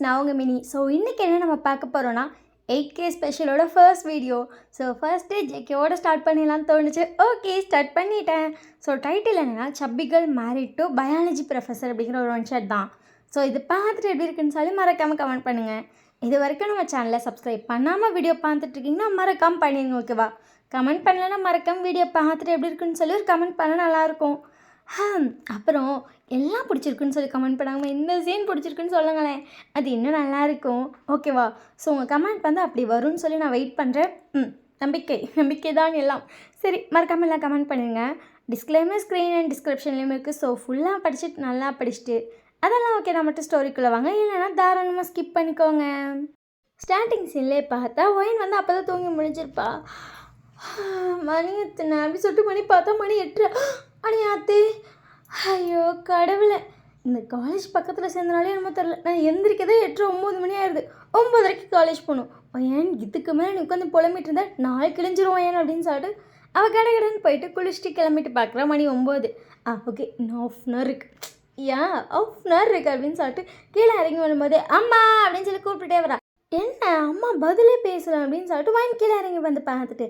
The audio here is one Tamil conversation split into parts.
நான் உங்கள் மினி. ஸோ இன்றைக்கி என்ன நம்ம பார்க்க போகிறோன்னா 8K ஸ்பெஷலோட first video. So first day ஜேகேவோட ஸ்டார்ட் பண்ணிடலான்னு தோணுச்சு. ஓகே, ஸ்டார்ட் பண்ணிட்டேன். ஸோ டைட்டில் என்னென்னா சப்பிகள் மேரிட் டு பயாலஜி ப்ரொஃபஸர் அப்படிங்கிற ஒரு ஒன் ஷாட் தான். ஸோ இது பார்த்துட்டு எப்படி இருக்குன்னு சொல்லி மறக்காமல் கமெண்ட் பண்ணுங்கள். இது வரைக்கும் நம்ம சேனலை சப்ஸ்கிரைப் பண்ணாமல் வீடியோ பார்த்துட்ருக்கீங்கன்னா மறக்காமல் பண்ணிடுங்க, ஓகேவா? கமெண்ட் பண்ணலன்னா மறக்காமல் வீடியோ பார்த்துட்டு எப்படி இருக்குன்னு சொல்லி ஒரு கமெண்ட் பண்ண நல்லாயிருக்கும். அப்புறம் எல்லாம் பிடிச்சிருக்குன்னு சொல்லி கமெண்ட் பண்ணாமல் இந்த சீன் பிடிச்சிருக்குன்னு சொல்லுங்களேன், அது இன்னும் நல்லாயிருக்கும், ஓகேவா? ஸோ உங்கள் கமெண்ட் வந்து அப்படி வரும்னு சொல்லி நான் வெயிட் பண்ணுறேன். நம்பிக்கை தான் எல்லாம். சரி, மறக்காமல் எல்லாம் கமெண்ட் பண்ணுங்க. டிஸ்க்ளைமர் ஸ்க்ரீன் அண்ட் டிஸ்கிரிப்ஷன்லேயும் இருக்குது. ஸோ ஃபுல்லாக படிச்சுட்டு நல்லா படிச்சுட்டு அதெல்லாம் ஓகே, நான் மட்டும் ஸ்டோரிக்குள்ளே வாங்க, இல்லைன்னா தாராளமாக ஸ்கிப் பண்ணிக்கோங்க. ஸ்டார்டிங் சீன்லேயே பார்த்தா ஒயின் வந்து அப்போ தான் தூங்கி முடிஞ்சிருப்பா. மணி எத்தனை அப்படி சொல்லிட்டு மணி பார்த்தா மணி 8. அணியாத்தே, ஐயோ கடவுளை, இந்த காலேஜ் பக்கத்தில் சேர்ந்தனாலே என்னமோ தெரில, நான் எந்திரிக்கதே 8-9 மணி ஆயிடுது. 9:30 காலேஜ் போகணும். ஏன் இதுக்கு மேலே நீ உட்காந்து புலம்பிட்டு இருந்தேன், நாளை கிழிஞ்சிரும் ஏன் அப்படின்னு சொல்லிட்டு அவள் கடைன்னு போயிட்டு குளிச்சுட்டு கிளம்பிட்டு பார்க்குறா. மணி 9. ஓகே, இன்னும் ஆஃப் அன் ஹவர் இருக்குது. ஆஃப் அன் ஹவர் இருக்குது அப்படின்னு சொல்லிட்டு கீழே இறங்கி வரும்போது அம்மா அப்படின்னு சொல்லி கூப்பிட்டுட்டே வரா. என்ன அம்மா பதிலே பேசலாம் அப்படின்னு சொல்லிட்டு வயன் கீழே இறங்கி வந்து பார்த்துட்டு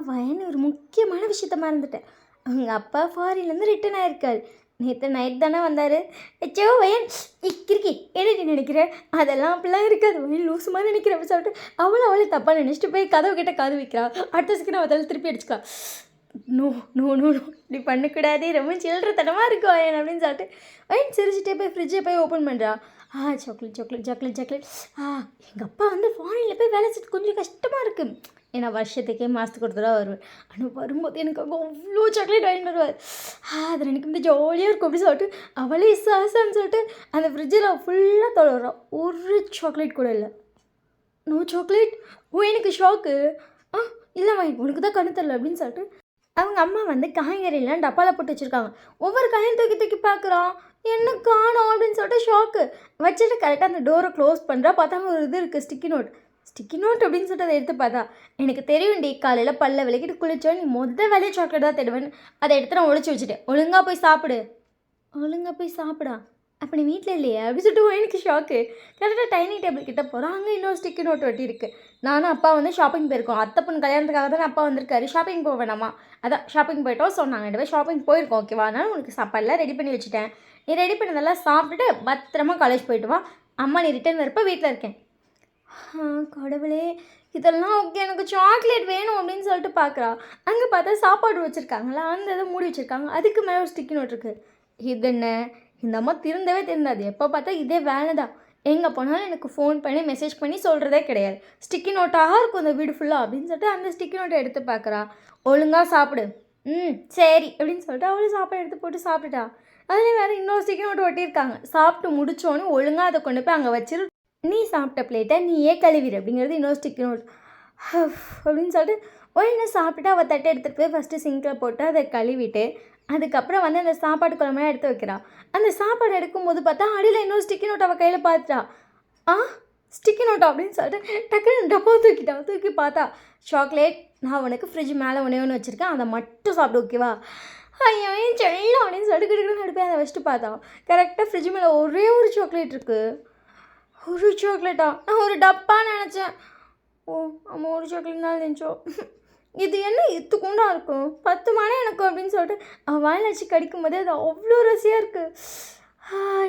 வயன் ஒரு முக்கியமான விஷயத்த மறந்துட்டேன். அவங்க அப்பா ஃபாரின்லேருந்து ரிட்டன் ஆகிருக்காரு. நேற்று நைட் தானே வந்தார். வச்சோ வயன் இக்கிருக்கி என்னடி நினைக்கிறேன், அதெல்லாம் அப்படிலாம் இருக்காது, வயன் லூஸ் மாதிரி நினைக்கிறேன் அப்படின்னு சொல்லிட்டு அவளே தப்பாக நினச்சிட்டு போய் கதவு கிட்ட காது வைக்கிறா. அடுத்த செகண்ட் அவள் திருப்பி அடிச்சுக்கா. நோ நோ நோ நோ இப்படி பண்ணக்கூடாது, ரொம்ப சில்லறத்தனமாக இருக்கும் வயன் அப்படின்னு சொல்லிட்டு வயன் சிரிச்சிட்டே போய் ஃப்ரிட்ஜை போய் ஓப்பன் பண்ணுறா. சாக்லேட். எங்கள் அப்பா வந்து ஃபாரினில் போய் வேலை செய்ய கொஞ்சம் கஷ்டமாக இருக்குது. ஏன்னா வருஷத்துக்கே மாதத்துக்கு ஒரு தடவை வருவேன். ஆனால் வரும்போது எனக்கு அவ்வளோ சாக்லேட் வாங்கிட்டு வருவார். அது எனக்கு வந்து ஜாலியாக இருக்கும் அப்படின்னு சொல்லிட்டு அவளே சாசான்னு சொல்லிட்டு அந்த ஃப்ரிட்ஜில் ஃபுல்லாக தொலைறான். ஒரு சாக்லேட் கூட இல்லை. No chocolate. எனக்கு ஷாக்கு. இல்லை வாங்கி உனக்கு தான் கண்ணு தரல அப்படின்னு சொல்லிட்டு அவங்க அம்மா வந்து காய்கறிலாம் டப்பாவில் போட்டு வச்சுருக்காங்க. ஒவ்வொரு காயும் தூக்கி பார்க்குறான், என்ன காணோம் அப்படின்னு சொல்லிட்டு ஷாக்கு. வச்சுட்டு கரெக்டாக அந்த டோரை க்ளோஸ் பண்ணுறா. பார்த்தா ஒரு இது இருக்குது, ஸ்டிக்கி நோட் அப்படின்னு சொல்லிட்டு அதை எடுத்து பார்த்தா, எனக்கு தெரியும்டி காலையில் பல்ல விளக்கிட்டு குளிச்சோம், நீ வேலையை சாக்லேட் தான் தேடுவேன், அதை எடுத்து நான் ஒழிச்சு வச்சுட்டேன், ஒழுங்காக போய் சாப்பிடா. அப்போ நீ வீட்டில் இல்லையே அப்படின்னு சொல்லிட்டு எனக்கு ஷாக்கு. கரெக்டாக டைனிங் டேபிள் கிட்டே போகிறோம். அங்கே இன்னொரு ஸ்டிக்கி நோட் ஒட்டி இருக்குது. நானும் அப்பா வந்து ஷாப்பிங் போயிருக்கோம். அத்தை பொண்ணு கல்யாணத்துக்காக தானே அப்பா வந்திருக்காரு. ஷாப்பிங் போக வேணாமா? அதான் ஷாப்பிங் போயிட்டோம். ஸோ நாங்கள் 2 பேர் ஷாப்பிங் போயிருக்கோம், ஓகேவா? அதனால் உனக்கு சாப்பாடெலாம் ரெடி பண்ணி வச்சுட்டேன். நீ ரெடி பண்ணதெல்லாம் சாப்பிட்டுட்டு பத்திரமா காலேஜ் போயிட்டு வா. அம்மா நீ ரிட்டர்ன் வரப்போ வீட்டில் இருக்கேன். கடவுளே, இதெல்லாம் ஓகே, எனக்கு சாக்லேட் வேணும் அப்படின்னு சொல்லிட்டு பார்க்குறா. அங்கே பார்த்தா சாப்பாடு வச்சுருக்காங்களா, அந்த இதை மூடி வச்சுருக்காங்க. அதுக்கு மேலே ஒரு ஸ்டிக்கி நோட் இருக்குது. இது என்ன, இந்த அம்மா திருந்தாது. எப்போ பார்த்தா இதே வேலை தான். எங்கே போனாலும் எனக்கு ஃபோன் பண்ணி மெசேஜ் பண்ணி சொல்கிறதே கிடையாது. ஸ்டிக்கி நோட்டாக இருக்கும் இந்த வீடு ஃபுல்லாக அப்படின்னு சொல்லிட்டு அந்த ஸ்டிக்கி நோட்டை எடுத்து பார்க்குறா. ஒழுங்காக சாப்பிடு. சரி அப்படின்னு சொல்லிட்டு அவளும் சாப்பாடு எடுத்து போட்டு சாப்பிட்டுட்டா. அதில் வேறு இன்னொரு ஸ்டிக்கி நோட்டு ஒட்டியிருக்காங்க. சாப்பிட்டு முடித்தோன்னே ஒழுங்காக அதை கொண்டு போய் அங்கே வச்சிரு, நீ சாப்பிட்ட பிளேட்டை நீயே கழுவிடு அப்படிங்கிறது இன்னொரு ஸ்டிக்கி நோட் அப்படின்னு சொல்லிட்டு ஒன்று சாப்பிட்டு அவள் தட்டை எடுத்துகிட்டு போய் ஃபஸ்ட்டு சிங்கில் போட்டு அதை கழுவிட்டு அதுக்கப்புறம் வந்து அந்த சாப்பாடு குழம்புலாம் எடுத்து வைக்கிறா. அந்த சாப்பாடு எடுக்கும்போது பார்த்தா அடியில் இன்னொரு ஸ்டிக்கி நோட் அவள் கையில் பார்த்துட்டா. ஸ்டிக்கி நோட்டா அப்படின்னு சொல்லிட்டு டக்குன்னு டப்பா தூக்கி பார்த்தா சாக்லேட், நான் உனக்கு ஃப்ரிட்ஜ் மேலே ஒன்று வச்சுருக்கேன், அதை மட்டும் சாப்பிடு, ஓகேவா? ஐயோ ஏன் சொல்லலாம் அப்படின்னு சொல்லிட்டு கிடுக்கிட்டு எடுப்பேன். அதை வச்சுட்டு பார்த்தா கரெக்டாக ஃப்ரிட்ஜ் மேலே ஒரே ஒரு சாக்லேட் இருக்குது. ஒரு சாக்லேட்டா? நான் ஒரு டப்பா நினச்சேன். அம்மா ஒரு சாக்லேட் தான் நினச்சோம். இது என்ன இத்துக்குண்டா இருக்கும், 10 மணி எனக்கு அப்படின்னு சொல்லிட்டு அவன் வாயில் வச்சு கடிக்கும் போதே அது அவ்வளோ ரசியாக இருக்குது.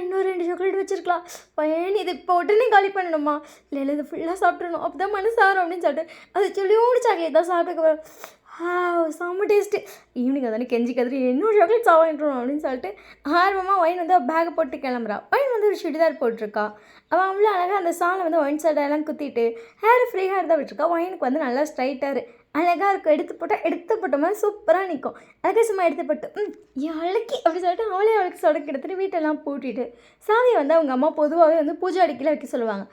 இன்னும் 2 சாக்லேட் வச்சுருக்கலாம். பையன் இது இப்போ உடனே காலி பண்ணணுமா? இல்லை இது ஃபுல்லாக சாப்பிட்றணும், அப்போ தான் மனசு ஆறும் அப்படின்னு சொல்லிட்டு அது சொல்லியோடு சாக்லேட் தான் சாப்பிட்டு செம்ம டேஸ்ட்டு. ஈவினிங் அதானே கெஞ்சி கதிரி இன்னொரு சாக்லேட் சாப்பிட்டுருணும் அப்படின்னு சொல்லிட்டு ஆர்வமாக ஒயின் வந்து பேக்கை போட்டு கிளம்புறா. ஒயின் வந்து ஒரு சுடிதார் போட்டிருக்கா. அவன் அவ்வளோ அழகாக அந்த சாலை வந்து ஒயின் சைடெல்லாம் குத்திட்டு ஹேர் ஃப்ரீ ஹேர் தான் விட்டுருக்கா. ஒயினுக்கு வந்து நல்லா ஸ்ட்ரைட்டாக அழகாக இருக்கும். எடுத்து போட்ட மாதிரி சூப்பராக நிற்கும். அழகாக சும்மா எடுத்து போட்டு அழகி அப்படி சொல்லிட்டு அவளுக்கு சொடக்கு எடுத்துகிட்டு வீட்டெல்லாம் பூட்டிட்டு சாவியை வந்து அவங்க அம்மா பொதுவாகவே வந்து பூஜை அடிக்கல வைக்க சொல்லுவாங்க.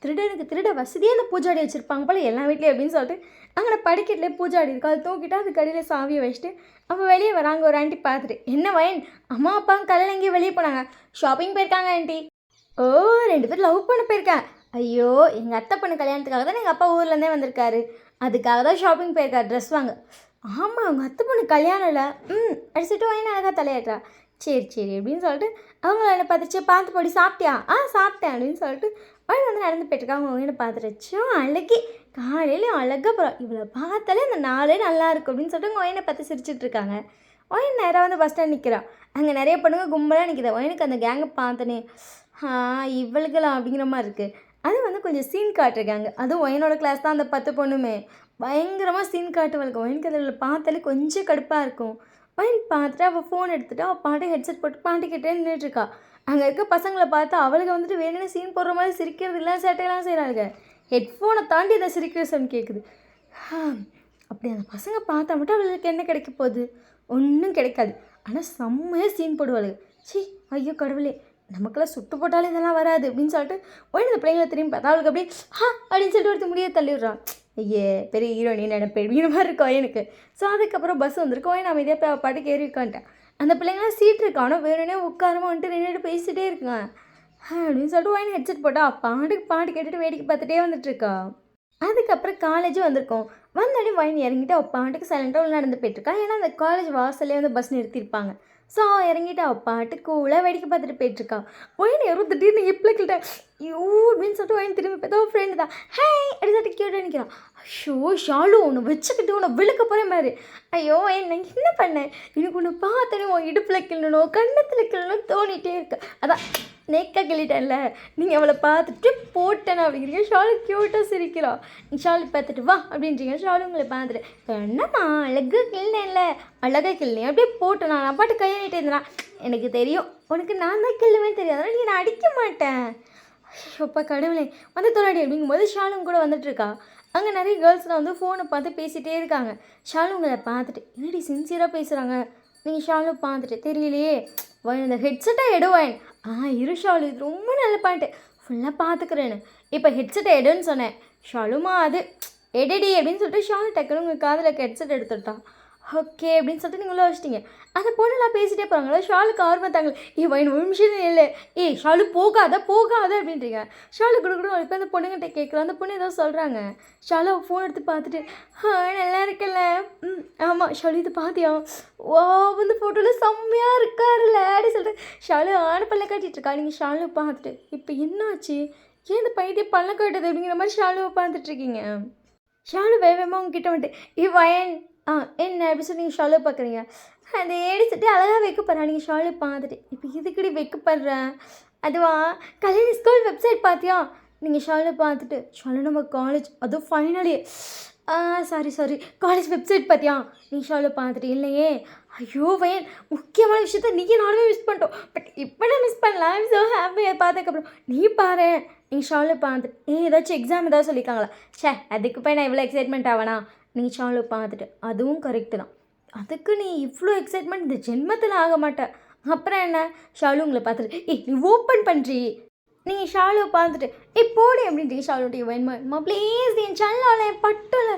திருடனுக்கு திருட வசதியாக அந்த பூஜாடி வச்சுருப்பாங்க போல் எல்லா வீட்லேயும் அப்படின்னு சொல்லிட்டு அங்கே படிக்கட்டிலே பூஜாடி இருக்கும். அது தூக்கிட்டு அது கடையில் சாவியை வச்சுட்டு அப்போ வெளியே வராங்க. ஒரு ஆண்டி பார்த்துட்டு, என்ன வயன், அம்மா அப்பாவும் கலையில் எங்கேயும் வெளியே போனாங்க, ஷாப்பிங் போயிருக்காங்க ஆண்டி. 2 பேர் லவ் பண்ண போயிருக்கேன். ஐயோ, எங்கள் அத்தை பொண்ணு கல்யாணத்துக்காக தான் எங்கள் அப்பா ஊர்லேருந்தே வந்திருக்காரு, அதுக்காக தான் ஷாப்பிங் போயிருக்காரு ட்ரெஸ் வாங்க. ஆமாம், அவங்க அத்தை பொண்ணு கல்யாணம் இல்லை. அடிச்சுட்டு வயன் அழகாக தலையாட்டுறா. சரி சரி அப்படின்னு சொல்லிட்டு அவங்கள என்ன பார்த்துச்சு, பார்த்து போடி சாப்பிட்டியா, சாப்பிட்டேன் அப்படின்னு சொல்லிட்டு வயன் வந்து நடந்து போயிட்டுருக்கா. அவங்க வயனை பார்த்துருச்சு அழகி காலையில அழகாக போகிறோம், இவளை பார்த்தாலே இந்த நாளே நல்லா இருக்கும் அப்படின்னு சொல்லிட்டு அவங்க வயனை பார்த்து சிரிச்சிட்டு இருக்காங்க. வயன் நேராக வந்து பஸ் ஸ்டாண்ட் நிற்கிறான். அங்கே நிறைய பொண்ணுங்க கும்பலாக நிற்கிது. வயனுக்கு அந்த கேங்கை பார்த்தனே இவளுக்கெல்லாம் அப்படிங்கிற மாதிரி இருக்குது. அது வந்து கொஞ்சம் சீன் காட்டிருக்காங்க. அதுவும் வயனோட கிளாஸ் தான் அந்த 10 பொண்ணுமே பயங்கரமாக சீன் காட்டுவாளுக்கு. வயனுக்கு அதில் பார்த்தாலே கொஞ்சம் கடுப்பாக இருக்கும். வயன் பார்த்துட்டு அவள் ஃபோன் எடுத்துகிட்டு அவள் பாட்டு ஹெட்செட் போட்டு பாட்டு கேட்டே நின்றுட்டுருக்கா. அங்கே இருக்க பசங்களை பார்த்து அவளுக்கு வந்துட்டு வேணும்னு சீன் போடுற மாதிரி சிரிக்கிறது இல்லை, சேட்டையெல்லாம் செய்கிறாளுங்க. ஹெட்ஃபோனை தாண்டி இதை சிரிக்கிற சவுண்ட் கேட்குது. அப்படி அந்த பசங்க பார்த்தா மட்டும் அவளுக்கு என்ன கிடைக்க போகுது? ஒன்றும் கிடைக்காது. ஆனால் செம்மையாக சீன் போடுவாளுங்க. சி ஐயோ கடவுளே, நமக்கெல்லாம் சுட்டு போட்டாலும் இதெல்லாம் வராது அப்படின்னு சொல்லிட்டு உடனே இந்த பிள்ளைங்களை திரும்பி பார்த்தா அவளுக்கு அப்படியே அப்படின்னு சொல்லிட்டு ஒருத்தர் முடிய தள்ளிடுறான். ஐயே பெரிய ஹீரோயின் நினைப்பேன் அப்படிங்கிற மாதிரி இருக்கும் எனக்கு. ஸோ அதுக்கப்புறம் பஸ் வந்திருக்கோம், நான் அமைதியாக போய் பாட்டுக்கு ஏறி உட்காந்துட்டேன். அந்த பிள்ளைங்களாம் சீட் இருக்கா, ஆனால் வேணுனே உட்காரமா வந்துட்டு நின்றுட்டு பேசிகிட்டே இருக்கான் அப்படின்னு சொல்லிட்டு வாங்கி ஹெட்செட் போட்டா பாட்டுக்கு பாட்டு கேட்டுட்டு வேடிக்கை பார்த்துட்டே வந்துட்டுருக்கா. அதுக்கப்புறம் காலேஜும் வந்திருக்கோம். வந்தாடி வாங்கி இறங்கிட்டு அவள் பாட்டுக்கு சைலண்டாக நடந்து போயிட்டுருக்கா. ஏன்னா அந்த காலேஜ் வாசல்லே வந்து பஸ் நிறுத்தியிருப்பாங்க. ஸோ அவள் இறங்கிட்டு அவள் பாட்டு கூலாக வேடிக்கை பார்த்துட்டு போயிட்டுருக்கா. ஒயின் யாரும் திடீர்னு ஹிப்பில் கிட்ட ஐயோ அப்படின்னு சொல்லிட்டு ஒயின் திரும்பி பார்த்தா அவள் ஃப்ரெண்டு தான் ஹே அப்படி சொல்லிட்டு கியூட்டாக நிற்கிறான். ஐயோ ஷாலு உன்னை வச்சுக்கிட்டு உன்னை விழுக்க போகிற மாதிரி. ஐயோ நான் என்ன பண்ணேன், எனக்கு ஒன்று பார்த்தனே உன் இடுப்பில் கிள்ளணும் கன்னத்தில் கிள்ளணும் தோணிகிட்டே இருக்கு. அதான் நேக்காக கிள்ளிட்டேன்ல, நீங்கள் அவளை பார்த்துட்டு போட்டேன் அப்படிங்கிறீங்க. ஷாலு க்யூட்டாக சிரிக்கிறான். நீ ஷாலு பார்த்துட்டு வா அப்படின்றீங்க. ஷாலு உங்களை பார்த்துட்டு இப்போ என்னம்மா அழகாக கிள்னேன்ல, அழகாக கிள்னேன் அப்படியே போட்டேன். நான் பாட்டு கையை நீட்டே இருந்தேன். எனக்கு தெரியும் உனக்கு நான் தான் கிள்ளுவேன் தெரியும், அதனால் நீ நான் அடிக்க மாட்டேன். அப்பா கடவுளே வந்து தொடாடி அப்படிங்கும்போது ஷாலும் கூட வந்துட்டுருக்கா. அங்கே நிறைய கேர்ள்ஸ்லாம் வந்து ஃபோனை பார்த்து பேசிகிட்டே இருக்காங்க. ஷாலு உங்களை பார்த்துட்டு என்னடி சின்சியராக பேசுகிறாங்க. நீங்கள் ஷாலு பார்த்துட்டு தெரியலையே வாயின் இந்த ஹெட்செட்டை எடுவாயின். இரு ஷாலு இது ரொம்ப நல்ல பாயிண்ட்டு, ஃபுல்லாக பார்த்துக்கிறேன்னு. இப்போ ஹெட்செட்டை எடுன்னு சொன்னேன். ஷாலுமா அது எடுடி அப்படின்னு சொல்லிட்டு ஷாலு டக்குன்னு உங்கள் காதில் ஹெட்செட் எடுத்துட்டான். ஓகே அப்படின்னு சொல்லிட்டு நீங்கள் உள்ள வச்சிட்டிங்க. அந்த பொண்ணுலாம் பேசிகிட்டே போகிறாங்களா. ஷாலுக்கு ஆர்வம் தாங்களே, வாயின் ஒரு நிமிஷம் இல்லை ஷாலு போகாத அப்படின்றீங்க. ஷாலு கொடுக்கணும் இப்போ அந்த பொண்ணுங்கிட்ட கேட்குறோம். அந்த பொண்ணு ஏதோ சொல்கிறாங்க. ஷாலு ஃபோன் எடுத்து பார்த்துட்டு நல்லா இருக்குல்ல, ஆமாம் ஷாலு இது பார்த்தியா, வந்து ஃபோட்டோவில் செம்மையாக இருக்காருல்ல அப்படின்னு சொல்லிட்டு ஷாலு பல்ல காட்டிகிட்டு இருக்கா. நீங்கள் ஷாலு பார்த்துட்டு இப்போ என்னாச்சு, ஏன் இந்த பையன் பல்ல காட்டுது அப்படிங்கிற மாதிரி ஷாலுவை பார்த்துட்ருக்கீங்க. ஷாலு வேகமாக உங்ககிட்ட வந்துட்டு வயன் என்ன அப்படி சொல்லி நீங்கள் ஷாலு பார்க்குறீங்க. அந்த ஏடிச்சுட்டு அழகாக வைக்கப்படுறா. நீங்கள் ஷாலு பார்த்துட்டு இப்போ இதுக்கடி வைக்கப்படுறேன். அதுவா கல்யாணி ஸ்கூல் வெப்சைட் பார்த்தியா. நீங்கள் ஷாலு பார்த்துட்டு ஷாலு நம்ம காலேஜ் அதுவும் final year sorry college website பார்த்தியா. நீங்கள் ஷாலு பார்த்துட்டு இல்லையே. ஐயோ வயன் முக்கியமான விஷயத்த நீங்கள் நானுமே மிஸ் பண்ணிட்டோம். பட் இப்போ நான் மிஸ் பண்ணலாம். ஐம் ஸோ ஹாப்பியாக பார்த்ததுக்கப்புறம் நீ பாரு. நீங்கள் ஷாலு பார்த்துட்டு ஏதாச்சும் எக்ஸாம் ஏதாவது சொல்லியிருக்காங்களா. அதுக்கு போய் நான் இவ்வளோ எக்ஸைட்மெண்ட் ஆவேனா. நீங்கள் ஷாலு பார்த்துட்டு அதுவும் கரெக்டு தான், அதுக்கு நீ இவ்வளோ எக்ஸைட்மெண்ட் இந்த ஜென்மத்தில் ஆக மாட்டேன். அப்புறம் என்ன ஷாலு உங்களை பார்த்துட்டு நீ ஓப்பன் பண்ணுறீ. நீங்கள் ஷாலுவை பார்த்துட்டு போடி அப்படின்ட்டு ஷாலுடைய வேணுமா ப்ளீஸ் என் சேனலில் என் பட்டில்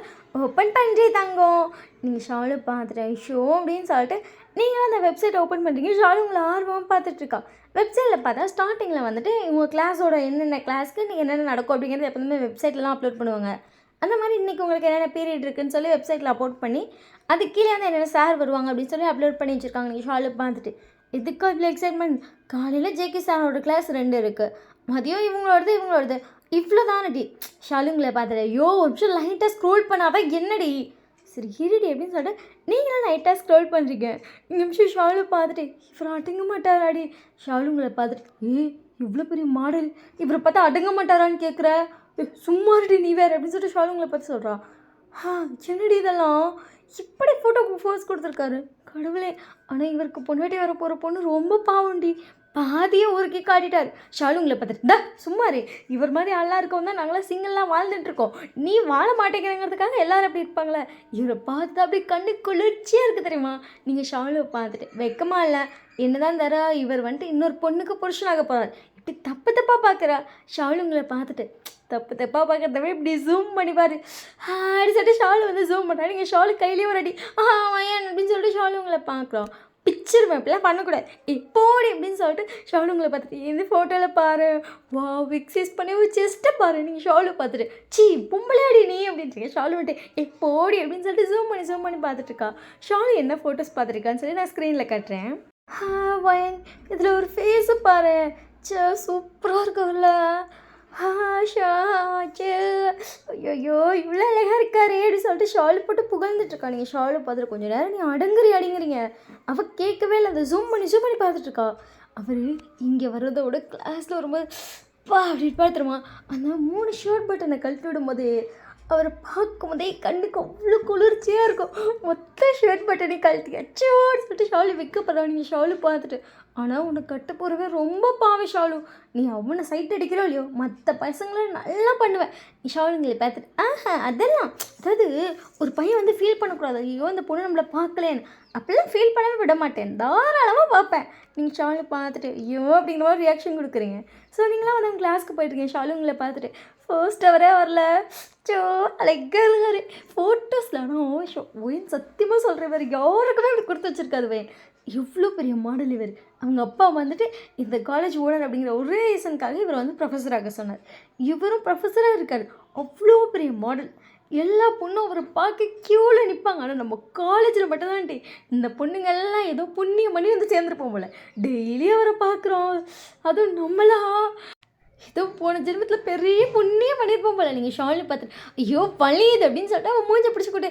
ஓப்பன் பண்ணுறீ தங்கம். நீங்கள் ஷாலு பார்த்துட்டு ஷோ அப்படின்னு சொல்லிட்டு நீங்களும் அந்த வெப்சைட் ஓப்பன் பண்ணுறீங்க. ஷாலு உங்களை ஆர்வமாக பார்த்துட்ருக்கா. வெப்சைட்டில் பார்த்தா ஸ்டார்டிங்கில் வந்துட்டு உங்கள் கிளாஸோட என்னென்ன கிளாஸ்க்கு நீங்கள் என்னென்ன நடக்கும் அப்படிங்கிறது எப்போதுமே வெப்சைட்லாம் அப்லோட் பண்ணுவாங்க. அந்த மாதிரி இன்றைக்கி உங்களுக்கு என்னென்ன பீரியட் இருக்குதுன்னு சொல்லி வெப்சைட்டில் அப்லோட் பண்ணி அது கீழே வந்து என்னென்ன சார் வருவாங்க அப்படின்னு சொல்லி அப்லோட் பண்ணி வச்சுருக்காங்க. நீங்கள் ஷாலு பார்த்துட்டு இதுக்கு இவ்வளோ எக்ஸைட்மெண்ட். காலையில் ஜேகே சாரோட கிளாஸ் 2 இருக்குது, மதியம் இவங்களோடது இவ்வளோ தானடி. ஷாலுங்களை பார்த்துட்டு ஒரு நிமிஷம் லைட்டாக ஸ்க்ரோல் பண்ணாவே என்னடி சரி இருடி அப்படின்னு சொல்லிட்டு நீங்களும் லைட்டாக ஸ்க்ரோல் பண்ணுறீங்க. நிமிஷம் ஷாலு பார்த்துட்டு இவர் அடங்க மாட்டாராடி. ஷாலுங்களை பார்த்துட்டு இவ்வளோ பெரிய மாடல் இவரை பார்த்தா அடங்க மாட்டாரான்னு கேட்குற. சும்மாடி நீ வேறு அப்படின்னு சொல்லிட்டு ஷாலுங்களை பார்த்து சொல்கிறா. என்னடி இதெல்லாம் இப்படி ஃபோட்டோக்கு ஃபோர்ஸ் கொடுத்துருக்காரு கடவுளே. ஆனால் இவருக்கு பொண்டாட்டி வர போகிற பொண்ணு ரொம்ப பாவண்டி, பாதியே ஊருக்கே காட்டிட்டார். ஷாலுங்களை பார்த்துட்டு சும்மாரி இவர் மாதிரி ஆளாக இருக்கவும் தான் நாங்களாம் சிங்கிள்லாம் வாழ்ந்துட்டுருக்கோம், நீ வாழ மாட்டேங்கிறங்கிறதுக்காக எல்லோரும் அப்படி இருப்பாங்களே. இவரை பார்த்து அப்படி கண்ணு குளிர்ச்சியாக இருக்குது தெரியுமா. நீங்கள் ஷாலுவை பார்த்துட்டு வெக்கமா இல்லை என்னதான் தர இவர் வந்துட்டு இன்னொரு பொண்ணுக்கு புருஷனாக போகிறார், இப்படி தப்பாக பார்க்குறா. ஷாலுங்களை பார்த்துட்டு தப்பாக பார்க்குறதவே இப்படி ஜூம் பண்ணிப்பார் அப்படி சொல்லிட்டு ஷாலு வந்து ஜூம் பண்ணா. நீங்கள் ஷாலு கையிலேயே ஒரு அடி வயன் அப்படின்னு சொல்லிட்டு ஷாலு உங்களை பார்க்குறோம். பிக்சர் இப்படிலாம் பண்ணக்கூடாது போடி அப்படின்னு சொல்லிட்டு ஷாலு உங்களை பார்த்துட்டு இந்த ஃபோட்டோவில் பாரு விக்ஸைஸ் பண்ணி ஒரு செஸ்ட்டை பாரு. நீங்கள் ஷாலு பார்த்துட்டு பொம்பளையாடி நீ அப்படின்றீங்க. ஷாலு வந்துட்டு போடி அப்படின்னு சொல்லிட்டு ஜூம் பண்ணி பார்த்துட்ருக்கா. ஷாலு என்ன ஃபோட்டோஸ் பார்த்துருக்கான்னு சொல்லி நான் ஸ்க்ரீனில் காட்டுறேன். வயன் இதில் ஒரு ஃபேஸு பாரு. ச்சே சூப்பராக இருக்கும்ல. ஆ ஷா சே ஐயோ இவ்வளோ அழகாக இருக்காரே அப்படின்னு சொல்லிட்டு ஷாலு போட்டு புகழ்ந்துட்டுருக்கா. நீங்கள் ஷாலு பார்த்துட்டு கொஞ்சம் நேரம் நீ அடங்குறீங்க. அவள் கேட்கவே இல்லை. அந்த ஜூம் பண்ணி பார்த்துட்ருக்கா. அவர் இங்கே வர்றதோட கிளாஸில் வரும்போது அப்படின்னு பார்த்துருமா அந்த 3 ஷர்ட் பட்டனை கழட்டி விடும்போது அவரை பார்க்கும்போதே கண்ணுக்கு அவ்வளோ குளிர்ச்சியாக இருக்கும். மொத்த ஷர்ட் பட்டனை கழட்டி அச்சோன்னு சொல்லிட்டு ஷாலு வைக்கப்படுறா. நீங்கள் ஷாலு பார்த்துட்டு ஆனால் உனக்கு கட்ட போகிறவே ரொம்ப பாவி ஷாலு. நீ அவனை சைட் அடிக்கிறோ இல்லையோ மற்ற பசங்களும் நல்லா பண்ணுவேன். நீ ஷாலுங்களை பார்த்துட்டு அதெல்லாம் அதாவது ஒரு பையன் வந்து ஃபீல் பண்ணக்கூடாது. ஐயோ இந்த பொண்ணு நம்மளை பார்க்கலேன்னு அப்படிலாம் ஃபீல் பண்ணவே விட மாட்டேன். தாராளமாக பார்ப்பேன். நீங்கள் ஷாலு பார்த்துட்டு ஐயோ அப்படிங்கிற மாதிரி ரியாக்ஷன் கொடுக்குறீங்க. ஸோ நீங்களாம் வந்து அவங்க கிளாஸ்க்கு போயிட்டுருக்கீங்க. ஷாலுங்களை பார்த்துட்டு ஃபர்ஸ்ட் அவரே வரல. ஸோ அழகாக இருக்காரு. ஃபோட்டோஸ்லாம் ஒயின் சத்தியமாக சொல்கிறேன் வேறு யாருக்குமே இப்படி கொடுத்து வச்சுருக்காது வேன். எவ்வளோ பெரிய மாடல் இவர். அவங்க அப்பா வந்துட்டு இந்த காலேஜ் ஓனர் அப்படிங்கிற ஒரே ரீசனுக்காக இவர் வந்து ப்ரொஃபஸராக சொன்னார். இவரும் ப்ரொஃபஸராக இருக்கார். அவ்வளோ பெரிய மாடல். எல்லா பொண்ணும் அவரை பார்க்க க்யூவில் நிற்பாங்க. ஆனால் நம்ம காலேஜில் மட்டும்தான் இந்த பொண்ணுங்கள்லாம் ஏதோ புண்ணியம் பண்ணி வந்து சேர்ந்துருப்போம் போல். டெய்லி அவரை பார்க்குறோம். அதுவும் நம்மளா ஏதோ போன ஜென்மத்தில் பெரிய புண்ணியம் பண்ணியிருப்போம் போல். நீங்கள் ஷாலு பார்த்துட்டு ஐயோ வலியுது அப்படின்னு சொல்லிட்டு அவன் மூஞ்சை பிடிச்சி கூட்டு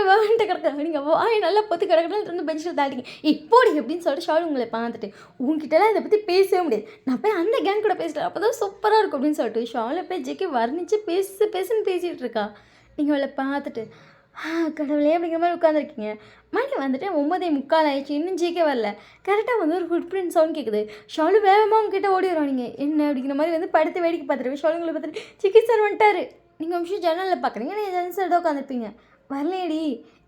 வந்துட்டு கிடக்காங்க. நீங்கள் வாய் நல்லா பொத்து கிடக்கணும் வந்து பெஞ்சில் தாட்டிங்க இப்போடி அப்படின்னு சொல்லிட்டு ஷாலு உங்களை பார்த்துட்டு உங்ககிட்டலாம் இதை பற்றி பேசவே முடியாது. நான் போய் அந்த கேங் கூட பேசல அப்போ தான் சூப்பராக இருக்கும் அப்படின்னு சொல்லிட்டு ஷாலு போய் ஜெக்கி வர்ணித்து பேசுன்னு பேசிகிட்டு இருக்கா. நீங்கள் அவளை பார்த்துட்டு கடவுளே அப்படிங்கிற மாதிரி உட்காந்துருக்கீங்க. மணி வந்துட்டு 9:45 ஆயிடுச்சு. இன்னும் ஜிக்கே வரல. கரெக்டாக வந்து ஒரு ஃபுட் பிரிண்ட் சவுண்ட் கேட்குது. ஷாலு வேகமாக உங்ககிட்ட ஓடி வரும். நீங்கள் என்ன அப்படிங்கிற மாதிரி வந்து படுத்து வேடிக்கை பார்த்துருவேன். ஷாலுங்களை பார்த்துட்டு ஜிக்கி சார் வந்துட்டார். நீங்கள் நிமிஷம் ஜன்னலில் பார்க்குறீங்க. நீங்கள் ஜன்னல் சார் தான் உட்காந்துருப்பீங்க. வரலையடி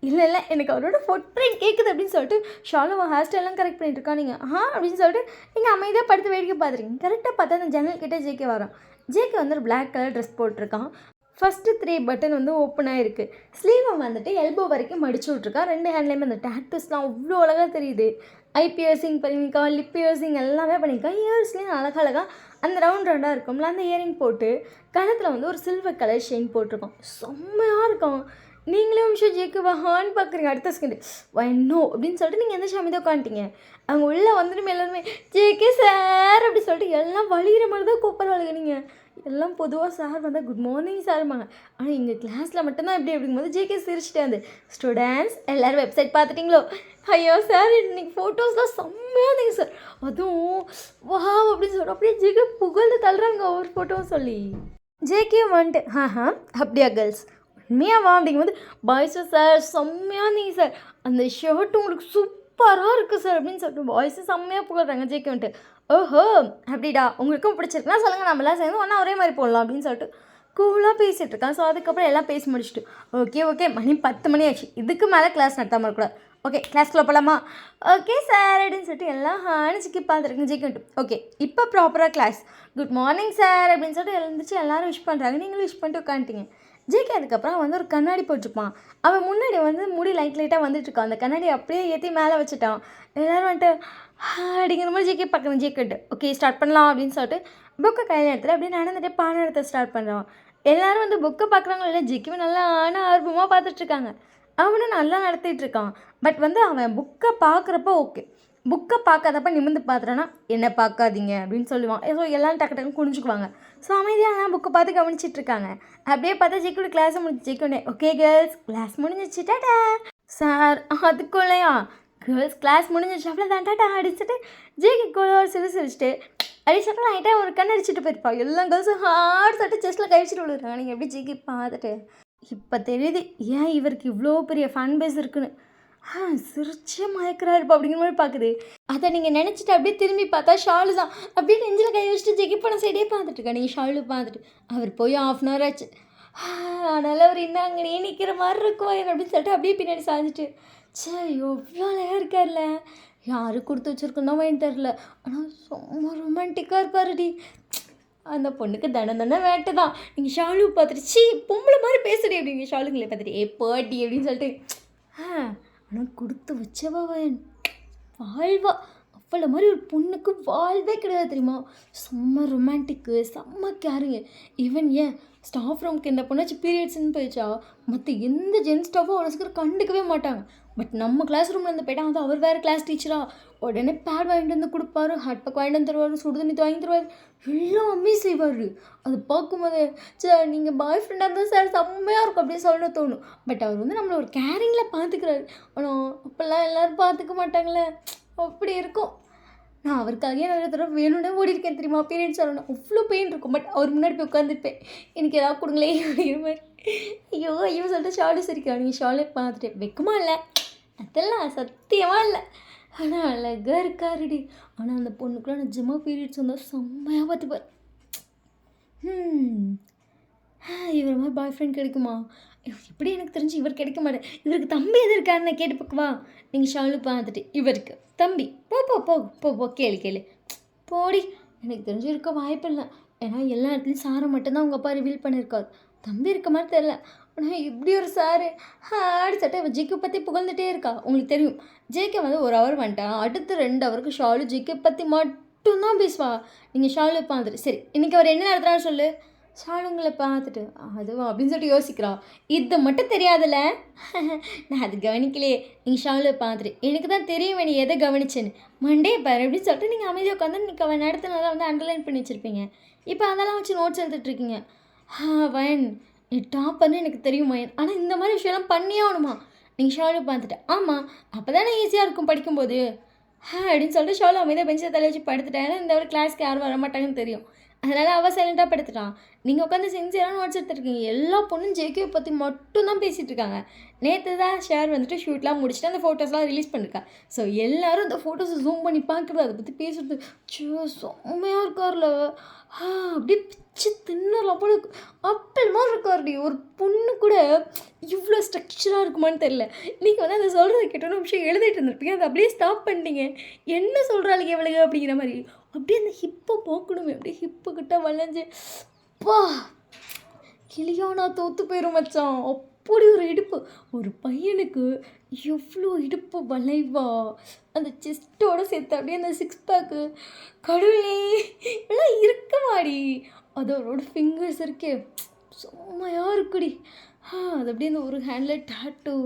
இல்லை எனக்கு அவரோட ஃபுட் பிரிண்ட் கேட்குது அப்படின்னு சொல்லிட்டு ஷாலு ஹேர் ஸ்டைல்லாம் கரெக்ட் பண்ணிட்டு இருக்கா. நீங்கள் அப்படின்னு சொல்லிட்டு நீங்கள் அமைதியாக படுத்து வேடிக்கை பார்த்துருக்கீங்க. கரெக்டாக பார்த்தா அந்த ஜன்னல் கிட்டே ஜேகே வரோம். ஜேகே வந்து ஒரு பிளாக் கலர் ட்ரெஸ் போட்டிருக்கான். ஃபஸ்ட்டு 3 பட்டன் வந்து ஓப்பனாக இருக்குது. ஸ்லீவை வந்துட்டு எல்போ வரைக்கும் மடிச்சு விட்ருக்கா. 2 ஹேண்ட்லேயுமே அந்த டேட்டூஸ்லாம் அவ்வளோ அழகாக தெரியுது. ஐ பியர்சிங் பண்ணியிருக்கா. லிப் பியர்சிங் எல்லாமே பண்ணியிருக்கா. இயர்ஸ்லேயும் அழகழகாக அந்த ரவுண்டாக இருக்கும்ல அந்த இயரிங் போட்டு கணத்தில் வந்து ஒரு சில்வர் கலர் ஷெயின் போட்டிருக்கோம். செம்மையாக இருக்கும். நீங்களே விஷயம் ஜேக்கு வஹான்னு பார்க்குறீங்க. அடுத்த செகண்டு நோ அப்படின்னு சொல்லிட்டு நீங்கள் எந்த ஷாமி தான் உட்காந்துட்டீங்க. அவங்க உள்ளே வந்துட்டு எல்லாருமே ஜேகே சார் அப்படி சொல்லிட்டு எல்லாம் வலிகிற மாதிரி தான் கூப்பிட்றாளுங்க. நீங்கள் எல்லாம் பொதுவாக சார் வந்தால் குட் மார்னிங் சார்மாங்க. ஆனால் எங்கள் கிளாஸில் மட்டும்தான் எப்படி அப்படிங்கும்போது ஜேகே சிரிச்சிட்டே வந்து ஸ்டூடெண்ட்ஸ் எல்லோரும் வெப்சைட் பார்த்துட்டிங்களோ? ஐயோ சார் இன்னைக்கு ஃபோட்டோஸ்லாம் செம்மையாக இருந்தீங்க சார். அதுவும் வா அப்படின்னு சொல்கிறோம். அப்படியே ஜேகே புகழ்ந்து தள்ளுறாங்க ஒவ்வொரு ஃபோட்டோவும் சொல்லி. ஜேகே வந்துட்டு அப்படியா கேர்ள்ஸ் உண்மையாக வா அப்படிங்கும்போது பாய்ஸும் சார் செம்மையாக இருந்தீங்க சார். அந்த ஷர்ட்டு உங்களுக்கு சூப்பராக இருக்குது சார் அப்படின்னு சொல்லிட்டு பாய்ஸும் செம்மையாக புகழ்றாங்க. ஜேகே வந்துட்டு ஓஹோ அப்படிடா உங்களுக்கும் பிடிச்சிருக்குன்னா சொல்லுங்கள் நம்மளாம் சேர்ந்து ஒன்றா ஒரே மாதிரி போடலாம் அப்படின்னு சொல்லிட்டு கூலாக பேசிகிட்டு இருக்கான். ஸோ அதுக்கப்புறம் எல்லாம் பேசி முடிச்சுட்டு ஓகே மணி 10 மணி ஆச்சு. இதுக்கு மேலே கிளாஸ் நடத்தாமல் இருக்கக்கூடாது. ஓகே கிளாஸ்க்குள்ளே போகலாமா? ஓகே சார் அப்படின்னு சொல்லிட்டு எல்லாம் ஜிக்கி பார்த்துருக்குங்க. ஜிக்கிட்டு ஓகே இப்போ ப்ராப்பராக கிளாஸ் குட் மார்னிங் சார் அப்படின்னு சொல்லிட்டு எழுந்துச்சு எல்லோரும் விஷ் பண்ணுறாங்க. நீங்களும் விஷ் பண்ணிட்டு உட்காந்துட்டீங்க. ஜேகே அதுக்கப்புறம் வந்து ஒரு கண்ணாடி போட்டிருப்பான். அவன் முன்னாடி வந்து முடி லைட்டாக வந்துட்டுருக்கான். அந்த கண்ணாடி அப்படியே ஏற்றி மேலே வச்சுட்டான். எல்லோரும் வந்துட்டு அப்படிங்கிற மாதிரி ஜேகே பார்க்கணும். ஜேக்கிட்டு ஓகே ஸ்டார்ட் பண்ணலாம் அப்படின்னு சொல்லிட்டு புக்கை கையில் எடுத்துகிட்டு அப்படியே நடந்துகிட்டே பாடம் எடுத்து ஸ்டார்ட் பண்ணுறான். எல்லோரும் வந்து புக்கை பார்க்குறாங்களோ இல்லை ஜேக்கிவே நல்லா ஆர்வமாக பார்த்துட்ருக்காங்க. அவனும் நல்லா நடத்திட்டு இருக்கான். பட் வந்து அவன் புக்கை பார்க்குறப்ப ஓகே, புக்கை பார்க்காதப்ப நிமிர்ந்து பார்த்துட்டான்னா என்ன பார்க்காதீங்க அப்படின்னு சொல்லுவான். ஸோ எல்லாம் டக்குன்னு குனிஞ்சுக்குவாங்க. ஸோ அமைதியாக புக்கை பார்த்து கவனிச்சிட்ருக்காங்க. அப்படியே பார்த்தா ஜெக்கோட கிளாஸை முடிஞ்சு ஜெக்கோடே ஓகே கேர்ள்ஸ் கிளாஸ் முடிஞ்சிச்சு டாடா சார். அதுக்குள்ளையா கேர்ள்ஸ் கிளாஸ் முடிஞ்சிச்சு அவ்வளோதான் டாடா அடிச்சுட்டு ஜேகே கூட சிரிச்சிட்டு அடிச்சுட்டு லைட்டாக ஒரு கண் அடிச்சுட்டு போயிருப்பா. எல்லா கேர்ள்ஸும் ஹார்ட் சொல்லிட்டு செஸ்ட்டில் கழிச்சிட்டு விழுறாங்க. நீங்கள் எப்படி ஜேகே பார்த்துட்டு இப்போ தெரியுது ஏன் இவருக்கு இவ்வளோ பெரிய ஃபேன் பேஸ் இருக்குன்னு. சிரிச்சே மயக்கிறாருப்பா அப்படிங்கிற மாதிரி பார்க்குது. அதை நீங்கள் நினச்சிட்டு அப்படியே திரும்பி பார்த்தா ஷாலு தான் அப்படியே நெஞ்சில் கை வச்சுட்டு ஜெகி பண்ண சைடே பார்த்துட்ருக்கா. நீங்கள் ஷாலு பார்த்துட்டு அவர் போய் 1/2 hour ஆச்சு. அதனால் அவர் இன்னும் அங்கேயே நிற்கிற மாதிரி இருக்கும் அப்படின்னு சொல்லிட்டு அப்படியே பின்னாடி சாஞ்சிட்டு சே எவ்வளோ அழகாக இருக்கார்ல. யாரு கொடுத்து வச்சுருக்கோம் வாங்கி தரல. ஆனால் ரொம்ப ரொமான்டிக்காக இருப்பாருடி. அந்த பொண்ணுக்கு தண்டனை வேட்டை தான். நீங்கள் ஷாலு பார்த்துட்டு சீ பொம்பளை மாதிரி பேசுறீ அப்படிங்க. ஷாலுங்களை பார்த்துட்டு பாட்டி அப்படின்னு சொல்லிட்டு ஆனால் கொடுத்து வச்சவன் வாழ்வா அவளை மாதிரி ஒரு பொண்ணுக்கு வாழ்வே கிடையாது தெரியுமா. செம்ம ரொமான்டிக்கு, செம்ம கேருங்க. ஈவன் ஏன் ஸ்டாஃப் ரூமுக்கு எந்த பொண்ணாச்சும் பீரியட்ஸ்ன்னு போயிடுச்சா மற்ற எந்த ஜென்ஸ் ஸ்டாஃபும் அவ்வளோ சீக்கிரம் கண்டுக்கவே மாட்டாங்க. பட் நம்ம கிளாஸ் ரூமில் இருந்து போயிட்டா அது அவர் வேறு கிளாஸ் டீச்சரா, உடனே பேட் வாங்கிட்டு வந்து கொடுப்பாரு, ஹாட் பேக் வாங்கிட்டு வந்து தருவார், சுடுதண்ணி வாங்கி தருவார், எல்லாமே செய்வார். அது பார்க்கும்போது சார் நீங்கள் பாய் ஃப்ரெண்டாக இருந்தால் சார் செம்மையாக இருக்கும் அப்படின்னு சொல்ல தோணும். பட் அவர் வந்து நம்மளை ஒரு கேரிங்கில் பார்த்துக்கிறாரு. ஆனால் அப்போல்லாம் எல்லோரும் பார்த்துக்க மாட்டாங்களே, அப்படி இருக்கும். நான் அவருக்காகவே நிறைய தடவை வேணும்னே ஓடிருக்கேன் தெரியுமா. பீரியட்ஸ் வரணும் அவ்வளோ பெயின் இருக்கும். பட் அவர் முன்னாடி போய் உட்காந்துருப்பேன், எனக்கு ஏதாவது கொடுங்களே அப்படிங்கிற மாதிரி. ஐயோ ஐயோ சொல்லிட்டு ஷாலு சிரிக்கிறா. நீங்கள் ஷாலே பார்த்துட்டு வைக்குமா இல்லை, அதெல்லாம் சத்தியமாக இல்லை, ஆனால் அழகாக இருக்காருடி. ஆனால் அந்த பொண்ணுக்குலாம் நிஜமாக பீரியட்ஸ் வந்தால் செம்மையாக பார்த்துப்பார். இவர் மாதிரி பாய் ஃப்ரெண்ட் கிடைக்குமா? இப்படி எனக்கு தெரிஞ்சு இவர் கிடைக்க மாட்டேன். இவருக்கு தம்பி எது இருக்காருன்னு நான் கேட்டு பார்க்கவா? நீங்கள் ஷாலு பார்த்துட்டு இவருக்கு தம்பி போ போ போ போ போ கேளு போடி. எனக்கு தெரிஞ்சு இருக்க வாய்ப்பு இல்லை. ஏன்னா எல்லா இடத்துலையும் சாரை மட்டும்தான் அவங்க அப்பா ரிவீல் பண்ணியிருக்காரு. தம்பி இருக்க மாதிரி தெரில. ஆனால் இப்படி ஒரு சாரு ஆடி சட்டை இவன் ஜிக்கு பற்றி புகழ்ந்துட்டே இருக்கா. உங்களுக்கு தெரியும் ஜேகே வந்து 1 ஹவர் வந்துட்டான், அடுத்த 2 ஹவருக்கு ஷாலு ஜிக்கு பற்றி மட்டும்தான் பேசுவா. நீங்கள் ஷாலு பார்த்துட்டு சரி இன்றைக்கி அவர் என்ன நடத்துகிறான்னு சொல்லு. ஷாலுங்களை பார்த்துட்டு அதுவா அப்படின்னு சொல்லிட்டு யோசிக்கிறான். இது மட்டும் தெரியாதுல்ல, நான் அது கவனிக்கலையே. நீங்கள் ஷாலுவை பார்த்துட்டு எனக்கு தான் தெரியும் நீ எதை கவனிச்சேன்னு, மண்டே பாரு அப்படின்னு சொல்லிட்டு நீங்கள் அமைதியாக உட்காந்து நீங்கள் அவன் நடத்தினால வந்து அண்டர்லைன் பண்ணி வச்சுருப்பீங்க. இப்போ அதெல்லாம் வச்சு நோட்ஸ் எழுதிட்டுருக்கீங்க. வயன் நீ டாப் பண்ணு எனக்கு தெரியும் வயன், ஆனால் இந்த மாதிரி விஷயம்லாம் பண்ணியே ஆகணுமா? நீங்கள் ஷாலுவை பார்த்துட்டு ஆமாம் அப்போ தானே ஈஸியாக இருக்கும் படிக்கும்போது அப்படின்னு சொல்லிட்டு ஷாலு அமைதியாக பெஞ்சில் தலை வச்சு படுத்துட்டேன். ஏன்னா இந்த ஒரு கிளாஸ்க்கு யாரும் வர மாட்டாங்கன்னு தெரியும். அதனால் அவள் சைலண்ட்டாக படுத்துட்டான். நீங்கள் உட்காந்து சின்சியராக நோட்ஸ் எடுத்துருக்கீங்க. எல்லா பொண்ணும் ஜேகேவை பற்றி மட்டும்தான் பேசிகிட்டு இருக்காங்க. நேற்று தான் ஷேர் வந்துட்டு ஷூட்லாம் முடிச்சுட்டு அந்த ஃபோட்டோஸ்லாம் ரிலீஸ் பண்ணியிருக்கா. ஸோ எல்லோரும் அந்த ஃபோட்டோஸை ஜூம் பண்ணி பார்க்குறது, அதை பற்றி பேசுகிறது. செம்மையாக இருக்கார்ல, அப்படியே பிச்சு தின்னலாம் போல அப்பல் மாதிரி இருக்காருடி. ஒரு பொண்ணு கூட இவ்வளோ ஸ்ட்ரக்சராக இருக்குமான்னு தெரில. நீங்கள் வந்து அதை சொல்கிறத கேட்டோன்னு நிமிஷம் எழுதிட்டு இருந்திருப்பீங்க, அதை அப்படியே ஸ்டாப் பண்ணிட்டீங்க. என்ன சொல்கிறாளுங்க எவ்வளவு அப்படிங்கிற மாதிரி. அப்படியே அந்த ஹிப்பை பார்க்கணுமே, அப்படியே ஹிப்புக்கிட்ட வளைஞ்சு பா கிளியானா தோற்று போயிடும் மச்சான். அப்படி ஒரு இடுப்பு, ஒரு பையனுக்கு எவ்வளோ இடுப்பு வளைவா, அந்த செஸ்ட்டோடு சேர்த்து அப்படியே அந்த 6 பேக்கு கடவுளே எல்லாம் இருக்க மாடி. அதோட ஃபிங்கர்ஸ் இருக்கே செம்மையாக இருக்குடி. அது அப்படியே இந்த ஒரு ஹேண்டில் டாட்டூ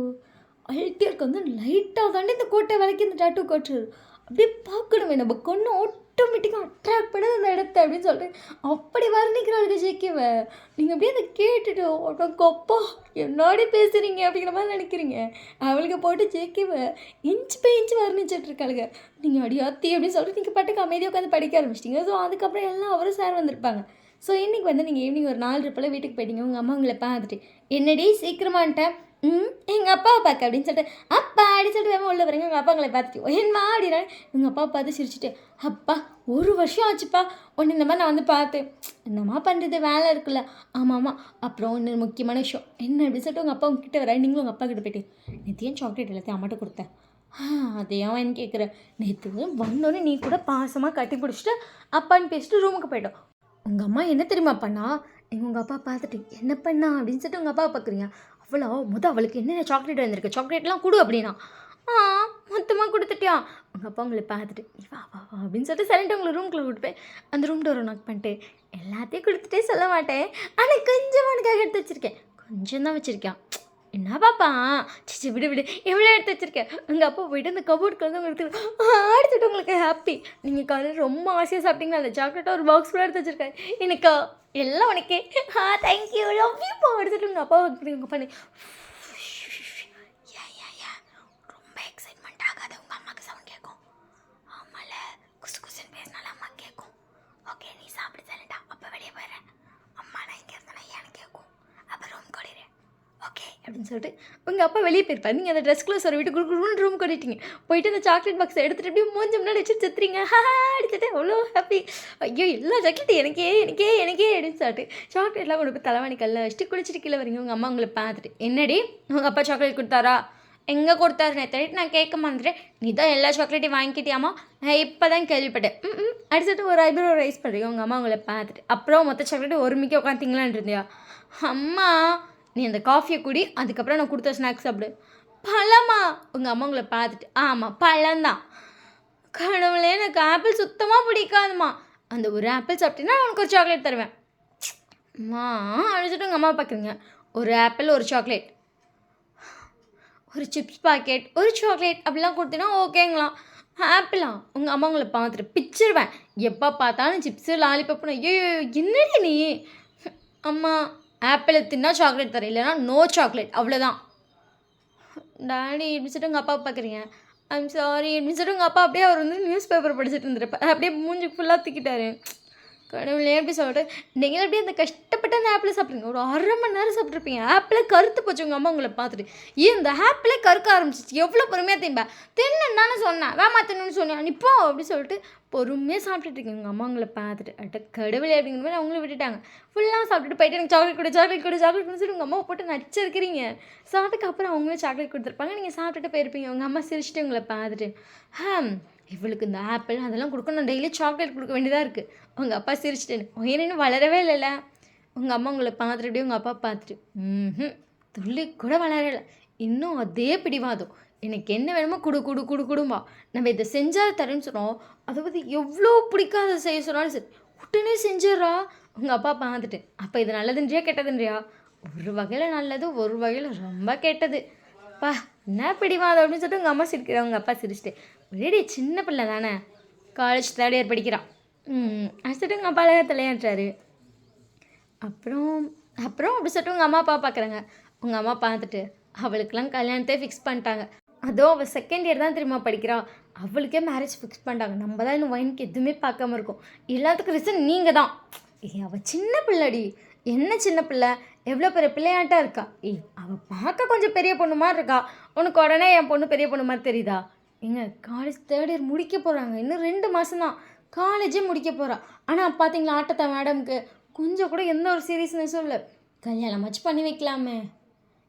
அல்ட்டியாக இருக்கு. வந்து லைட்டாக தாண்டி இந்த கோட்டை விலைக்கு இந்த டாட்டூ காட்டுறது. அப்படியே பார்க்கணுமே நம்ம கொண்டு ஆட்டோமேட்டிக்காக அட்ராக்ட் பண்ணது அந்த இடத்த அப்படின்னு சொல்லிட்டு அப்படி வர்ணிக்கிறாளுக்கு ஜேகேவை. நீங்கள் அப்படியே அதை கேட்டுட்டு உனக்கப்பா என்னோட பேசுகிறீங்க அப்படிங்கிற மாதிரி நினைக்கிறீங்க. அவளுக்கு போட்டு ஜேகேவை இன்ச் பை இன்ச் வர்ணிச்சிட்ருக்காளுங்க. நீங்கள் அடியாத்தி அப்படின்னு சொல்லிட்டு நீங்கள் பாட்டுக்கு அமைதியாக உட்காந்து படிக்க ஆரம்பிச்சிட்டிங்க. ஸோ அதுக்கப்புறம் எல்லாம் அவரும் சார் வந்திருப்பாங்க. ஸோ இன்றைக்கி வந்து நீங்கள் ஈவினிங் ஒரு 4:30 போல் வீட்டுக்கு போயிட்டீங்க. உங்கள் அம்மா உங்களை பார்த்துட்டு என்னடி சீக்கிரமான்ட்டேன் எங்கள் அப்பாவை பார்க்க அப்படின்னு சொல்லிட்டு அப்பா அப்படி சொல்லிட்டு உள்ள வரீங்க. உங்கள் அப்பா உங்களை பார்த்துட்டு என்னம்மா அப்படின்னா எங்கள் அப்பாவை பார்த்து சிரிச்சுட்டு அப்பா 1 வருஷம் ஆச்சுப்பா ஒன்று இந்த மாதிரி நான் வந்து பார்த்தேன். என்னம்மா பண்ணுறது வேலை இருக்குல்ல. ஆமாம் அப்புறம் ஒன்று முக்கியமான விஷயம் என்ன அப்படின்னு சொல்லிட்டு உங்கள் அப்பா உங்ககிட்ட வர நீங்களும் உங்கள் அப்பா கிட்ட போய்ட்டு நேற்று சாக்லேட் எல்லாத்தையும் அம்மாட்ட கொடுத்தேன். அதையும் என்ன கேட்குறேன். நேற்று வந்தோடனே நீ கூட பாசமாக கட்டி பிடிச்சிட்டு அப்பான்னு பேசிட்டு ரூமுக்கு போய்ட்டோம். உங்கள் அம்மா என்ன தெரியுமா பண்ணா, நீங்கள் உங்கள் அப்பா பார்த்துட்டு என்ன பண்ணா அப்படின்னு சொல்லிட்டு உங்கள் அப்பா பார்க்குறீங்க. அவ்வளோ அவளுக்கு என்னென்ன சாக்லேட் வந்திருக்கு, சாக்லேட்லாம் கொடு அப்படின்னா மொத்தமாக கொடுத்துட்டியா. உங்கள் அப்பா உங்களை பார்த்துட்டு வா வா வா அப்படின்னு சொல்லிட்டு சைலண்ட்டாக உங்களை ரூம்குள்ளே விட்டுப்பேன். அந்த ரூம் டோரை நாக் பண்ணிட்டு எல்லாத்தையும் கொடுத்துட்டே சொல்ல மாட்டேன், ஆனால் கொஞ்சம் உனக்காக எடுத்து வச்சுருக்கேன். கொஞ்சம் தான் வச்சுருக்கேன். என்ன பாப்பா சிச்சி விடு எவ்வளோ எடுத்து வச்சுருக்கேன். உங்கள் அப்பா போய்ட்டு அந்த கபோர்டுக்கு வந்து உங்களுக்கு எடுத்துகிட்டு உங்களுக்கு ஹாப்பி. நீங்கள் காலையில் ரொம்ப ஆசையாக சாப்பிட்டீங்களா அந்த சாக்லேட்டாக ஒரு பாக்ஸ் கூட எடுத்து வச்சுருக்கேன். எனக்கு எல்லாம் உனக்கே தேங்க்யூ லவ் யூ போ எடுத்துகிட்டு உங்கள் அப்பா உங்கள் பண்ணி ரொம்ப எக்ஸைட்மெண்ட் ஆகாது. உங்கள் அம்மாவுக்கு சவுண்ட் கேட்கும். ஆமால குசு குசுன்னு பேசினாலும் அம்மா கேட்கும். ஓகே நீ சாப்பிடு தரேன்டா, அப்போ வெளியே போயிடுறேன். அம்மா நான் இங்கே இருந்தேன்னா எனக்கு கேட்கும், அப்போ ரூம் கொடிறேன் ஓகே அப்படின்னு சொல்லிட்டு உங்கள் அப்பா வெளியே போயிருப்பாரு. நீங்கள் அந்த ட்ரெஸ் க்ளோஸ் ஒரு வீட்டு குடுக்குன்னு ரூம் கொட்டிட்டீங்க. போயிட்டு அந்த சாக்லேட் பாக்ஸை எடுத்துகிட்டு அப்படியே மூஞ்சி முன்னாடி வச்சு செத்துறீங்க. அடிச்சுட்டு அவ்வளோ ஹாப்பி. ஐயோ எல்லா சாக்லேட் எனக்கே அப்படின்னு சொல்லிட்டு சாக்லேட்லாம் கொண்டு போய் தலைவாணி கல்ல வச்சுட்டு குளிச்சுட்டு கீழே வரீங்க. உங்கள் அம்மா உங்களை பார்த்துட்டு என்னடி உங்கள் அப்பா சாக்லேட் கொடுத்தாரா, எங்கே கொடுத்தாரு நேற்று நான் கேட்க மாட்டேன். நீ தான் எல்லா சாக்லேட்டையும் வாங்கிக்கிட்டியாமா, நான் இப்போ தான் கேள்விப்பட்டேன். அடிச்சுட்டு ஒரு ஐப்ரோ ரைஸ் பண்ணுறீங்க. உங்கள் அம்மா உங்களை பார்த்துட்டு அப்புறம் மொத்த சாக்லேட்டு ஒருமிக்க உட்காந்துங்களான் இருந்தியா. அம்மா நீ அந்த காஃபியை குடி, அதுக்கப்புறம் நான் கொடுத்த ஸ்நாக்ஸ் சாப்பிடு. பழமா உங்கள் அம்மா உங்களை பார்த்துட்டு ஆமாம் பழம்தான். கடவுளே எனக்கு ஆப்பிள் சுத்தமாக பிடிக்காதுமா. அந்த ஒரு ஆப்பிள் சாப்பிட்டீங்கன்னா உனக்கு ஒரு சாக்லேட் தருவேன். அம்மா அழைச்சிட்டு உங்கள் அம்மா பார்க்குறீங்க. ஒரு ஆப்பிள் ஒரு சாக்லேட், ஒரு சிப்ஸ் பாக்கெட் ஒரு சாக்லேட் அப்படிலாம் கொடுத்தீங்கன்னா ஓகேங்களா? ஆப்பிளா? உங்கள் அம்மா உங்களை பார்த்துட்டு பிச்சிருவேன். எப்போ பார்த்தாலும் சிப்ஸு லாலிபப்னு. ஐயோ என்னடி நீ? அம்மா ஆப்பிளை தின்னா சாக்லேட் தரேன், இல்லைனா நோ சாக்லேட், அவ்வளோதான். டாடி இப்படி சொல்லிட்டு உங்கள் அப்பா பார்க்குறீங்க. ஐம் சாரி இப்படின்னு சொல்லிட்டு உங்கள் அப்பா அப்படியே அவர் வந்து நியூஸ் பேப்பர் படிச்சுட்டு இருந்திருப்பார். அப்படியே மூஞ்சி ஃபுல்லாக திக்கிட்டாரு. கடவுளே எப்படி சொல்லிட்டு நீங்கள் அப்படியே அந்த கஷ்டப்பட்டு அந்த ஆப்பிளை சாப்பிட்றீங்க. ஒரு 1/2 மணி நேரம் சாப்பிட்ருப்பீங்க. ஆப்பிளே கருத்து போச்சு உங்கள் அம்மா உங்களை பார்த்துட்டு. ஏன் இந்த ஆப்பிளே கருக்க ஆரம்பிச்சிச்சு? எவ்வளோ பொறுமையாக தின்பா? தின்னுன்னு தானே சொன்னேன், வேமா தின்னுன்னு சொன்னேன், நீ போ அப்படி சொல்லிட்டு பொறுமையாக சாப்பிட்டுட்டு இருக்கீங்க. உங்கள் அம்மா உங்களை பார்த்துட்டு அட்ட கடவுளே அப்படிங்கிற மாதிரி அவங்களும் விட்டுட்டாங்க. ஃபுல்லாக சாப்பிட்டுட்டு போயிட்டு எனக்கு சாக்லேட் கொடு சாக்லேட் கொடு சாக்லேட் கொடு சொல்லி உங்கள் அம்மாவை போட்டு நடிச்சிருக்கிறீங்க. சாப்பிட்டுக்கு அப்புறம் அவங்களும் சாக்லேட் கொடுத்துருப்பாங்க. நீங்கள் சாப்பிட்டுட்டு போயிருப்பீங்க. உங்கள் அம்மா சிரிச்சுட்டு உங்களை பார்த்துட்டு இவளுக்கு இந்த ஆப்பிள் அதெல்லாம் கொடுக்கணும், நான் டெய்லி சாக்லேட் கொடுக்க வேண்டியதாக இருக்குது. உங்கள் அப்பா சிரிச்சிட்டேன்னு உயிரினும் வளரவே இல்லைல்ல. உங்கள் அம்மா உங்களை பார்த்துட்டு அப்படியே உங்கள் அப்பா பார்த்துட்டு துள்ளி கூட வளரலை. இன்னும் அதே பிடிவாதம். எனக்கு என்ன வேணுமோ குடு குடு குடு குடும்பா. நம்ம இதை செஞ்சால் தரேன்னு சொன்னோம். அதை பற்றி எவ்வளோ பிடிக்காத செய்ய சொன்னாலும் சரி உடனே செஞ்சிடறா. உங்கள் அப்பா பார்த்துட்டு அப்போ இது நல்லதுன்றியா கெட்டதுன்றியா? ஒரு வகையில் நல்லது, ஒரு வகையில் ரொம்ப கெட்டது. பா என்ன பிடிவாதம் அப்படின்னு சொல்லிட்டு உங்கள் அம்மா சிரிக்கிறா. உங்கள் அப்பா சிரிச்சிட்டு ஒரேடி சின்ன பிள்ளை தானே, காலேஜ் 3rd இயர் படிக்கிறான். அது சொல்லிட்டு உங்கள் அப்பா அழகாக தலையாட்டுறாரு. அப்புறம் அப்புறம் அப்படி சொல்லிட்டு உங்கள் அம்மா அப்பா பார்க்குறாங்க. உங்கள் அம்மா பார்த்துட்டு அவளுக்கெல்லாம் கல்யாணத்தை ஃபிக்ஸ் பண்ணிட்டாங்க. அதுவும் அவள் 2nd இயர் தான் திரும்ப படிக்கிறாள். அவளுக்கே மேரேஜ் ஃபிக்ஸ் பண்ணிட்டாங்க. நம்ம தான் இன்னும் வயனுக்கு எதுவுமே பார்க்காம இருக்கோம். எல்லாத்துக்கும் ரீசன் நீங்கள் தான். அவள் சின்ன பிள்ளைடி. என்ன சின்ன பிள்ளை? எவ்வளோ பெரிய பிள்ளையாட்டா இருக்கா? அவள் பார்க்க கொஞ்சம் பெரிய பொண்ணு மாதிரி இருக்கா. உனக்கு உடனே என் பொண்ணு பெரிய பொண்ணு மாதிரி தெரியுதா? காலேஜ் 3rd இயர் முடிக்க போகிறாங்க. இன்னும் 2 மாதம் தான் காலேஜே முடிக்க போகிறா. ஆனால் பார்த்தீங்களா ஆட்டத்தை மேடம்க்கு கொஞ்சம் கூட எந்த ஒரு சீரியஸ்னஸும் இல்லை. கல்யாணமாச்சும் பண்ணி வைக்கலாமே.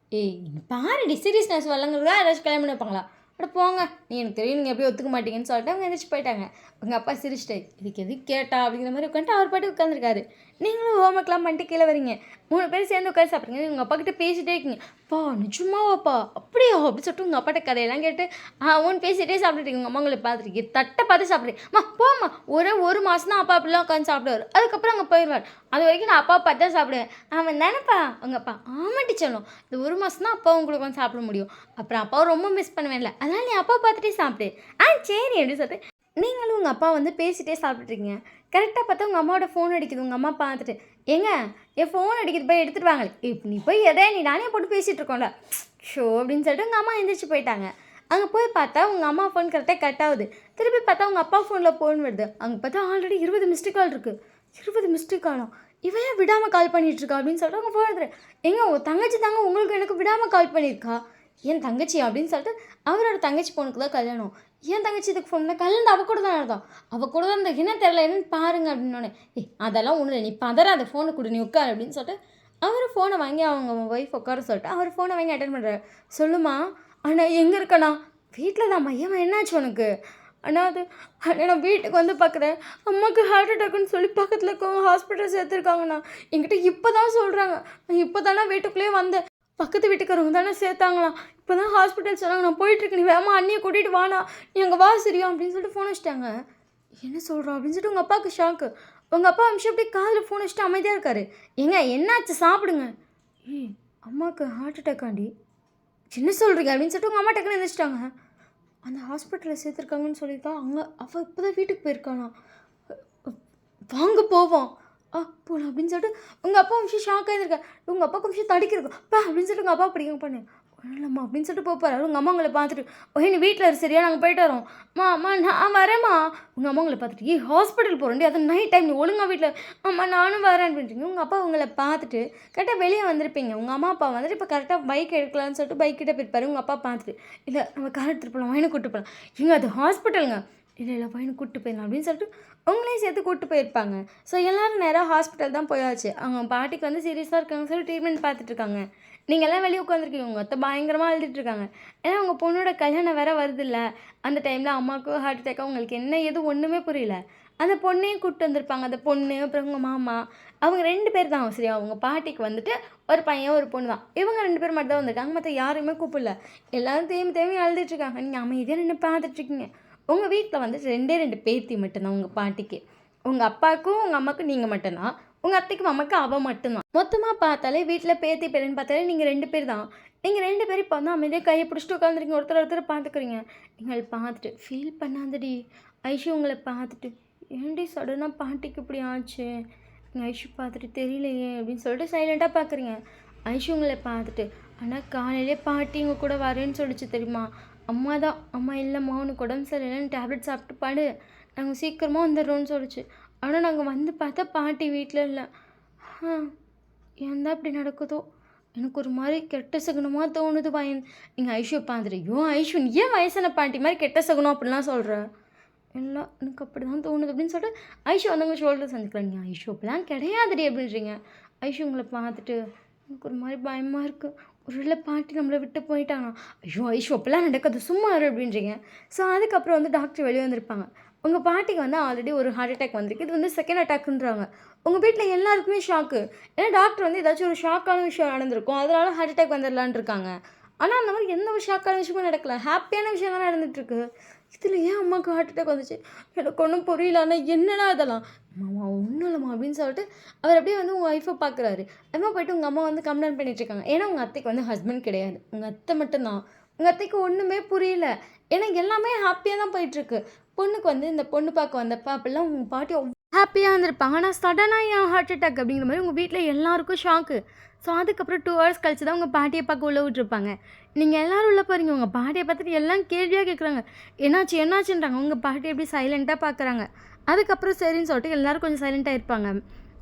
பாருடி சீரியஸ்னஸ் வரலங்கிறதா ஏதாச்சும் கல்யாணம் பண்ணி வைப்பாங்களா? அட போங்க, நீ எனக்கு தெரியும் நீங்கள் எப்படி ஒத்துக்க மாட்டீங்கன்னு சொல்லிட்டு அவங்க எந்திரிச்சு போயிட்டாங்க. உங்கள் அப்பா சிரிச்சிட்டே இதுக்கு எது கேட்டா அப்படிங்கிற மாதிரி உட்காந்துட்டு அவர் பாட்டு உட்காந்துருக்காரு. நீங்களும் ஹோம்ஒர்க்லாம் பண்ணிட்டு கீழே வரீங்க. 3 பேர் சேர்ந்து உட்காந்து சாப்பிட்றீங்க. உங்கள் அப்பா கிட்டே பேசிகிட்டே இருக்கீங்க. பா நிஜமாவாப்பா அப்படியா அப்படி சொல்லிட்டு உங்கள் அப்பாட்ட கதையெல்லாம் கேட்டு ஒன்று பேசிகிட்டே சாப்பிட்டுருக்கீங்க. உங்கள் அம்மா உங்களை பார்த்துருக்கீங்க. தட்டை பார்த்து சாப்பிட்றீங்க. போம்மா ஒரு மாதம் தான் அப்பா அப்படிலாம் உட்காந்து சாப்பிடுவார். அதுக்கப்புறம் அங்கே போயிடுவார். அது வரைக்கும் நான் அப்பா பார்த்து தான் சாப்பிடுவேன். அவன் தானேப்பா உங்கள் அப்பா? ஆமாட்டி சொல்லும். இந்த 1 மாதம் தான் அப்பா உங்களுக்கு வந்து சாப்பிட முடியும். அப்புறம் அப்பாவை ரொம்ப மிஸ் பண்ணுவேன்ல, அதனால் நீ அப்பா பார்த்துட்டே சாப்பிடு. சரி அப்படின்னு சொல்லிட்டு நீங்களும் உங்கள் அப்பா வந்து பேசிகிட்டே சாப்பிட்டுருக்கீங்க. கரெக்டாக பார்த்தா உங்கள் அம்மாவோட ஃபோன் அடிக்குது. உங்கள் அம்மா பார்த்துட்டு என் ஃபோன் அடிக்குது போய் எடுத்துகிட்டு வாங்க. இப்போ நீ போய் நீ நானே போட்டு பேசிகிட்டு இருக்கோம்ல ஷோ அப்படின்னு சொல்லிட்டு உங்கள் அம்மா எழுந்திரிச்சு போயிட்டாங்க. அங்கே போய் பார்த்தா உங்கள் அம்மா ஃபோன் கரெக்டாக கட் ஆகுது. திருப்பி பார்த்தா உங்கள் அப்பா ஃபோனில் ஃபோன் வருது. அங்கே பார்த்தா ஆல்ரெடி 20 மிஸ்டு கால் இருக்குது. 20 மிஸ்டு காலம் இவன் ஏன் விடாமல் கால் பண்ணிகிட்ருக்கா அப்படின்னு சொல்லிட்டு அவங்க ஃபோன் எடுத்துரு. உங்கள் தங்கச்சி தாங்க உங்களுக்கு எனக்கு விடாமல் கால் பண்ணியிருக்கா. என் தங்கச்சி அப்படின்னு சொல்லிட்டு அவரோட தங்கச்சி பொண்ணுக்கு தான் கல்யாணம். என் தங்கச்சி இதுக்கு ஃபோன் பண்ணால் கல்யாணம் அவள் கூட தான் நடந்தோம். அவள் கூட தான் இந்த என்ன தெரில என்னன்னு பாருங்க அப்படின்னோடனே அதெல்லாம் ஒன்றும் இல்லை, நீ பதற அந்த ஃபோனை கொடு, நீ உட்கார் அப்படின்னு சொல்லிட்டு அவர் ஃபோனை வாங்கி அவங்க ஒய்ஃப் உட்கார சொல்லிட்டு அவர் ஃபோனை வாங்கி அட்டன் பண்ணுறாரு. சொல்லுமா அண்ணா எங்கே இருக்கண்ணா? வீட்டில் தான் மையம்மா என்னாச்சு உனக்கு? அண்ணா நான் வீட்டுக்கு வந்து பார்க்குறேன். அம்மாவுக்கு ஹார்ட் அட்டாக்குன்னு சொல்லி பக்கத்தில் இருக்கவங்க ஹாஸ்பிட்டல் சேர்த்துருக்காங்கண்ணா. என்கிட்ட இப்போ தான் சொல்கிறாங்க. நான் இப்போ தானே வீட்டுக்குள்ளேயே வந்தேன். பக்கத்து வீட்டுக்காரவங்க தானே சேர்த்தாங்களாம். இப்போ தான் ஹாஸ்பிட்டல் சொன்னாங்க. நான் போயிட்டுருக்கேன். நீ வேமா அண்ணியை கூட்டிகிட்டு வாண்ணா, நீ அங்கே வா சரியா அப்படின்னு சொல்லிட்டு ஃபோன் வச்சிட்டாங்க. என்ன சொல்கிறோம் அப்படின்னு சொல்லிட்டு உங்கள் அப்பாவுக்கு ஷாக்கு. உங்கள் அப்பா அம்ஷம் அப்படியே காதில் ஃபோன் வச்சுட்டு அமைதியாக இருக்காரு. என்னாச்சு சாப்பிடுங்க. அம்மாவுக்கு ஹார்ட் அட்டாக்காண்டி என்ன சொல்கிறீங்க அப்படின்னு சொல்லிட்டு உங்கள் அம்மா டக்குன்னு எழுந்திரிச்சிட்டாங்க. அந்த ஹாஸ்பிட்டலில் சேர்த்துருக்காங்கன்னு சொல்லியிருக்கா. அவள் இப்போ தான் வீட்டுக்கு போயிருக்கானா. வாங்க போவோம் போகலாம் அப்படின்னு சொல்லிட்டு உங்கள் அப்பா விஷயம் ஷாக் ஆகிருக்கா. உங்கள் அப்பாவுக்கு விஷயம் தடிக்கிறப்பா அப்படின்னு சொல்லிட்டு உங்கள் அப்பா பிடிக்க பண்ணு இல்லைம்மா அப்படின்னு சொல்லிட்டு போப்பாரு. உங்கள் அம்மா உங்களை பார்த்துட்டு நீ வீட்டில் இரு சரியா, நாங்கள் போயிட்டு வரோம். அம்மா நான் வரேம்மா. உங்கள் அம்மா உங்களை பார்த்துட்டு ஹாஸ்பிட்டல் போகிறேன்டி, அது நைட் டைம், நீ ஒழுங்காக வீட்டில் அம்மா நானும் வரேன் அப்படின்றீங்க. உங்கள் அப்பா உங்களை பார்த்துட்டு கரெக்டாக வெளியே வந்திருப்பீங்க. உங்கள் அம்மா அப்பா வந்துட்டு இப்போ கரெக்டாக பைக் எடுக்கலான்னு சொல்லிட்டு பைக் கிட்டே போயிருப்பாரு. உங்கள் அப்பா பார்த்துட்டு இல்லை நம்ம கார் எடுத்துகிட்டு போகலாம், வயனை கூப்பிட்டு போகலாம். அது ஹாஸ்பிட்டலுங்க. இல்லை பையனை கூப்பிட்டு போயிடலாம் அப்படின்னு சொல்லிட்டு உங்களையும் சேர்த்து கூப்பிட்டு போயிருப்பாங்க. ஸோ எல்லோரும் நேராக ஹாஸ்பிட்டல் தான் போயாச்சு. அவங்க பாட்டிக்கு வந்து சீரியஸாக இருக்காங்கன்னு சொல்லி ட்ரீட்மெண்ட் பார்த்துட்ருக்காங்க. நீங்கள்லாம் வெளியே உட்காந்துருக்கீங்க. உங்கள் அத்தை பயங்கரமாக அழுதுட்டுருக்காங்க. ஏன்னா உங்கள் பொண்ணோட கல்யாணம் வேறு வருது இல்லை. அந்த டைமில் அம்மாவுக்கு ஹார்ட் அட்டாக்காக உங்களுக்கு என்ன எது ஒன்றுமே புரியல. அந்த பொண்ணையும் கூப்பிட்டு வந்திருப்பாங்க. அந்த பொண்ணு அப்புறம் உங்கள் மாமா அவங்க 2 பேர் தான் சரியா. அவங்க பாட்டிக்கு வந்துட்டு ஒரு பையன் ஒரு பொண்ணு தான். இவங்க 2 பேர் மட்டும் தான் வந்திருக்காங்க. மற்ற யாரையுமே கூப்பிடல. எல்லோரும் தேம்பி அழுதுட்டுருக்காங்க. நீங்கள் அமைதியாக நின்று பார்த்துட்ருக்கீங்க. உங்கள் வீட்டில் வந்து 2 பேத்தி மட்டும்தான் உங்கள் பாட்டிக்கு. உங்கள் அப்பாவுக்கும் உங்கள் அம்மாவுக்கும் நீங்கள் மட்டும்தான். உங்கள் அத்தைக்கும் அம்மாவுக்கு அவள் மட்டும்தான். மொத்தமாக பார்த்தாலே வீட்டில் பேத்தி பேரன்னு பார்த்தாலே நீங்கள் 2 பேர் தான். நீங்கள் 2 பேரும் இப்போ வந்து அமைதியாக கையை பிடிச்சிட்டு உட்காந்துருக்கீங்க, ஒருத்தர் பார்த்துக்குறீங்க. எங்களை பார்த்துட்டு ஃபீல் பண்ணாதடி ஐஷு, உங்களை பார்த்துட்டு ஏன்டி சடனாக பாட்டிக்கு இப்படி ஆச்சு, நீங்கள் ஐஷு பார்த்துட்டு தெரியலையே அப்படின்னு சொல்லிட்டு சைலண்ட்டாக பார்க்குறீங்க. ஐஷு உங்களை பார்த்துட்டு ஆனால் காலையிலே பாட்டி உங்கள் கூட வரேன்னு சொல்லிச்சு தெரியுமா. அம்மா தான் அம்மா இல்லைம்மா உனக்கு உடம்பு சரியில்லைன்னு டேப்லெட் சாப்பிட்டு பாடு, நாங்கள் சீக்கிரமாக வந்துடுறோன்னு சொல்லிச்சு. ஆனால் நாங்கள் வந்து பார்த்தா பாட்டி வீட்டில் இல்லை. ஏன் தான் இப்படி நடக்குதோ, எனக்கு ஒரு மாதிரி கெட்ட சகுனமாக தோணுது பயன். நீங்கள் ஐஷுவை பார்த்துட்டு ஐயோ ஐஷு நீ ஏன் வயசான பாட்டி மாதிரி கெட்ட சகுனம் அப்படிலாம் சொல்கிற, இல்லை எனக்கு அப்படி தான் தோணுது அப்படின்னு சொல்லிட்டு ஐஷு வந்தவங்க ஷோல்டர் சந்திக்கலாம். நீங்கள் ஐஷு அப்படிலாம் கிடையாதுடி அப்படின்றீங்க. ஐஷு உங்களை பார்த்துட்டு எனக்கு ஒரு மாதிரி பயமாக இருக்குது, ஒருவேளை பாட்டி நம்மளை விட்டு போயிட்டாங்க. ஐயோ ஐஷு அப்போல்லாம் நடக்காது சும்மா இரு அப்படின்றீங்க. ஸோ அதுக்கப்புறம் வந்து டாக்டர் வெளியே வந்திருப்பாங்க. உங்கள் பாட்டிக்கு வந்து ஆல்ரெடி ஒரு ஹார்ட் அட்டாக் வந்திருக்கு, இது வந்து செகண்ட் அட்டாக்குன்றாங்க. உங்கள் வீட்டில் எல்லாருக்குமே ஷாக்கு. ஏன்னா டாக்டர் வந்து ஏதாச்சும் ஒரு ஷாக்கான விஷயம் நடந்திருக்கும், அதனால ஹார்ட் அட்டாக் வந்துடலான் இருக்காங்க. ஆனால் அந்த மாதிரி எந்த ஒரு ஷாக்கான விஷயமும் நடக்கல, ஹாப்பியான விஷயம் தான் நடந்துகிட்ருக்கு. இதில் ஏன் அம்மாவுக்கு ஹார்ட் அட்டாக் வந்துச்சு எனக்கு ஒன்றும் புரியல. ஆனால் என்னடா இதெல்லாம் அம்மா ஒன்றும் இல்லைம்மா அப்படின்னு சொல்லிட்டு அவர் அப்படியே வந்து உங்கள் ஒய்ஃபை பார்க்குறாரு. அம்மா போய்ட்டு உங்கள் அம்மா வந்து கம்ப்ளைண்ட் பண்ணிகிட்ருக்காங்க. ஏன்னா உங்கள் அத்தைக்கு வந்து ஹஸ்பண்ட் கிடையாது, உங்கள் அத்தை மட்டும்தான். உங்கள் அத்தைக்கு ஒன்றுமே புரியல, ஏன்னா எல்லாமே ஹாப்பியாக தான் போயிட்டுருக்கு. பொண்ணுக்கு வந்து இந்த பொண்ணு பார்க்க வந்தப்போ அப்படிலாம் உங்கள் பாட்டி ஹாப்பியாக இருந்திருப்பாங்க. ஆனால் சடனாக ஏன் ஹார்ட் அட்டாக் அப்படிங்கிற மாதிரி உங்கள் வீட்டில் எல்லாருக்கும் ஷாக்கு. ஸோ அதுக்கப்புறம் 2 hours கழிச்சு தான் உங்கள் பாட்டியை பார்க்க உள்ள விட்டுருப்பாங்க. நீங்கள் எல்லோரும் உள்ள போகிறீங்க, உங்கள் பாட்டியை பார்த்துட்டு எல்லாம் கேள்வியாக கேட்குறாங்க, என்னாச்சுன்றாங்க. உங்கள் பாட்டி எப்படி சைலண்ட்டாக பார்க்குறாங்க. அதுக்கப்புறம் சரின்னு சொல்லிட்டு எல்லோரும் கொஞ்சம் சைலண்ட்டாக இருப்பாங்க.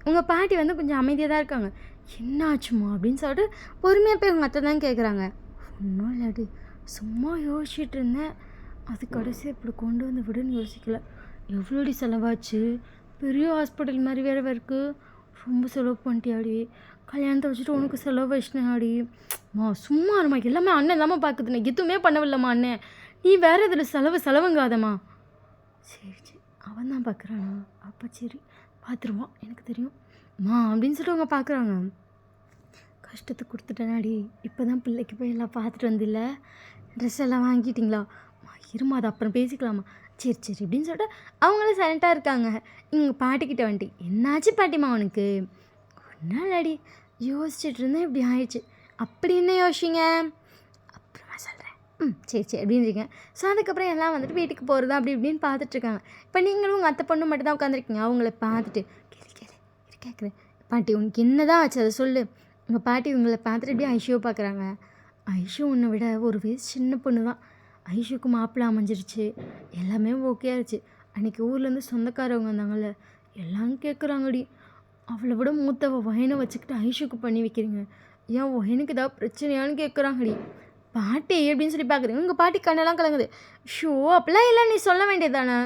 உங்கள் பாட்டி வந்து கொஞ்சம் அமைதியாக தான் இருக்காங்க. என்னாச்சுமா அப்படின்னு சொல்லிட்டு பொறுமையாக போய் உங்கள் அத்தை தான் கேட்குறாங்க. ஒன்றும் இல்லாடி சும்மா யோசிச்சுட்டு இருந்தேன், அது கடைசி இப்படி கொண்டு வந்து விடுன்னு யோசிக்கல. எவ்வளோடி செலவாச்சு, பெரிய ஹாஸ்பிட்டல் மாதிரி வேறு இருக்குது, ரொம்ப செலவு பண்ணிட்டியாடி, கல்யாணத்தை வச்சுட்டு உனக்கு செலவு வச்சுனாடி. சும்மா இருமா, எல்லாமே அண்ணன் தாம்மா பார்க்குதுண்ணே, எதுவுமே பண்ணவில்லம்மா அண்ணன், நீ வேறு இதில் செலவுங்காதம்மா. சரி அவன் தான் பார்க்குறானா, அப்போ சரி பார்த்துருவான் எனக்கு தெரியும் அப்படின்னு சொல்லிட்டு அவங்க பார்க்குறாங்க. கஷ்டத்தை கொடுத்துட்டேனாடி, இப்போ தான் பிள்ளைக்கு போய் எல்லாம் பார்த்துட்டு வந்தில்ல, ட்ரெஸ் எல்லாம் வாங்கிட்டிங்களா, இருமா அது அப்புறம் பேசிக்கலாமா, சரி அப்படின்னு சொல்லிட்டு அவங்களும் சைலண்ட்டாக இருக்காங்க. எங்கள் பாட்டிக்கிட்ட வந்துட்டு என்னாச்சு பாட்டிமா உனக்கு, ஒன்றும் இல்லடி யோசிச்சுட்டு இருந்தேன் இப்படி ஆயிடுச்சு. அப்படி என்ன யோசிச்சிங்க, அப்புறமா சொல்கிறேன் சரி அப்படின்றீங்க. ஸோ அதுக்கப்புறம் எல்லாம் வந்துட்டு வீட்டுக்கு போகிறதா அப்படி இப்படின்னு பார்த்துட்ருக்காங்க. இப்போ நீங்களும் உங்கள் அத்தை பொண்ணு மட்டும் தான் உட்காந்துருக்கீங்க. அவங்கள பார்த்துட்டு கேட்குறேன் பாட்டி உனக்கு என்ன தான் ஆச்சு அதை சொல்லு. உங்கள் பாட்டி உங்களை பார்த்துட்டு அப்படியே ஐஷுவை பார்க்குறாங்க. ஐஷு உன்னை விட ஒரு வயசு சின்ன பொண்ணு தான். ஐஷுக்கு மாப்பிள்ளை அமைஞ்சிருச்சு, எல்லாமே ஓகே ஆச்சு. அன்றைக்கி ஊர்லேருந்து சொந்தக்காரவங்க வந்தாங்கள்ல, எல்லாம் கேட்குறாங்கடி, அவளை விட மூத்தவ வயனை வச்சுக்கிட்டு ஐஷுக்கு பண்ணி வைக்கிறீங்க, ஏன் வயனுக்கு ஏதாவது பிரச்சனையான்னு கேட்குறாங்கடி. பாட்டி அப்படின்னு சொல்லி பார்க்குறீங்க. உங்கள் பாட்டி கண்ணெல்லாம் கலங்குது. ஷோ அப்படிலாம் இல்லை, நீ சொல்ல வேண்டியதானே.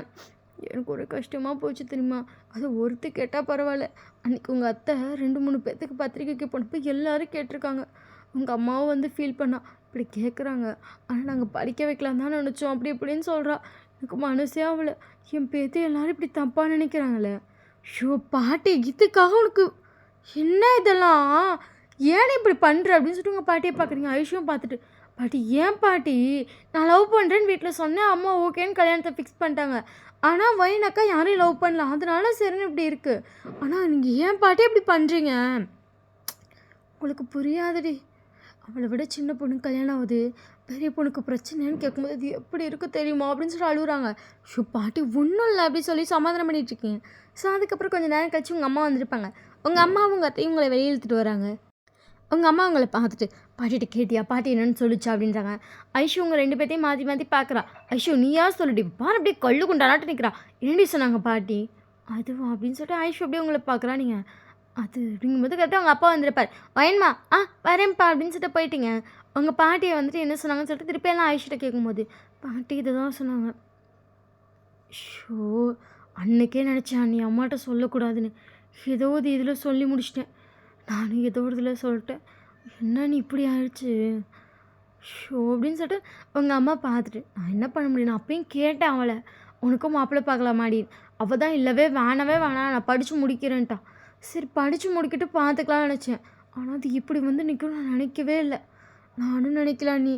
எனக்கு ஒரு கஷ்டமாக போச்சு தெரியுமா, அது ஒருத்தர் கேட்டால் பரவாயில்ல, அன்றைக்கி உங்கள் அத்தை 2-3 பேர்த்துக்கு பத்திரிக்கைக்கு போனப்போ எல்லோரும் கேட்டிருக்காங்க. உங்கள் அம்மாவும் வந்து ஃபீல் பண்ணா, இப்படி கேட்குறாங்க, ஆனால் நாங்கள் படிக்க வைக்கலாம் தான் நினச்சோம் அப்படி இப்படின்னு சொல்கிறா. எனக்கு மனசே ஆகலை, என் பேத்தி எல்லோரும் இப்படி தப்பாக நினைக்கிறாங்களே. ஷோ பாட்டி இதுக்காக உனக்கு என்ன இதெல்லாம், ஏன் இப்படி பண்ணுற அப்படின்னு சொல்லிட்டு உங்கள் பாட்டியை பார்க்குறீங்க. ஐஷுவும் பார்த்துட்டு பாட்டி ஏன் பாட்டி, நான் லவ் பண்ணுறேன்னு வீட்டில் சொன்னேன், அம்மா ஓகேன்னு கல்யாணத்தை ஃபிக்ஸ் பண்ணிட்டாங்க, ஆனால் வைனக்கா யாரையும் லவ் பண்ணல, அதனால சரின்னு இப்படி இருக்குது. ஆனால் நீங்கள் ஏன் பாட்டி இப்படி பண்ணுறீங்க, உங்களுக்கு புரியாதுடி. அவளை விட சின்ன பொண்ணுக்கு கல்யாணம் ஆகுது, பெரிய பொண்ணுக்கு பிரச்சனைன்னு கேட்கும்போது அது எப்படி இருக்குது தெரியுமா அப்படின்னு சொல்லி அழுகுறாங்க. ஷோ பாட்டி ஒன்றும் இல்லை அப்படி சொல்லி சமாதானம் பண்ணிகிட்ருக்கீங்க. ஸோ அதுக்கப்புறம் கொஞ்சம் நேரம் கழிச்சு உங்கள் அம்மா வந்திருப்பாங்க. உங்கள் அம்மாவும் உங்கள் அத்தையும் உங்களை வெளியே இழுத்துட்டு வராங்க. உங்கள் அம்மா உங்களை பார்த்துட்டு பாட்டிகிட்ட கேட்டியா பாட்டி என்னன்னு சொல்லிச்சா அப்படின்றாங்க. ஐஷு உங்கள் 2 பேர்த்தையும் மாற்றி பார்க்குறா. ஐஷு நீயா சொல்லிட்டு பாரு அப்படியே கல்லு குண்டானாட்டு நிற்கிறா. என்னடி சொன்னாங்க பாட்டி, அதுவா அப்படின்னு சொல்லிட்டு ஐஷு அப்படியே உங்களை பார்க்குறா. நீங்கள் அது அப்படிங்கும்போது கரெக்டாக அவங்க அப்பா வந்திருப்பார். வயன்மா வரேன்ப்பா அப்படின்னு சொல்லிட்டு போயிட்டீங்க. உங்கள் பாட்டியை வந்துட்டு என்ன சொன்னாங்கன்னு சொல்லிட்டு திருப்பி எல்லாம் ஐஷிட்ட கேட்கும்போது பாட்டி இதை தான் சொன்னாங்க. ஷோ அன்னைக்கே நினச்சேன் நீ அம்மாட்ட சொல்லக்கூடாதுன்னு, ஏதோ ஒரு இதில் சொல்லி முடிச்சிட்டேன், நானும் ஏதோ ஒரு இதில் சொல்லிட்டேன், என்ன நீ இப்படி ஆயிடுச்சு ஷோ அப்படின்னு சொல்லிட்டு உங்கள் அம்மா பார்த்துட்டு நான் என்ன பண்ண முடியும், நான் அப்பயும் கேட்டேன் அவளை உனக்கும் மாப்பிள்ளை பார்க்கலாமாடி, அவள் தான் இல்லவே வேணாம் நான் படித்து முடிக்கிறேன்ட்டா. சரி படித்து முடிக்கிட்டு பார்த்துக்கலாம்னு நினச்சேன், ஆனால் அது இப்படி வந்து நிற்கும் நான் நினைக்கவே இல்லை. நானும் நினைக்கலாம், நீ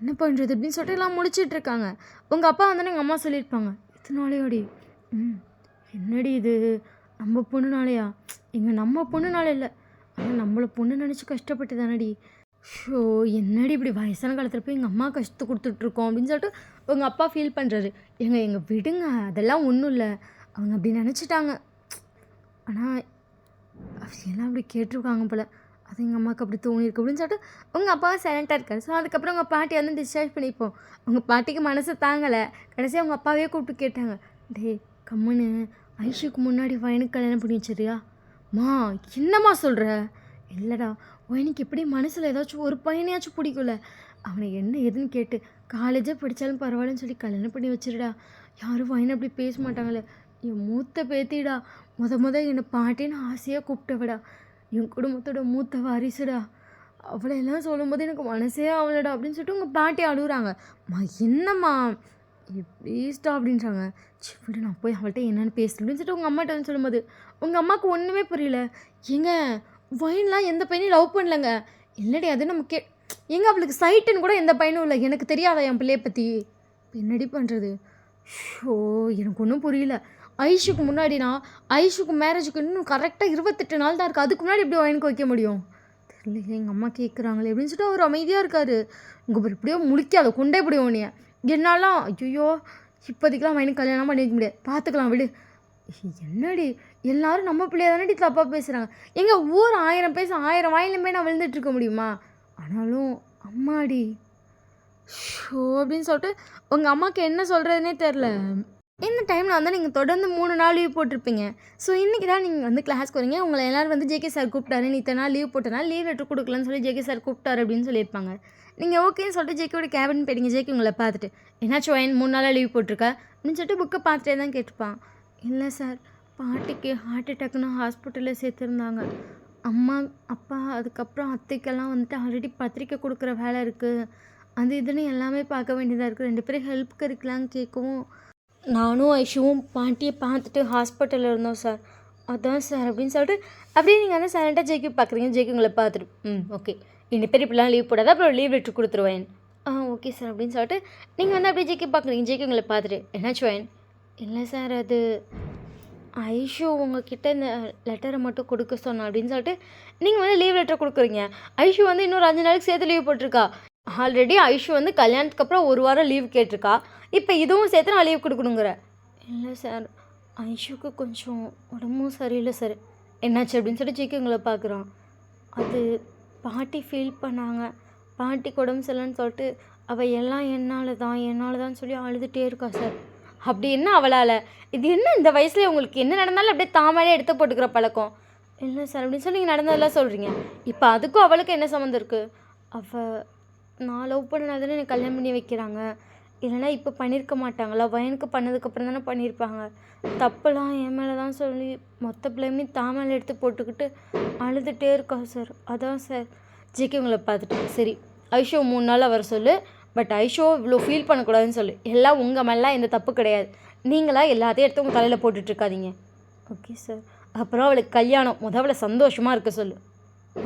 என்ன பண்ணுறது அப்படின்னு சொல்லிட்டு எல்லாம் முடிச்சிட்டு இருக்காங்க. உங்கள் அப்பா வந்தோன்னே எங்கள் அம்மா சொல்லியிருப்பாங்க, எத்தனாலேயோடி என்னடி இது நம்ம பொண்ணுனாலையா? நம்ம பொண்ணுனால இல்லை, ஆனால் நம்மளை பொண்ணு நினச்சி கஷ்டப்பட்டு தானடி. ஷோ என்னடி இப்படி வயசான காலத்தில் போய் எங்கள் அம்மா கஷ்டத்தை கொடுத்துட்ருக்கோம் அப்படின்னு சொல்லிட்டு உங்கள் அப்பா ஃபீல் பண்ணுறாரு. எங்கள் விடுங்க, அதெல்லாம் ஒன்றும் இல்லை, அவங்க அப்படி நினச்சிட்டாங்க. ஆனால் எல்லாம் அப்படி கேட்டிருக்காங்க போல், அது எங்கள் அம்மாவுக்கு அப்படி தோணியிருக்கு அப்படின்னு சொல்லிட்டு உங்கள் அப்பா சைலண்ட்டாக இருக்காரு. ஸோ அதுக்கப்புறம் உங்கள் பாட்டி வந்து டிஸ்சார்ஜ் பண்ணிப்போம். உங்கள் பாட்டிக்கு மனசு தாங்கலை. கடைசியாக அவங்க அப்பாவே கூப்பிட்டு கேட்டாங்க, டே கம்முன்னு ஐஷுக்கு முன்னாடி வயனுக்கு கல்யாணம் பண்ணி வச்சிருயா? மா என்னம்மா சொல்கிற? இல்லைடா, வயனுக்கு எப்படி மனசில் ஏதாச்சும் ஒரு பையனையாச்சும் பிடிக்கும்ல, அவனை என்ன எதுன்னு கேட்டு காலேஜே படித்தாலும் பரவாயில்லன்னு சொல்லி கல்யாணம் பண்ணி வச்சிருடா. யாரும் வயனை அப்படி பேச மாட்டாங்களே. என் மூத்த பேத்திடா, என்னை பாட்டின்னு ஆசையாக கூப்பிட்டவடா, என் குடும்பத்தோட மூத்த வாரிசுடா. அவளையெல்லாம் சொல்லும்போது எனக்கு மனசே அவளடா அப்படின்னு சொல்லிட்டு உங்கள் பாட்டி அழுகுறாங்க. மா என்னம்மா ப்ளீஸ்டா அப்படின்றாங்க. விடு, நான் போய் அவள்கிட்ட என்னென்னு பேசணும் அப்படின்னு சொல்லிட்டு உங்கள் அம்மாட்ட வந்து சொல்லும்போது உங்கள் அம்மாவுக்கு ஒன்றுமே புரியல. ஏங்க வயன்லாம் எந்த பையனையும் லவ் பண்ணலங்க. இல்லடி அது நமக்கு எங்க அவளுக்கு சைட்டுன்னு கூட எந்த பையனும் இல்லை, எனக்கு தெரியாதா என் பிள்ளையை பற்றி? என்னடி பண்ணுறது? ஷோ எனக்கு ஒன்றும் புரியல. ஐஷுக்கு முன்னாடினா ஐஷுக்கு மேரேஜுக்கு இன்னும் கரெக்டாக 28 நாள் தான் இருக்குது, அதுக்கு முன்னாடி எப்படி வயனுக்கு வைக்க முடியும்? தெரியல, எங்கள் அம்மா கேட்குறாங்களே அப்படின்னு சொல்லிட்டு அவர் அமைதியாக இருக்கார். உங்கள் இப்படியோ முழிக்காத கொண்டே இப்படி உன்னைய என்னாலாம் ஐயோ இப்போதைக்கெலாம் வயனுக்கு கல்யாணம் பண்ணி வைக்க முடியாது, பார்த்துக்கலாம் விடு. என்னடி எல்லாரும் நம்ம பிள்ளைய தானடி தப்பாக பேசுகிறாங்க. எங்கள் ஊர் 1000 பேச 1000 வாயிலுமே நான் விழுந்துட்டு இருக்க முடியுமா? ஆனாலும் அம்மாடி ஷோ அப்படின்னு சொல்லிட்டு உங்கள் அம்மாவுக்கு என்ன சொல்கிறதுனே தெரில. இந்த டைமில் வந்து நீங்கள் தொடர்ந்து 3 நாள் லீவ் போட்டிருப்பீங்க. ஸோ இன்றைக்கி தான் நீங்கள் வந்து கிளாஸ்க்கு வரீங்க. உங்களை எல்லோரும் வந்து ஜேகே சார் கூப்பிட்டாரு, நீ இத்தனை நாள் லீவ் போட்டனால லீவ் லெட்டர் கொடுக்கலன்னு சொல்லி ஜேகே சார் கூப்பிட்டாரு அப்படின்னு சொல்லியிருப்பாங்க. நீங்கள் ஓகேன்னு சொல்லிட்டு ஜேகேவோட கேபின் போயிட்டீங்க. ஜேகே உங்களை பார்த்துட்டு என்னாச்சும் வயன் 3 நாளாக லீவ் போட்டிருக்க அப்படின்னு சொல்லிட்டு புக்கை பார்த்துட்டே தான் கேட்டுப்பான். இல்லை சார், பாட்டிக்கு ஹார்ட் அட்டாக்னு ஹாஸ்பிட்டலில் சேர்த்துருந்தாங்க. அம்மா அப்பா அதுக்கப்புறம் அத்தைக்கெல்லாம் வந்துட்டு ஆல்ரெடி பத்திரிக்கை கொடுக்குற வேலை இருக்குது, அது இதுன்னு எல்லாமே பார்க்க வேண்டியதாக இருக்குது. 2 பேரும் ஹெல்ப்க்கு இருக்கலான்னு கேட்கவும் நானும் ஐஷுவும் பாட்டியை பார்த்துட்டு ஹாஸ்பிட்டலில் இருந்தோம் சார், அதான் சார் அப்படின்னு சொல்லிட்டு அப்படியே நீங்கள் வந்து சைலண்ட்டாக ஜேகே பார்க்குறீங்க. ஜேகே உங்களை பார்த்துட்டு ஓகே 2 பேர் இப்படிலாம் லீவ் போடாத, அப்புறம் லீவ் லெட்டர் கொடுத்துருவேன். ஓகே சார் அப்படின்னு சொல்லிட்டு நீங்கள் வந்து அப்படியே ஜேகே பார்க்குறீங்க. ஜேகே உங்களை பார்த்துட்டு என்னாச்சு வேன்? இல்லை சார், அது ஐஷு உங்ககிட்ட இந்த லெட்டரை மட்டும் கொடுக்க சொன்னோம் அப்படின்னு சொல்லிட்டு நீங்கள் வந்து லீவ் லெட்டர் கொடுக்குறீங்க. ஐஷு வந்து இன்னொரு 5 நாளைக்கு சேர்த்து லீவ் போட்டிருக்கா. ஆல்ரெடி ஐஷு வந்து கல்யாணத்துக்கு அப்புறம் 1 வாரம் லீவ் கேட்டிருக்கா. இப்போ இதுவும் சேர்த்து நான் லீவ் கொடுக்கணுங்கிற? இல்லை சார், ஐஷுக்கு கொஞ்சம் உடம்பும் சரியில்லை சார். என்னாச்சு அப்படின்னு சொல்லிட்டு ஜேகே உங்களை பார்க்குறான். அது பாட்டி ஃபீல் பண்ணாங்க, பாட்டிக்கு உடம்பு சரியில்லைன்னு சொல்லிட்டு அவள் எல்லாம் என்னால் தான் சொல்லி அழுதுகிட்டே இருக்கா சார். அப்படி என்ன அவளால்? இது என்ன இந்த வயசுல உங்களுக்கு என்ன நடந்தாலும் அப்படியே தாமலே எடுத்து போட்டுக்கிற பழக்கம்? இல்லை சார் அப்படின்னு சொல்லி நீங்கள் நடந்ததெல்லாம் சொல்கிறீங்க. இப்போ அதுக்கும் அவளுக்கு என்ன சம்மந்தம் இருக்குது? அவள் நான் லவ் பண்ணதானே எனக்கு கல்யாணம் பண்ணி வைக்கிறாங்க, இல்லைனா இப்போ பண்ணியிருக்க மாட்டாங்களா? வயனுக்கு பண்ணதுக்கப்புறம் தானே பண்ணியிருப்பாங்க. தப்புலாம் என் மேலே தான் சொல்லி மொத்த பிள்ளையுமே தாமலை எடுத்து போட்டுக்கிட்டு அழுதுகிட்டே இருக்கா சார். அதான் சார். ஜேகே உங்களை பார்த்துட்டு சரி ஐஷோ 3 நாள் வர சொல்லு, பட் ஐஷோ இவ்வளோ ஃபீல் பண்ணக்கூடாதுன்னு சொல்லு. எல்லாம் உங்கள் மேலாம் எந்த தப்பு கிடையாது, நீங்களாக எல்லாத்தையும் எடுத்து உங்கள் தலையில் போட்டுட்ருக்காதீங்க. Okay sir. அப்புறம் அவளுக்கு கல்யாணம் அவளை சந்தோஷமாக இருக்க சொல்லு.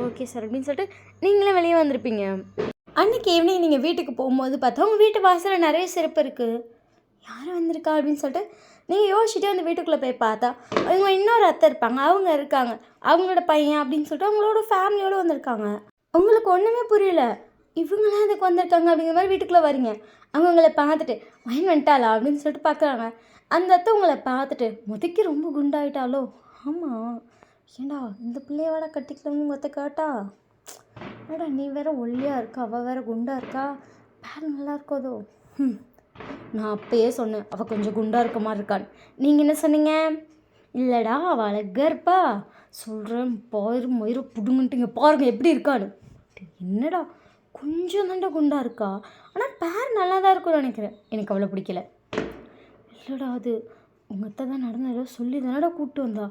ஓகே சார் அப்படின்னு சொல்லிட்டு நீங்களே வெளியே வந்திருப்பீங்க. அன்றைக்கி ஈவினிங் நீங்கள் வீட்டுக்கு போகும்போது பார்த்தா உங்கள் வீட்டு வாசலில் நிறைய செருப்பு இருக்குது. யார் வந்திருக்கா அப்படின்னு சொல்லிட்டு நீங்கள் யோசிச்சுட்டே அந்த வீட்டுக்குள்ளே போய் பார்த்தா அவங்க இன்னொரு அத்தை இருப்பாங்க, அவங்க இருக்காங்க, அவங்களோட பையன் அப்படின்னு சொல்லிட்டு அவங்களோட ஃபேமிலியோடு வந்திருக்காங்க. உங்களுக்கு ஒன்றுமே புரியல, இவங்களாம் அதுக்கு வந்திருக்காங்க அப்படிங்கிற மாதிரி வீட்டுக்குள்ளே வரீங்க. அவங்க உங்களை பார்த்துட்டு வயன் வந்துட்டாளா அப்படின்னு சொல்லிட்டு பார்க்குறாங்க. அந்த அத்தை உங்களை பார்த்துட்டு முதைக்கி ரொம்ப குண்டாயிட்டாலோ? ஆமாம், ஏண்டா இந்த பிள்ளையோட கட்டிக்கலன்னு உங்கள் அத்தை கேட்டா, ஏடா நீ வேற ஒல்லியாக இருக்கா, அவள் வேற குண்டாக இருக்கா, பேர் நல்லா இருக்காதோ? நான் அப்பயே சொன்னேன் அவள் கொஞ்சம் குண்டாக இருக்க மாதிரி இருக்கான்னு. நீங்கள் என்ன சொன்னீங்க? இல்லைடா அவள் அழகாக இருப்பா, சொல்கிறேன் பாரு மயிரை புடுங்கிட்டுங்க பாருங்க எப்படி இருக்கான்னு. என்னடா கொஞ்சம் தாண்டா குண்டாக இருக்கா, ஆனால் பேர் நல்லா தான் இருக்கும்னு நினைக்கிறேன். எனக்கு அவளை பிடிக்கல. இல்லைடா அது உங்கள் அத்தை தான் நடந்ததோ சொல்லி தானடா கூப்பிட்டு வந்தா,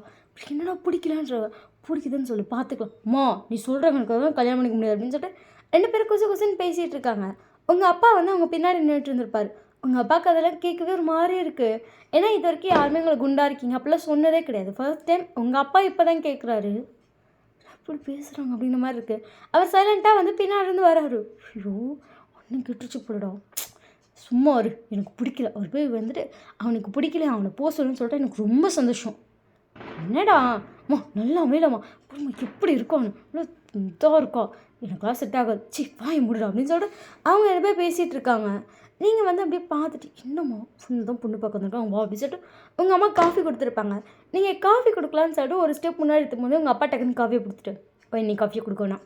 என்னடா பிடிக்கலான்ற, பிடிக்குதுன்னு சொல்லி பார்த்துக்கலாம். அம்மா நீ சொல்கிறவங்களுக்காக கல்யாணம் பண்ணிக்க முடியாது அப்படின்னு சொல்லிட்டு 2 பேரும் கொசுன்னு பேசிகிட்டு இருக்காங்க. உங்கள் அப்பா வந்து அவங்க பின்னாடி நின்றுட்டு இருந்திருப்பார். உங்கள் அப்பாவுக்கு அதெல்லாம் கேட்கவே ஒரு மாதிரி இருக்குது. ஏன்னா இது வரைக்கும் யாருமே உங்களை குண்டாக இருக்கீங்க அப்படிலாம் சொன்னதே கிடையாது. ஃபர்ஸ்ட் டைம் உங்கள் அப்பா இப்போ தான் கேட்குறாரு, அப்படி பேசுகிறாங்க அப்படின்ற மாதிரி இருக்குது. அவர் சைலண்ட்டாக வந்து பின்னாடி இருந்து வராரு. ஐயோ ஒன்றும் கிட்டுச்சு போடா, சும்மா ஒரு எனக்கு பிடிக்கல. அவர் போய் வந்துட்டு அவனுக்கு பிடிக்கல, அவனை போக சொல்லுன்னு சொல்லிட்டு எனக்கு ரொம்ப சந்தோஷம். என்னடா அம்மா நல்லா அமையலாமா அம்மா எப்படி இருக்கா இவ்வளோ இதாக இருக்கா, எனக்கெல்லாம் செட் ஆகாது, சி வாய் முடிடா அப்படின்னு சொல்லிட்டு அவங்க ரெண்டு பேர் பேசிகிட்டு இருக்காங்க. நீங்கள் வந்து அப்படியே பார்த்துட்டு என்னம்மா சொந்தம் பொண்ணு பார்க்க வந்துருக்காங்க வா அப்படின்னு சொல்லிட்டு உங்கள் அம்மா காஃபி கொடுத்துருப்பாங்க. நீங்கள் காஃபி கொடுக்கலான்னு சொல்லிட்டு ஒரு ஸ்டெப் முன்னாடி எடுத்துக்கும் போது உங்கள் அப்பா டக்குன்னு காஃபியை கொடுத்துட்டு போய் நீ காஃபியை கொடுக்கணும்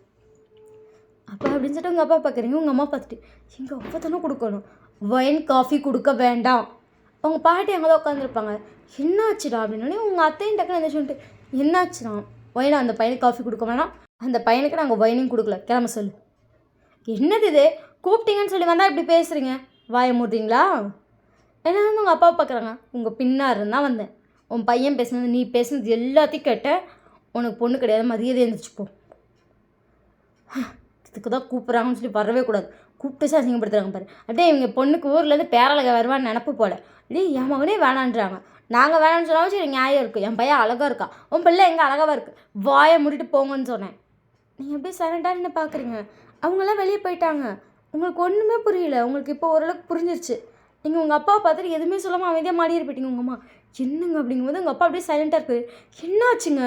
அப்பா அப்படின்னு சொல்லிட்டு உங்கள் அப்பா பார்க்குறீங்க. உங்கள் அம்மா பார்த்துட்டு எங்கள் அப்பா தானே கொடுக்கணும், ஒயின் காஃபி கொடுக்க வேண்டாம். அவங்க பாட்டி அங்கே தான் உட்காந்துருப்பாங்க. என்னாச்சுடா அப்படின்னே உங்கள் அத்தையும் டக்குன்னு என்ன சொல்லிட்டு என்னாச்சுடா ஒயினா அந்த பையனுக்கு காஃபி கொடுக்க வேணாம், அந்த பையனுக்கு நாங்கள் ஒயினையும் கொடுக்கல, கிளம்ப சொல்லு. என்னது இது கூப்பிட்டீங்கன்னு சொல்லி வந்தால் இப்படி பேசுகிறீங்க, வாயை மூடுறீங்களா? ஏன்னா உங்கள் அப்பாவை பார்க்குறாங்க. உங்கள் பின்னார் இருந்தால் வந்தேன், உன் பையன் பேசுனது நீ பேசுனது எல்லாத்தையும் கேட்டேன், உனக்கு பொண்ணு கிடையாது, மரியாதை எழுந்திரிச்சுப்போ. இதுக்கு தான் கூப்பிட்றாங்கன்னு சொல்லி வரவே கூடாது, கூப்பிட்டு அசிங்கப்படுத்துறாங்க பாரு. அப்படியே இவங்க பொண்ணுக்கு ஊர்லேருந்து பேரழக வருவான்னு நினப்பு போல. அப்படியே என் மகனே வேணான்றாங்க. நாங்கள் வேணான்னு சொன்னாலும் சரி நியாயம் இருக்குது, என் பையன் அழகாக இருக்கா, உன் பிள்ளை எங்கே அழகாக இருக்குது, வாயை மூடிட்டு போங்கன்னு சொன்னேன். நீங்கள் அப்படியே சரண்டாக என்ன பார்க்குறீங்க? அவங்களாம் வெளியே போயிட்டாங்க, உங்களுக்கு ஒன்றுமே புரியல. உங்களுக்கு இப்போ ஓரளவுக்கு புரிஞ்சிருச்சு. நீங்கள் உங்கள் அப்பாவை பார்த்துட்டு எதுவுமே சொல்லாமல் அமைதியாக மாடியே போயிட்டீங்க. உங்கள் அம்மா என்னங்க அப்படிங்கும்போது உங்கள் அப்பா அப்படியே சைலண்ட்டாக இருக்குது. என்னாச்சுங்க?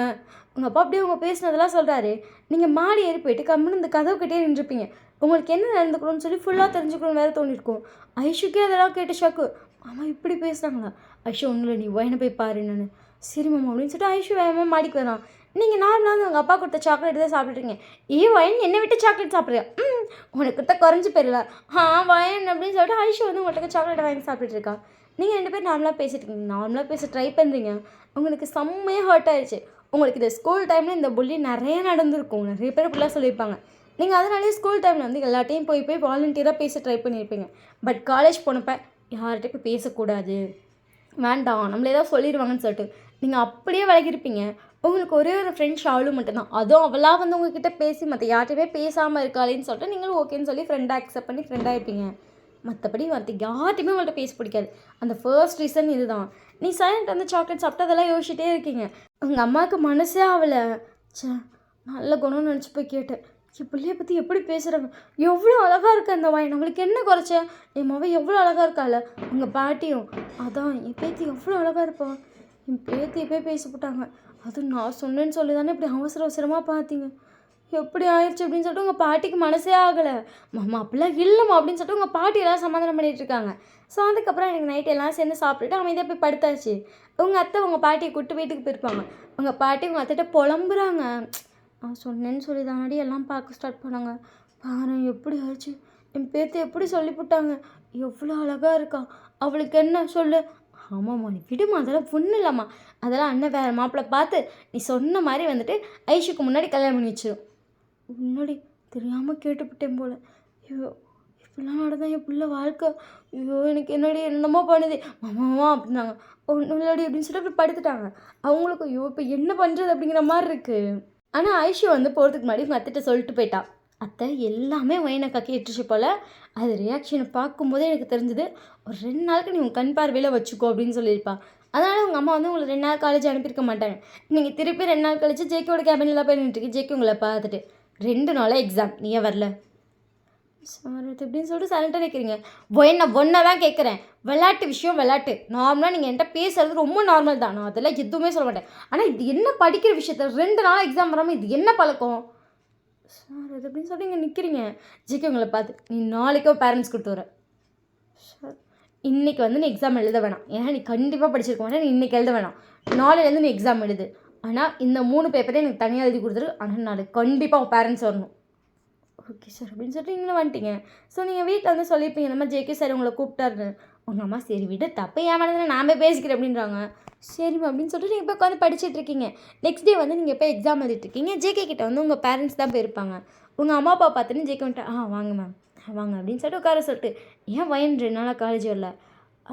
உங்கள் அப்பா அப்படியே அவங்க பேசினதெல்லாம் சொல்கிறாரு. நீங்கள் மாடி ஏறி போயிட்டு கம்முன்னு இந்த கதவு கிட்டே நின்றுப்பீங்க. உங்களுக்கு என்ன நடந்துக்கணும்னு சொல்லி ஃபுல்லாக தெரிஞ்சுக்கணும்னு வேறு தோணிருக்கும். ஐஷுக்கே அதெல்லாம் கேட்டு ஷாக்கு. மாமா இப்படி பேசுகிறாங்களா? ஐஷு ஒன்றும் நீ வயனை போய் பாரு நான். சரி மாமா அப்படின்னு சொல்லிட்டு ஐஷு வேகமாக மாடிக்கு வரான். நீங்கள் நார்மலாக உங்கள் அப்பா கொடுத்த சாக்லேட் தான் சாப்பிட்டுருங்க. வயன் என்னை விட்டு சாக்லேட் சாப்பிட்றியா? உனக்கு கொடுத்த குறைஞ்சி போயிடல. வயன் அப்படின்னு சொல்லிட்டு ஐஷு வந்து உங்கள்கிட்ட சாக்லேட்டை வாங்கி சாப்பிட்டுட்டு இருக்கா. நீங்கள் ரெண்டு பேரும் நார்மலாக பேசிட்டு இருக்கீங்க, நார்மலாக பேச ட்ரை பண்ணுறீங்க. உங்களுக்கு செம்மையாக ஹர்ட் ஆயிடுச்சு. உங்களுக்கு இந்த ஸ்கூல் டைமில் இந்த புள்ளி நிறைய நடந்திருக்கும், நிறைய பேர் இப்படிலாம் சொல்லியிருப்பாங்க. நீங்கள் அதனாலே ஸ்கூல் டைமில் வந்து எல்லாட்டையும் போய் வாலண்டியராக பேச ட்ரை பண்ணியிருப்பீங்க. பட் காலேஜ் போனப்போ யார்கிட்ட போய் பேசக்கூடாது, வேண்டாம் நம்மளே ஏதாவது சொல்லிடுவாங்கன்னு சொல்லிட்டு நீங்கள் அப்படியே விலகிருப்பீங்க. உங்களுக்கு ஒரே ஒரு ஃப்ரெண்ட் ஷாலு மட்டும்தான், அதுவும் அவளாக வந்து உங்ககிட்ட பேசி மற்ற யார்கிட்டையுமே பேசாமல் இருக்காளேன்னு சொல்லிட்டு நீங்களும் ஓகேன்னு சொல்லி ஃப்ரெண்டாக அக்செப்ட் பண்ணி ஃப்ரெண்டாக இருப்பீங்க. மற்றபடி மற்ற யார்ட்டையுமே உங்கள்கிட்ட பேச பிடிக்காது. அந்த ஃபர்ஸ்ட் ரீசன் இதுதான். நீ சைலண்ட் வந்து சாக்லேட் சாப்பிட்டு அதெல்லாம் யோசிச்சுட்டே இருக்கீங்க. உங்கள் அம்மாவுக்கு மனசே ஆகலை. சே நல்ல குணம்னு நினச்சி போய் கேட்டேன். என் பிள்ளைய பற்றி எப்படி பேசுகிறாங்க, எவ்வளோ அழகாக இருக்கா அந்த வாய், நம்மளுக்கு என்ன குறைச்ச, என் மாவை எவ்வளோ அழகாக இருக்காள், உங்கள் பாட்டியும் அதான் என் பேத்தி எவ்வளோ அழகாக இருப்பான், என் பேத்தியை போய் பேசிவிட்டாங்க. அதுவும் நான் சொன்னேன்னு சொல்லி தானே இப்படி அவசர அவசரமாக பார்த்தீங்க, எப்படி ஆயிடுச்சு அப்படின்னு சொல்லிட்டு உங்கள் பாட்டிக்கு மனசே ஆகலை. மாமா அப்படிலாம் இல்லைம்மா அப்படின்னு சொல்லிட்டு உங்கள் பாட்டி எல்லாம் சமாதானம் பண்ணிகிட்டு இருக்காங்க. ஸோ அதுக்கப்புறம் எனக்கு நைட் எல்லாம் சேர்ந்து சாப்பிட்டுட்டு அமைதியாக போய் படுத்தாச்சு. உங்கள் அத்தை உங்கள் பாட்டியை கூப்பிட்டு வீட்டுக்கு போயிருப்பாங்க. உங்கள் பாட்டி உங்கள் அத்தைகிட்ட புலம்புறாங்க. நான் சொன்னேன்னு சொல்லி தானடி எல்லாம் பார்க்க ஸ்டார்ட் பண்ணாங்க, பாரு எப்படி ஆயிடுச்சு, என் பேத்தி எப்படி சொல்லிவிட்டாங்க, எவ்வளோ அழகாக இருக்கா, அவளுக்கு என்ன சொல்லு. ஆமாம்மா நீ விடுமா, அதெல்லாம் பொண்ணு இல்லைம்மா, அதெல்லாம் அண்ணன் வேறு மாப்பிள்ளை பார்த்து நீ சொன்ன மாதிரி வந்துட்டு ஐஷுக்கு முன்னாடி கல்யாணம் பண்ணி வச்சிடும். முன்னாடி தெரியாமல் கேட்டுவிட்டேன் போல், ஐயோ இப்படிலாம் நடந்தா என் பிள்ளை வாழ்க்கை, ஐயோ எனக்கு என்னடி என்னமோ பண்ணுது மாமாவா அப்படின்னாங்க. ஒன்றும் இல்லாடி அப்படின்னு சொல்லிட்டு அப்படி படுத்துட்டாங்க. அவங்களுக்கு ஐயோ இப்போ என்ன பண்ணுறது அப்படிங்கிற மாதிரி இருக்குது. ஆனால் ஐஷு வந்து போகிறதுக்கு முன்னாடி உங்கள் அத்தைகிட்ட சொல்லிட்டு போயிட்டா, அத்தை எல்லாமே ஒயினக்கா கேட்டுச்சு போல், அது ரியாக்ஷனை பார்க்கும்போதே எனக்கு தெரிஞ்சுது, ஒரு 2 நாளுக்கு நீ உங்கள் கண் பார்வையில் வச்சுக்கோ அப்படின்னு சொல்லியிருப்பா. அதனால் உங்கள் அம்மா வந்து உங்களை 2 நாள் காலேஜ் அனுப்பியிருக்க மாட்டாங்க. நீங்கள் திருப்பி 2 நாள் கழிச்சு ஜேக்கியோட கேபினில் போய் நின்றுருக்கு. ஜேக்கி உங்களை பார்த்துட்டு 2 நாளாக எக்ஸாம் நீ ஏன் வரல சார் அது எப்படின்னு சொல்லிட்டு சைலண்ட்டாக நிற்கிறீங்க. ஒன்றை தான் கேட்குறேன், விளையாட்டு விஷயம் விளையாட்டு, நார்மலாக நீங்கள் என்கிட்ட பேசுறது ரொம்ப நார்மல் தான், நான் அதெல்லாம் எதுவுமே சொல்ல மாட்டேன். ஆனால் இது என்ன படிக்கிற விஷயத்த 2 நாளாக எக்ஸாம் வராமல் இது என்ன பழக்கம் சார் அது எப்படின்னு சொல்லி இங்கே நிற்கிறீங்க. ஜிகே உங்களை பார்த்து நீ நாளைக்கோ பேரண்ட்ஸ் கொடுத்து வர சார், இன்றைக்கி வந்து நீ எக்ஸாம் எழுத வேணாம், ஏன்னா நீ கண்டிப்பாக படிச்சிருக்க மாட்டேன், நீ இன்றைக்கி எழுத வேணாம், நாளையிலேருந்து நீ எக்ஸாம் எழுது. ஆனால் இந்த 3 பேப்பரே எனக்கு தனியாக எழுதி கொடுத்துரு, ஆனால் நாளைக்கு கண்டிப்பாக உங்கள் பேரண்ட்ஸ் வரணும். ஓகே சார் அப்படின்னு சொல்லிட்டு நீங்களும் வந்துட்டீங்க. ஸோ நீங்கள் வீட்டில் வந்து சொல்லியிருப்பீங்க இந்த மாதிரி ஜேகே சார் உங்களை கூப்பிட்டாரு. உங்கள் அம்மா சரி விட தப்பு ஏன் மனதில் நான் போய் பேசிக்கிறேன் அப்படின்றாங்க. சரிம்மா அப்படின்னு சொல்லிட்டு நீங்கள் போய் உட்காந்து படிச்சுட்டு இருக்கீங்க. நெக்ஸ்ட் டே வந்து நீங்கள் போய் எக்ஸாம் எழுதிட்டு இருக்கீங்க. ஜேகே கிட்ட வந்து உங்கள் பேரண்ட்ஸ் தான் போயிருப்பாங்க. உங்கள் அம்மா அப்பா பார்த்துன்னு ஜேகே வந்துட்டு வாங்க மேம் வாங்க அப்படின்னு சொல்லிட்டு உட்கார சொல்லிட்டு, ஏன் வயன் 2 நாளாக காலேஜ் வரல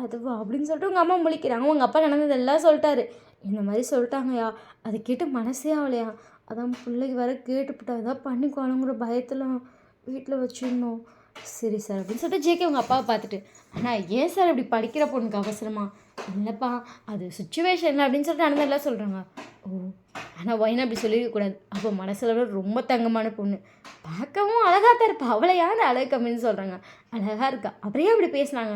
அதுவா அப்படின்னு சொல்லிட்டு உங்கள் அம்மா முழிக்கிறாங்க. உங்கள் அப்பா நடந்ததெல்லாம் சொல்லிட்டாரு. இந்த மாதிரி சொல்லிட்டாங்கயா, அதை கேட்டு மனசே ஆகலையா, அதான் பிள்ளைக்கு வர கேட்டுவிட்டா ஏதாவது பண்ணிக்குவானுங்கிற பயத்தில் வீட்டில் வச்சுருந்தோம். சரி சார் அப்படின்னு சொல்லிட்டு ஜேகே உங்கள் அப்பாவை பார்த்துட்டு, ஆனால் ஏன் சார் இப்படி படிக்கிற பொண்ணுக்கு அவசரமா, இல்லைப்பா அது சுச்சுவேஷனில் அப்படின்னு சொல்லிட்டு நடந்ததெல்லாம் சொல்கிறாங்க. ஓ ஆனால் ஒயினா அப்படி சொல்லிடக்கூடாது. அப்போ மனசில் ரொம்ப தங்கமான பொண்ணு, பார்க்கவும் அழகாக தான் இருப்பா. அவளை யார் அழகு கம்மின்னு சொல்கிறாங்க, அழகாக இருக்கா. அப்புறம் ஏன் அப்படி பேசினாங்க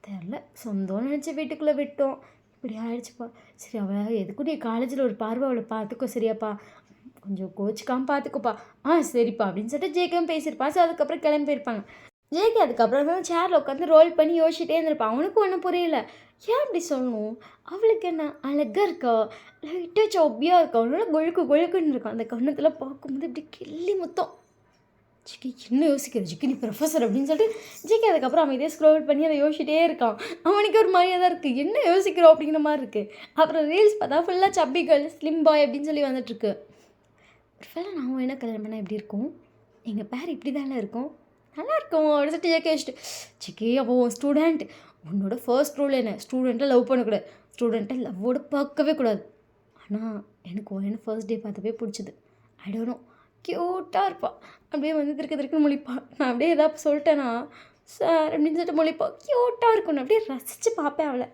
தெரில. சொந்தம்னு நினச்சி வீட்டுக்குள்ளே விட்டோம், இப்படி ஆயிடுச்சுப்பா. சரி அவள் எதுக்கும் நீ காலேஜில் ஒரு பார்வை அவளை பார்த்துக்கோ சரியாப்பா, கொஞ்சம் கோச்சிக்காமல் பார்த்துக்கோப்பா. சரிப்பா அப்படின்னு சொல்லிட்டு ஜேகேவும் பேசியிருப்பான். ஸோ அதுக்கப்புறம் கிளம்பி போயிருப்பாங்க. ஜேகே அதுக்கப்புறம் தான் சேரில் உட்காந்து ரோல் பண்ணி யோசிச்சுட்டே இருந்திருப்பான். அவனுக்கும் ஒன்றும் புரியல, ஏன் அப்படி சொல்லணும், அவளுக்கு என்ன அழகாக இருக்கா, லைட்டாக சொப்பியாக இருக்கா, அவனால கொழுக்கு கொழுக்குன்னு இருக்கான். அந்த கண்ணத்தில் பார்க்கும்போது இப்படி கிள்ளி மொத்தம். ஜிக்கி என்ன யோசிக்கிற ஜிக்கி, நீ ப்ரொஃபஸர் அப்படின்னு சொல்லிட்டு ஜிக்கி அதுக்கப்புறம் அமைதியாக ஸ்க்ரோல் பண்ணி அதை யோசிச்சுட்டே இருக்கான். அவனுக்கு ஒரு மாதிரியாக தான் இருக்குது, என்ன யோசிக்கிறோம் அப்படிங்கிற மாதிரி இருக்குது. அப்புறம் ரீல்ஸ் பார்த்தா ஃபுல்லாக சப்பி கேர்ள் ஸ்லிம் பாய் அப்படின்னு சொல்லி வந்துட்டுருக்கு. ஒரு ஃபேல நான் என்ன கல்யாணம் பண்ணால் எப்படி இருக்கும், எங்கள் பேர் இப்படி தானே இருக்கும், நல்லா இருக்கும் அப்படின்னு சொல்லிட்டு ஜேகே வச்சுட்டு, ஜிக்கி அப்போ ஸ்டூடெண்ட், உன்னோட ஃபர்ஸ்ட் ரூல் என்ன, ஸ்டூடெண்ட்டை லவ் பண்ணக்கூடாது, ஸ்டூடெண்ட்டை லவ்வோடு பார்க்கவே கூடாது. ஆனால் எனக்கு ஒன்று ஃபர்ஸ்ட் டே பார்த்தப்பே பிடிச்சிது. ஐ டோன்ட் நோ, க்யூட்டாக இருப்பாள். அப்படியே வந்து திருக்க முழிப்பாள். நான் அப்படியே எதாவது சொல்லிட்டேன்னா சார் அப்படின்னு சொல்லிட்டு முழிப்பாள், க்யூட்டாக இருக்கணும், அப்படியே ரசித்து பார்ப்பேன் அவளை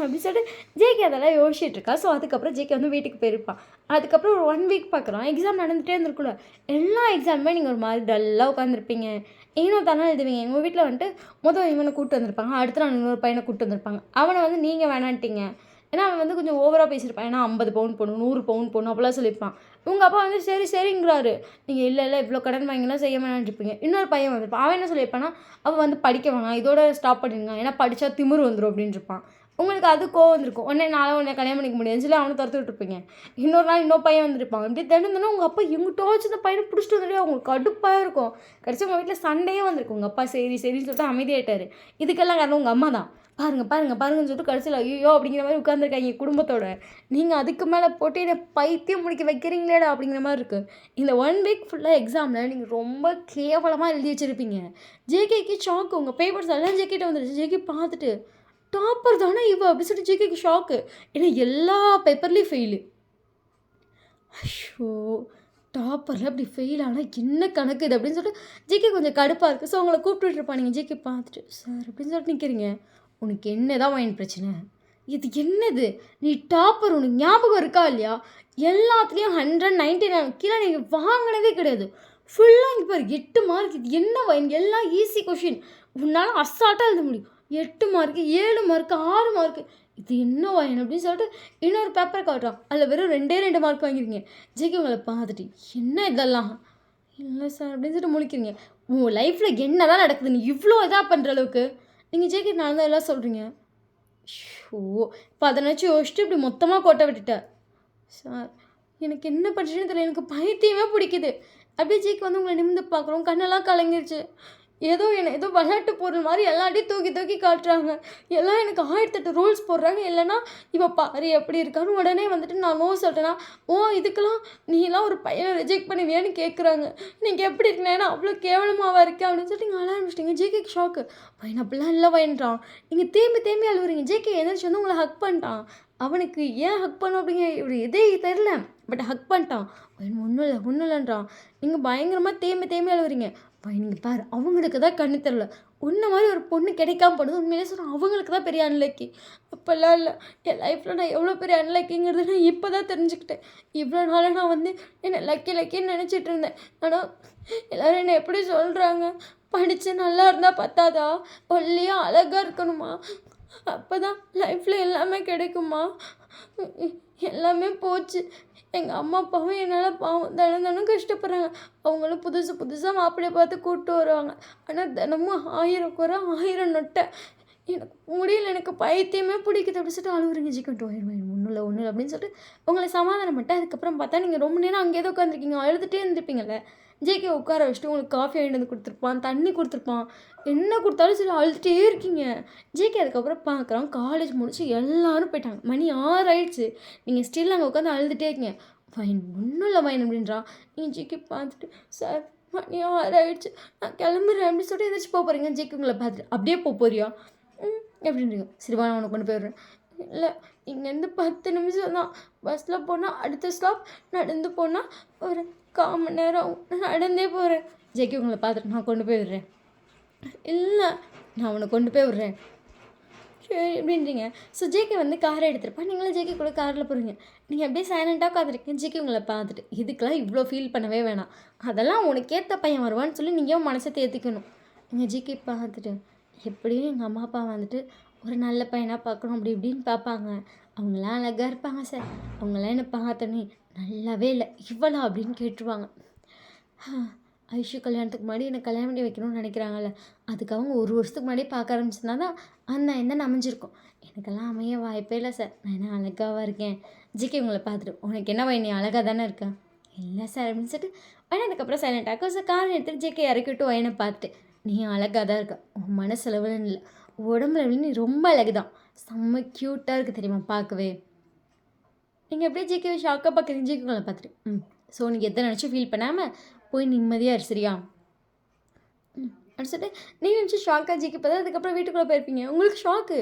அப்படின்னு சொல்லிட்டு ஜேகே அதெல்லாம் யோசிச்சுட்டு இருக்கா. ஸோ அதுக்கப்புறம் ஜேகே வந்து வீட்டுக்கு போயிருப்பான். அதுக்கப்புறம் ஒரு 1 வீக் பார்க்குறான். எக்ஸாம் நடந்துகிட்டே இருந்திருக்குல்ல, எல்லா எக்ஸாமுமே நீங்கள் ஒரு மாதிரி டல்லாக உட்காந்துருப்பீங்க, இன்னும் தானே எழுதுவீங்க. எங்கள் வீட்டில் வந்துட்டு இவனை கூப்பிட்டு வந்திருப்பாங்க, அடுத்த நாள் இன்னொரு பையனை கூப்பிட்டு வந்திருப்பாங்க. அவனை வந்து நீங்கள் வேணான்ட்டீங்க, ஏன்னா அவன் வந்து கொஞ்சம் ஓவராக பேசியிருப்பான். ஏன்னா 50 பவுன் போடணும், 100 பவுன் போடணும் அப்படிலாம் சொல்லியிருப்பான். உங்கள் அப்பா வந்து சரிங்கிறாரு. நீங்கள் இல்லை இவ்வளோ கடன் வாங்கினா செய்ய வேணான்ருப்பீங்க. இன்னொரு பையன் வந்திருப்பான். அவன் என்ன சொல்லியிருப்பான்னா, அவள் வந்து படிக்க வேணாம், இதோட ஸ்டாப் பண்ணிடுங்க, ஏன்னா படித்தா திமிரு வந்துடும் அப்படின்னு இருப்பான். உங்களுக்கு அது கோவம் வந்திருக்கும். உன்னை கல்யாணம் பண்ணிக்க முடியாதுன்னு சொல்லி அவனை துரத்து விட்டுருப்பீங்க. இன்னொரு நாள் இன்னொரு பையன் வந்திருப்பாங்க. இப்படி தினந்தோறும் உங்கள் அப்பா எங்கிட்டாச்சும் இந்த பையனை பிடிச்சிட்டு வந்துட்டு அவங்களுக்கு கடுப்பாக இருக்கும். கடைசி உங்கள் வீட்டில் சண்டையே வந்திருக்கு. உங்கள் அப்பா சரின்னு சொல்லிட்டு அமைதியாயிட்டார். இதுக்கெல்லாம் காரணம் உங்கள் அம்மா தான். பாருங்கன்னு சொல்லிட்டு கடைசியில் ஐயோ அப்படிங்கிற மாதிரி உட்காந்துருக்காங்க குடும்பத்தோட. நீங்கள் அதுக்கு மேலே போட்டு என்னை பைத்தியம் முடிக்க வைக்கிறீங்களேடா அப்படிங்கிற மாதிரி இருக்குது. இந்த 1 வீக் ஃபுல்லாக எக்ஸாமில் நீங்கள் ரொம்ப கேவலமாக எழுதி வச்சுருப்பீங்க. ஜேகேக்கு ஷாக்கு. உங்கள் பேப்பர்ஸ் எல்லாம் ஜேகேட்ட வந்துடுச்சு. ஜேகே பார்த்துட்டு, டாப்பர் தானே இவ அப்படின்னு சொல்லிட்டு ஜேகேக்கு ஷாக்கு. ஏன்னா எல்லா பேப்பர்லேயும் ஃபெயிலு. ஐயோ, டாப்பரில் அப்படி ஃபெயில் ஆனால் என்ன கணக்கு இது அப்படின்னு சொல்லிட்டு ஜேகே கொஞ்சம் கடுப்பாக இருக்குது. ஸோ உங்களை கூப்பிட்டுட்டு இருப்பாங்க. ஜேகே பார்த்துட்டு, சார் அப்படின்னு சொல்லிட்டு நிற்கிறீங்க, உனக்கு என்ன தான் மைண்ட் பிரச்சனை, இது என்னது, நீ டாப்பர், உனக்கு ஞாபகம் இருக்கா இல்லையா, எல்லாத்துலேயும் 199 கீழே நீங்கள் வாங்கினதே கிடையாது. ஃபுல்லாக இங்கே பாரு 8 மார்க், இது என்ன வைன், எல்லாம் ஈஸி கொஷின், உன்னால் அசால்ட்டாக எழுத முடியும். 8 மார்க்கு 7 மார்க்கு 6 மார்க்கு, இது என்ன வைன் அப்படின்னு சொல்லிட்டு இன்னொரு பேப்பர் காட்டுறான். அதில் வெறும் 2 மார்க் வாங்கிருக்கீங்க. ஜேகே உங்களை பார்த்துட்டு, என்ன இதெல்லாம், இல்லை சார் அப்படின்னு சொல்லிட்டு முழிக்கிறீங்க. உன் லைஃப்பில் என்ன தான் நடக்குது, நீ இவ்வளோ இதாக பண்ணுற அளவுக்கு நீங்கள் ஜேகே நான் தான் எல்லாம் சொல்கிறீங்க. ஷோ, இப்போ அதை நினச்சி யோசிச்சுட்டு இப்படி மொத்தமாக கோட்டை விட்டுட்டேன். சார் எனக்கு என்ன பண்ணுறதுன்னு தெரியல, எனக்கு பைத்தியமே பிடிக்குது. அப்படியே ஜேகே வந்து உங்களை நிமிந்து பார்க்குறோம், கண்ணெல்லாம் கலங்கிருச்சு. ஏதோ விளையாட்டு பொருள் மாதிரி எல்லாத்தையும் தூக்கி காட்டுறாங்க. எல்லாம் எனக்கு 1008 ரூல்ஸ் போடுறாங்க. இல்லைனா இவ பாரு எப்படி இருக்கான்னு உடனே வந்துட்டு நான் நோ சொல்லிட்டேன்னா, இதுக்கெல்லாம் நீலாம் ஒரு பையனை ரிஜெக்ட் பண்ணுவியான்னு கேட்குறாங்க. நீங்கள் எப்படி இருக்கீங்கன்னா அவ்வளோ கேவலமாவா இருக்கேன் அப்படின்னு சொல்லிட்டு நீங்கள் ஆரம்பிச்சிட்டிங்க. ஜேகேக்கு ஷாக்கு. பையன் அப்படிலாம் இல்லை பையன்றான். நீங்கள் தேம்பி அழுவுறீங்க. ஜேகே எந்திரிச்சு வந்து உங்களை ஹக் பண்ணிட்டான். அவனுக்கு ஏன் ஹக் பண்ணும் அப்படிங்கிற ஒரு இதே தெரில, பட் ஹக் பண்ணிட்டான். பையன் ஒன்றும் இல்லைன்றான். நீங்கள் பயங்கரமாக தேம்பி அழுவுறீங்க. நீங்கள் பாரு, அவங்களுக்கு தான் கண்ணு தெரில, உன்ன மாதிரி ஒரு பொண்ணு கிடைக்காம போடுது. உண்மையிலே சொன்னால் அவங்களுக்கு தான் பெரிய அன்லக்கி. அப்போல்லாம் இல்லை, என் லைஃப்பில் நான் எவ்வளோ பெரிய அன்லக்கிங்கிறது நான் இப்போ தான் தெரிஞ்சுக்கிட்டேன். இவ்வளோ நாளாக நான் வந்து என்னை லக்கின்னு நினச்சிட்டு இருந்தேன். ஆனால் எல்லோரும் என்னை எப்படி சொல்கிறாங்க, படித்து நல்லா இருந்தால் பத்தாதா, ஒல்லியாக அழகாக இருக்கணுமா, அப்போ தான் லைஃப்பில் எல்லாமே கிடைக்குமா, எல்லாமே போச்சு. எங்கள் அம்மா அப்பாவும் என்னால் பாவம் தினம் கஷ்டப்படுறாங்க. அவங்களும் புதுசாக மாப்பிள்ளையை பார்த்து கூப்பிட்டு வருவாங்க. ஆனால் தினமும் 1000 குறை 1000 நொட்டை. எனக்கு முடியல, எனக்கு பைத்தியமே பிடிக்குது அப்படி சொல்லிட்டு அழுகுறீங்க. ஜிக்கன் ஒன்றும் இல்லை அப்படின்னு சொல்லிட்டு உங்களை சமாதானம் பண்ணிட்டு அதுக்கப்புறம் பார்த்தா நீங்கள் ரொம்ப நேரம் அங்கேயே தான் உட்காந்துருக்கீங்க, அழுதுகிட்டே இருந்திருப்பீங்கள்ல. ஜேகே உட்கார வச்சுட்டு உங்களுக்கு காஃபி வாங்கிட்டு வந்து கொடுத்துருப்பான், தண்ணி கொடுத்துருப்பான், என்ன கொடுத்தாலும் சரி அழுதுகிட்டே இருக்கீங்க. ஜேகே அதுக்கப்புறம் பார்க்குறான், காலேஜ் முடிச்சு எல்லோரும் போயிட்டாங்க, மணி 6 ஆயிடுச்சு. நீங்கள் ஸ்டில் அங்கே உட்காந்து அழுதுகிட்டே இருக்கீங்க. ஃபைன் ஒன்றும் இல்லை ஃபைன் அப்படின்றான். நீங்கள் ஜேகே பார்த்துட்டு, சார் மணி 6 ஆயிடுச்சு, நான் கிளம்புறேன் அப்படின்னு சொல்லிட்டு எதாச்சும் போகிறீங்க. ஜேகே உங்களை பார்த்துட்டு, அப்படியே போறியா அப்படின்றீங்க. சரி வா, நான் உனக்கு கொண்டு போயிடுறேன். இல்லை, இங்கேருந்து 10 நிமிஷம் தான், பஸ்ஸில் போனால் அடுத்த ஸ்டாப், நடந்து போனால் ஒரு 1/4 மணி நேரம் நடந்தே போகிறேன். ஜேகே உங்களை பார்த்துட்டு, நான் கொண்டு போய் விடுறேன். இல்லை, நான் உன்னை கொண்டு போய் விடுறேன். சரி அப்படின்றீங்க. ஸோ ஜேகே வந்து காரை எடுத்துருப்பா. நீங்களும் ஜேகே கூட காரில் போகிறீங்க. நீங்கள் அப்படியே சைலண்ட்டாக உட்காந்துருக்கீங்க. ஜேகே உங்களை பார்த்துட்டு இதுக்கெல்லாம் இவ்வளோ ஃபீல் பண்ணவே வேணாம். அதெல்லாம் உனக்கு ஏற்ற பையன் வருவான்னு சொல்லி நீங்கள் மனசை தேர்த்திக்கணும். எங்கள் ஜேகே பார்த்துட்டு எப்படியும் எங்கள் அம்மா அப்பா வந்துட்டு ஒரு நல்ல பையனாக பார்க்கணும் அப்படி இப்படின்னு பார்ப்பாங்க. அவங்களாம் அழகாக இருப்பாங்க சார். அவங்களாம் என்னை பார்த்தோன்னே நல்லாவே இல்லை இவ்வளோ அப்படின்னு கேட்டுருவாங்க. ஐஷு கல்யாணத்துக்கு முன்னாடி என்னை கல்யாணம் பண்ணி வைக்கணும்னு நினைக்கிறாங்கல்ல, அதுக்கு அவங்க ஒரு வருஷத்துக்கு முன்னாடியே பார்க்க ஆரம்பிச்சிருந்தா தான் அந்த என்ன அமைஞ்சிருக்கும். எனக்கெல்லாம் அமைய வாய்ப்பே இல்லை சார். நான் என்ன அழகாவாக இருக்கேன். ஜிகே உங்களை பார்த்துட்டு உனக்கு என்ன நீ அழகாக தானே இருக்கேன். இல்லை சார் அப்படின்னு சொல்லிட்டு அதுக்கப்புறம் சைலண்டாக சார் காரை எடுத்துகிட்டு ஜிகே இறக்கிட்டு வயனை பார்த்துட்டு நீ அழகாக தான் இருக்க. உன் மனசளவுன்னு இல்லை, உடம்புல நீ ரொம்ப அழகு தான். செம்ம க்யூட்டாக இருக்குது தெரியுமா பார்க்கவே. நீங்கள் எப்படியே ஜிகே ஷாக்காக பார்க்குறீங்க. ஜிகே உங்களை பார்த்துட்டு ஸோ நீங்கள் எதை நினச்சி ஃபீல் பண்ணாமல் போய் நிம்மதியாக இரு சரியா. சொல்லிட்டு நீங்கள் நினச்சி ஷாக்காக ஜிக்கு பார்த்தா அதுக்கப்புறம் வீட்டுக்குள்ளே போயிருப்பீங்க. உங்களுக்கு ஷாக்கு,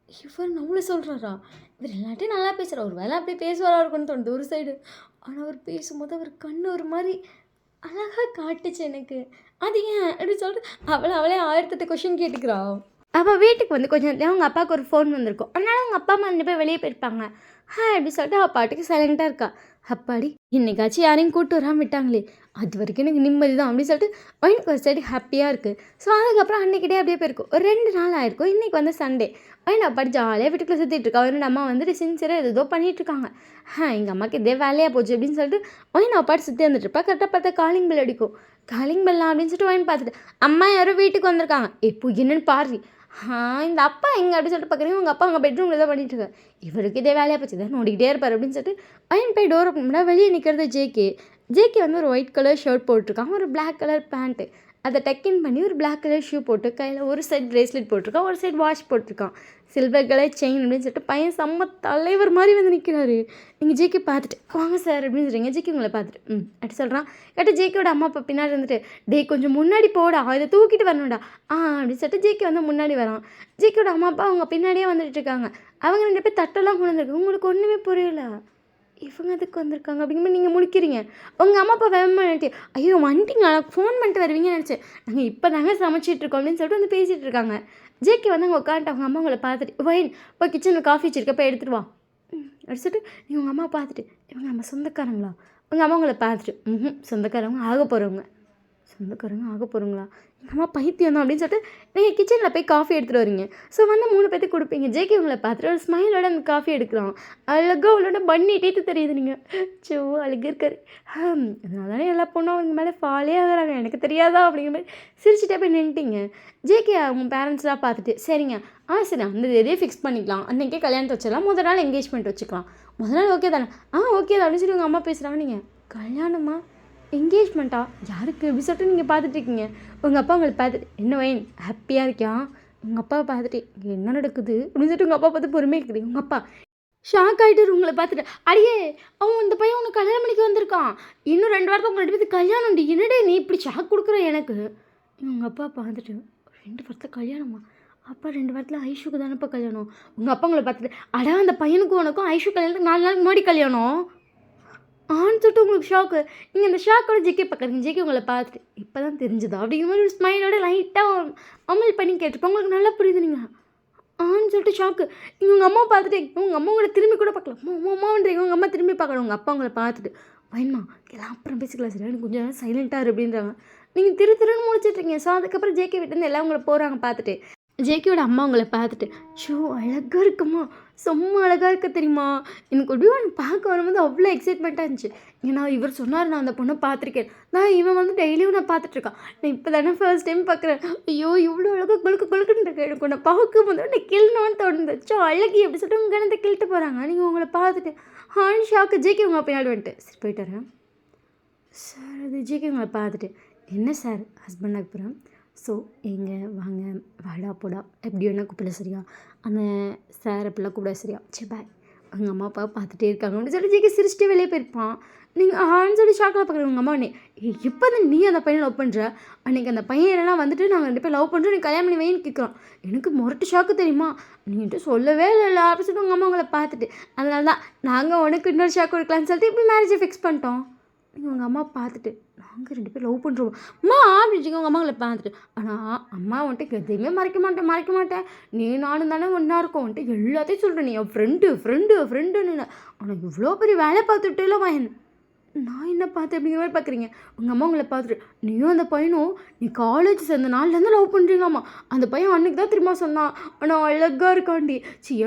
இவர் நம்மளே சொல்கிறாரா, இவர் எல்லாட்டையும் நல்லா பேசுகிறார், ஒரு வேலை அப்படி பேசுவாரா இருக்குன்னு தோணுது ஒரு சைடு. ஆனால் அவர் பேசும்போது அவர் கண் ஒரு மாதிரி அழகாக காட்டுச்சு எனக்கு. அது ஏன் அப்படின்னு சொல்லிட்டு அவளே 1008 கொஷின் கேட்டுக்கிறா. அவள் வீட்டுக்கு வந்து கொஞ்சம் அவங்க அப்பாவுக்கு ஒரு ஃபோன் வந்திருக்கும். அதனால அவங்க அப்பா அம்மா 2 பேர் வெளியே போயிருப்பாங்க. அப்படி சொல்லிட்டு அவள் பாட்டுக்கு சைலண்ட்டாக இருக்கா. அப்பாடி இன்னைக்காச்சும் யாரையும் கூப்பிட்டு வராமல் விட்டாங்களே, அது வரைக்கும் எனக்கு நிம்மதி தான் அப்படின்னு சொல்லிட்டு எனக்கு ஒரு சைடு ஹாப்பியாக இருக்குது. ஸோ அதுக்கப்புறம் அன்றைக்கிட்டே அப்படியே போயிருக்கும். ஒரு 2 நாள் ஆயிருக்கும். இன்றைக்கி வந்து சண்டே. அப்பாடி ஜாலியாக வீட்டுக்குள்ளே சுற்றிட்டு இருக்கா. என்னோட அம்மா வந்துட்டு சின்சியராக ஏதோ பண்ணிகிட்ருக்காங்க. எங்கள் அம்மாவுக்கு இதே வேலையாக போச்சு அப்படின்னு சொல்லிட்டு நான் அப்பாடி சுற்றி வந்துட்டுருப்பா. கரெக்டாக பார்த்தா காலிங் பெல் அடிக்கும். காலிங் பெல்லாம் அப்படின்னு சொல்லிட்டு ஒயின் பார்த்துட்டு அம்மா யாரோ வீட்டுக்கு வந்திருக்காங்க. எப்போ என்னன்னு பாரு. இந்த அப்பா எங்கே அப்படின்னு சொல்லிட்டு பார்க்குறீங்க. உங்கள் அப்பா அங்கே பெட்ரூமில் தான் பண்ணிட்டுருக்காரு. இவருக்கு இதே வேலையாக போச்சு தான் நோண்டிக்கிட்டே இருப்பார் அப்படின்னு சொல்லிட்டு அயன் போய் டோர் ஓப்பன் பண்ணால் வெளியே நிற்கிறது ஜேகே வந்து ஒரு ஒயிட் கலர் ஷர்ட் போட்டிருக்கான், ஒரு பிளாக் கலர் பேண்ட்டு. அதை டக்கின் பண்ணி ஒரு பிளாக் கலர் ஷூ போட்டு கையில் ஒரு சைட் பிரேஸ்லெட் போட்டிருக்கான், ஒரு சைட் வாட்ச் போட்டிருக்கான், சில்வர் கலர் செயின் அப்படின்னு சொல்லிட்டு பையன் செம்ம தலைவர் மாதிரி வந்து நிற்கிறாரு. நீங்கள் ஜேகே பார்த்துட்டு வாங்க சார் அப்படின்னு சொல்கிறீங்க. ஜேகே உங்களை பார்த்துட்டு அப்படி சொல்கிறான். கேட்டு ஜேகேயோட அம்மா அப்பா பின்னாடி வந்துட்டு கொஞ்சம் முன்னாடி போடா, இதை தூக்கிட்டு வரணும்டா அப்படின்னு சொல்லிட்டு ஜேகே வந்து முன்னாடி வரான். ஜேகேயோட அம்மா அப்பா அவங்க பின்னாடியே வந்துட்டு இருக்காங்க. அவங்க 2 பேர் தட்டெல்லாம் கொண்டு வந்துருக்காங்க. உங்களுக்கு ஒன்றுமே புரியல, இவங்க அதுக்கு வந்திருக்காங்க அப்படிங்கும்போது நீங்கள் முழிக்கிறீங்க. உங்கள் அம்மா அப்பா வேணுமான்ட்டு ஐயோ வந்துட்டிங்களா, ஃபோன் பண்ணிட்டு வருவீங்கன்னு நினச்சேன், நாங்கள் இப்போ தாங்க சமைச்சிட்ருக்கோம் அப்படின்னு சொல்லிட்டு வந்து பேசிகிட்டு இருக்காங்க. ஜேகே வந்து அங்கே உட்காந்துட்டு அவங்க அம்மா உங்களை பார்த்துட்டு வைன் இப்போ கிச்சனில் காஃபி வச்சிருக்க போய் எடுத்துகிட்டு வா அடிச்சுட்டு நீ உங்கள் அம்மா பார்த்துட்டு இவங்க நம்ம சொந்தக்காரங்களா. உங்கள் அம்மா உங்களை பார்த்துட்டு சொந்தக்காரவங்க ஆக போகிறவங்க. எங்கள் அம்மா பைத்தியம் தான் அப்படின்னு சொல்லிட்டு நீங்கள் கிச்சனில் போய் காஃபி எடுத்துகிட்டு வரீங்க. ஸோ வந்து 3 பேர்த்துக்கு கொடுப்பீங்க. ஜேகே உங்களை பார்த்துட்டு ஒரு ஸ்மைலோட அந்த காஃபி எடுக்கிறான். அழகாக அவளோட பண்ணி டீத்து தெரியுது. நீங்கள் சோ அழகு இருக்காரு. அதனால தானே எல்லா பொண்ணும் அவங்க மேலே ஃபாலே ஆகுறாங்க, எனக்கு தெரியாதா அப்படிங்கிற மாதிரி சிரிச்சுட்டே போய் நின்றுட்டீங்க. ஜேகே அவங்க பேரண்ட்ஸ்லாம் பார்த்துட்டு சரிங்க சரி அந்த தேதியே ஃபிக்ஸ் பண்ணிக்கலாம், அன்றைக்கே கல்யாணத்தை வச்சிடலாம், முதல் நாள் என்கேஜ்மெண்ட் வச்சுக்கலாம். முதல் நாள் ஓகே தானே ஓகே தான் அப்படின்னு சொல்லி உங்கள் அம்மா பேசுகிறாங்க. நீங்கள் கல்யாணமா என்கேஜ்மெண்ட்டா யாருக்கு அப்படி சொல்லிட்டு நீங்கள் பார்த்துட்ருக்கீங்க. உங்கள் அப்பா உங்களை பார்த்துட்டு என்ன வைன் ஹாப்பியாக இருக்கியா. உங்கள் அப்பாவை பார்த்துட்டு இங்கே என்ன நடக்குது அப்படின்னு சொல்லிட்டு உங்கள் அப்பா பார்த்து பொறுமையாக இருக்குது. உங்கள் அப்பா ஷாக் ஆகிட்டு உங்களை பார்த்துட்டு அடியே அவன் இந்த பையன் உனக்கு கல்யாணம் பண்ணிக்க வந்திருக்கான், இன்னும் 2 வாரத்துக்கு உங்களை பேர் கல்யாணம் உண்டு, என்னடே நீ இப்படி ஷாக் கொடுக்குற எனக்கு. உங்கள் அப்பா பார்த்துட்டு 2 வாரத்தில் கல்யாணமா, அப்பா 2 வாரத்தில் ஐஷுக்கு தானேப்பா கல்யாணம். உங்கள் அப்பா உங்களை பார்த்துட்டு அடா அந்த பையனுக்கும் உனக்கும் ஐஷு கல்யாணத்துக்கு 4 நாள் முன்னாடி கல்யாணம் சொல்லிட்டு உங்களுக்கு ஷாக்கு. நீங்கள் அந்த ஷாக்கோட ஜேகே பார்க்குறீங்க. ஜேகே உங்களை பார்த்துட்டு இப்போ தான் தெரிஞ்சுதா அப்படிங்கிற மாதிரி ஒரு ஸ்மைலோட லைட்டாக அமல் பண்ணி கேட்டுருப்போம். உங்களுக்கு நல்லா புரியுது. நீங்கள் சொல்லிட்டு ஷாக்கு. நீங்கள் உங்கள் அம்மா பார்த்துட்டு உங்கள் அம்மா உங்களை திரும்பி கூட பார்க்கலாம். அம்மான்றீங்க. உங்கள் அம்மா திரும்பி பார்க்கணும். உங்கள் அப்பா உங்களை பார்த்துட்டு வைன்மா எல்லாம் அப்புறம் பேசிக்கலாம் சார், எனக்கு கொஞ்சம் சைலண்ட்டாக இரு அப்படின்றாங்க. நீங்கள் திருன்னு முடிச்சிட்ருக்கீங்க. ஸோ அதுக்கப்புறம் ஜேகே விட்டுருந்து எல்லாம் உங்களை போகிறாங்க பார்த்துட்டு. ஜேகேயோட அம்மா உங்களை பார்த்துட்டு ஷோ அழகாக இருக்குமா, செம்ம அழகாக இருக்க தெரியுமா. எனக்கு அப்படியே ஒன்று பார்க்க வரும்போது அவ்வளோ எக்ஸைட்மெண்ட்டாக இருந்துச்சு. ஏன்னா இவர் சொன்னார் நான் அந்த பொண்ணை பார்த்துருக்கேன், நான் இவன் வந்து டெய்லியும் நான் பார்த்துட்ருக்கான், நான் இப்போ தானே ஃபர்ஸ்ட் டைம் பார்க்குறேன். ஐயோ இவ்வளோ அழகாக கொழுக்குன்னு இருக்கேன். எனக்கு உன்னை பார்க்கும் போது உன்னை கிள்னோன்னு தோணுச்சு. அழகி அப்படி சொல்லிட்டு உங்கள் கணத்தை கிள்ட்டு போகிறாங்க. நீங்கள் உங்களை பார்த்துட்டு ஷாக்கு. ஜேகே உங்களை பின்னாடி வந்துட்டு சரி போயிட்டு வரேன் சார். அது ஜேகே உங்களை பார்த்துட்டு என்ன சார் ஹஸ்பண்டாக போகிறேன். ஸோ எங்கே வாங்க வாடா போடா எப்படி வேணால் கூப்பிட சரியா, அந்த சார் அப்படிலாம் கூப்பிட சரியா. சரி பாய். அவங்க அம்மா அப்பா பார்த்துட்டே இருக்காங்க அப்படின்னு சொல்லி ஜேகே சிரிச்சிட்டு வெளியே போயிருப்பான். நீங்கள் சொல்லி ஷாக்காக பார்க்குறேன். உங்கள் அம்மா எப்போ தான் நீ அந்த பையனை லவ் பண்ணுற, அன்றைக்கி அந்த பையன் என்னென்னா வந்துட்டு நாங்கள் 2 பேர் லவ் பண்ணுறோம், நீ கல்யாணம் பண்ணி வைன்னு கேட்குறோம். எனக்கு முரட்டு ஷாக்கு தெரியுமா, நீன்ட்டு சொல்லவே இல்லை அப்படின்னு சொல்லிட்டு உங்கள் அம்மா உங்களை பார்த்துட்டு அதனால தான் நாங்கள் உனக்கு இன்னொரு ஷாக்கு கொடுக்கலான்னு சொல்லிட்டு இப்படி மேரேஜை ஃபிக்ஸ் பண்ணிட்டோம். நீங்கள் உங்கள் அம்மா பார்த்துட்டு நாங்கள் 2 பேரும் லவ் பண்ணுறோம் அம்மா அப்படின்னு உங்கள் அம்மாங்களை பார்த்துட்டு ஆனால் அம்மா வந்துட்டு எதையுமே மறைக்க மாட்டேன் நீ நானும் தானே ஒன்றா இருக்கோம் வந்துட்டு எல்லாத்தையும் சொல்கிறேன் நீ என் ஃப்ரெண்டுன்னு ஆனால் இவ்வளோ பெரிய வேலை பார்த்துட்டேலாம் என்ன நான் என்ன பார்த்தேன் அப்படிங்கிற மாதிரி பார்க்குறீங்க உங்கள் அம்மா உங்களை பார்த்துட்டு நீயும் அந்த பையனும் நீ காலேஜ் சேர்ந்த நாள்லேருந்து லவ் பண்ணுறீங்களாம்மா அந்த பையன் அன்றைக்கி தான் திரும்ப சொன்னான் ஆனால் அழகாக இருக்காண்டி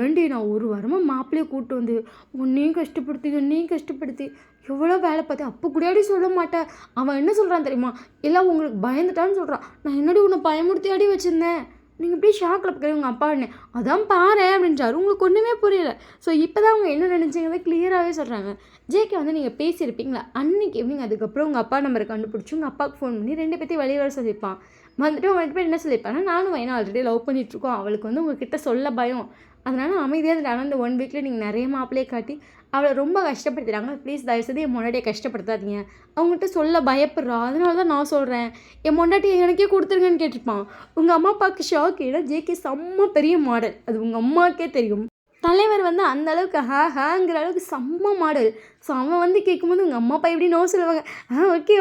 ஏண்டி நான் ஒரு வாரமாக மாப்பிள்ளையை கூப்பிட்டு வந்து உன்னையும் கஷ்டப்படுத்தி எவ்வளோ வேலை பார்த்தேன் அப்போ கூடயாடி சொல்ல மாட்டேன் அவன் என்ன சொல்கிறான் தெரியுமா எல்லாம் உங்களுக்கு பயந்துட்டான்னு சொல்கிறான் நான் என்னடி உன்னை பயமுறுத்தியாடி வச்சுருந்தேன் நீங்கள் இப்படி ஷாக்கில் பார்க்குறீங்க உங்கள் அப்பா என்ன அதான் பாரு அப்படின்றாரு உங்களுக்கு ஒன்றுமே புரியல ஸோ இப்போ தான் அவங்க என்ன நினச்சிங்கிறத கிளியராகவே சொல்கிறாங்க ஜேகே வந்து நீங்கள் பேசியிருப்பீங்களா அன்றைக்கி ஈவினிங் அதுக்கப்புறம் உங்கள் அப்பா நம்பரை கண்டுபிடிச்சி உங்கள் அப்பாவுக்கு ஃபோன் பண்ணி 2 பேர்த்தையும் வெளியே வர சொல்லியிருப்பான் வந்துட்டு உங்கள் 2 பேர் என்ன சொல்லியிருப்பாங்கன்னா நானும் வயனா ஆல்ரெடி லவ் பண்ணிகிட்ருக்கோம் அவளுக்கு வந்து உங்ககிட்ட சொல்ல பயம் அதனால் அமைதியாக இருந்துட்டு ஆனால் இந்த 1 வீக்கில் நீங்கள் நிறைய மாப்பிள்ளையை காட்டி அவளை ரொம்ப கஷ்டப்படுத்துகிறாங்க ப்ளீஸ் தயவுசெய்து என் முன்னாடியே கஷ்டப்படுத்தாதீங்க அவங்ககிட்ட சொல்ல பயப்படுறா அதனால தான் நான் சொல்கிறேன் என் முன்னாடி எனக்கே கொடுத்துருங்கன்னு கேட்டிருப்பான் உங்கள் அம்மா அப்பாவுக்கு ஷாக் ஏன்னா ஜேகே செம்ம பெரிய மாடல் அது உங்கள் அம்மாவுக்கே தெரியும் தலைவர் வந்து அந்தளவுக்கு ஹேங்கிற அளவுக்கு செம்ம மாடல் ஸோ அவன் வந்து கேட்கும்போது உங்கள் அம்மா அப்பா எப்படி நோ சொல்லுவாங்க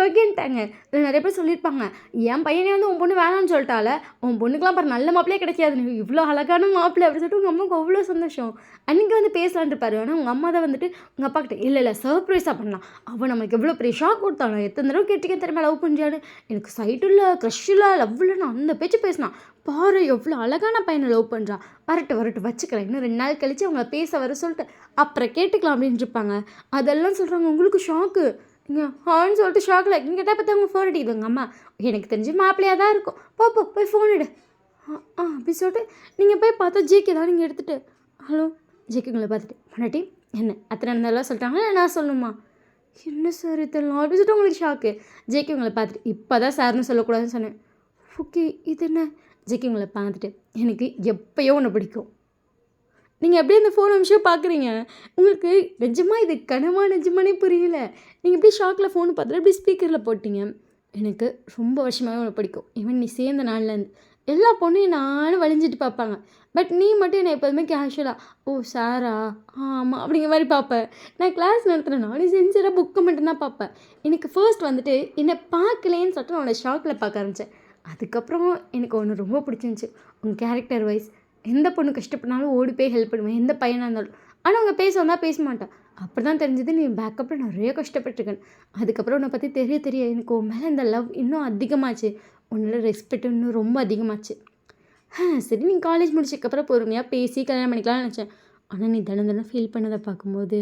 ஓகேன்ட்டாங்க நிறைய பேர் சொல்லியிருப்பாங்க என் பையனே வந்து உன் பொண்ணு வேணான்னு சொல்லிட்டால உன் பொண்ணுக்கெலாம் பாரு நல்ல மாப்பிள்ளையே கிடைக்காது நீ இவ்வளோ அழகான மாப்பிள்ளை அப்படின்னு சொல்லிட்டு உங்கள் அம்மாவுக்கு அவ்வளோ சந்தோஷம் அன்றைக்கி வந்து பேசலான் இருப்பாரு ஆனால் உங்கள் அம்மா தான் வந்துட்டு உங்கள் அப்பா கிட்ட இல்லை சர்ப்ரைஸாக பண்ணலாம் அவன் நமக்கு எவ்வளோ பெரிய ஷாக் கொடுத்தாங்க எத்தனை தடவை கேட்டுக்கே தெரியுமா லவ் பண்ணுறான்னு எனக்கு சைட்டு இல்லை க்ரஷ் இல்லை லவ் இல்லைன்னு அந்த பேச்சு பேசினான் பாரு எவ்வளோ அழகான பையனை லவ் பண்ணுறான் வரட்டு வச்சுக்கிறேன் இன்னும் 2 நாள் கழித்து அவங்கள பேச வர சொல்லிட்டு அப்புறம் கேட்டுக்கலாம் அப்படின்னு இருப்பாங்க அதெல்லாம் சொல்கிறாங்க உங்களுக்கு ஷாக்கு நீங்கள் ஹான்னு சொல்லிட்டு ஷாக்கில் இங்கே கேட்டால் பார்த்து அவங்க ஃபோன் அடிக்குது உங்கள் அம்மா எனக்கு தெரிஞ்சு மாப்பிள்ளையாக தான் இருக்கும் போய் ஃபோன் எடு அப்படி சொல்லிட்டு நீங்கள் போய் பார்த்தா ஜேகே தான் நீங்கள் எடுத்துகிட்டு ஹலோ ஜேகே உங்களை பார்த்துட்டு முன்னாடி என்ன அத்தனை நடந்தெல்லாம் சொல்லிட்டாங்களா நான் சொல்லணுமா என்ன சார் இதெல்லாம் அப்படி சொல்லிட்டு உங்களுக்கு ஷாக்கு ஜேகே உங்களை பார்த்துட்டு இப்போ தான் சார்னு சொல்லக்கூடாதுன்னு சொன்னேன் ஓகே இது என்ன ஜேகே உங்களை பார்த்துட்டு எனக்கு எப்போயோ ஒன்று பிடிக்கும் நீங்கள் எப்படி அந்த ஃபோன் நிமிஷம் பார்க்குறீங்க உங்களுக்கு நிஜமாக இது நிஜமானே புரியல நீங்கள் எப்படி ஷாக்கில் ஃபோன் பார்த்துட்டு எப்படி ஸ்பீக்கரில் போட்டிங்க எனக்கு ரொம்ப வருஷமாகவே ஒன்று பிடிக்கும் ஈவன் நீ சேர்ந்த நாள்லேருந்து எல்லா பொண்ணையும் நானும் வலிஞ்சிட்டு பார்ப்பாங்க பட் நீ மட்டும் என்னை எப்போதுமே கேஷுவலாக ஓ சாரா ஆமாம் அப்படிங்கிற மாதிரி பார்ப்பேன் நான் கிளாஸ் நடத்துகிறேன் நானும் சின்சியராக புக்கை மட்டும்தான் பார்ப்பேன் எனக்கு ஃபர்ஸ்ட் வந்துட்டு என்னை பார்க்கலேன்னு சொல்லிட்டு நான் ஷாக்கில் பார்க்க ஆரம்பித்தேன் அதுக்கப்புறம் எனக்கு ஒன்று ரொம்ப பிடிச்சிருந்துச்சி உங்கள் கேரக்டர் வைஸ் எந்த பொண்ணு கஷ்டப்பட்டாலும் ஓடி போய் ஹெல்ப் பண்ணுவேன் எந்த பையனாக இருந்தாலும் ஆனால் அவங்க பேச மாட்டான் அப்படி தான் தெரிஞ்சது நீ பேக்கப்பில் நிறைய கஷ்டப்பட்டுருக்கேன் அதுக்கப்புறம் உன்னை பற்றி தெரிய எனக்கு உன் மேலே இந்த லவ் இன்னும் அதிகமாச்சு உன்னோட ரெஸ்பெக்ட் இன்னும் ரொம்ப அதிகமாச்சு சரி நீ காலேஜ் முடிச்சதுக்கப்புறம் பொறுமையாக பேசி கல்யாணம் பண்ணிக்கலாம்னு நினச்சேன் ஆனால் நீ தினம் ஃபீல் பண்ணதை பார்க்கும்போது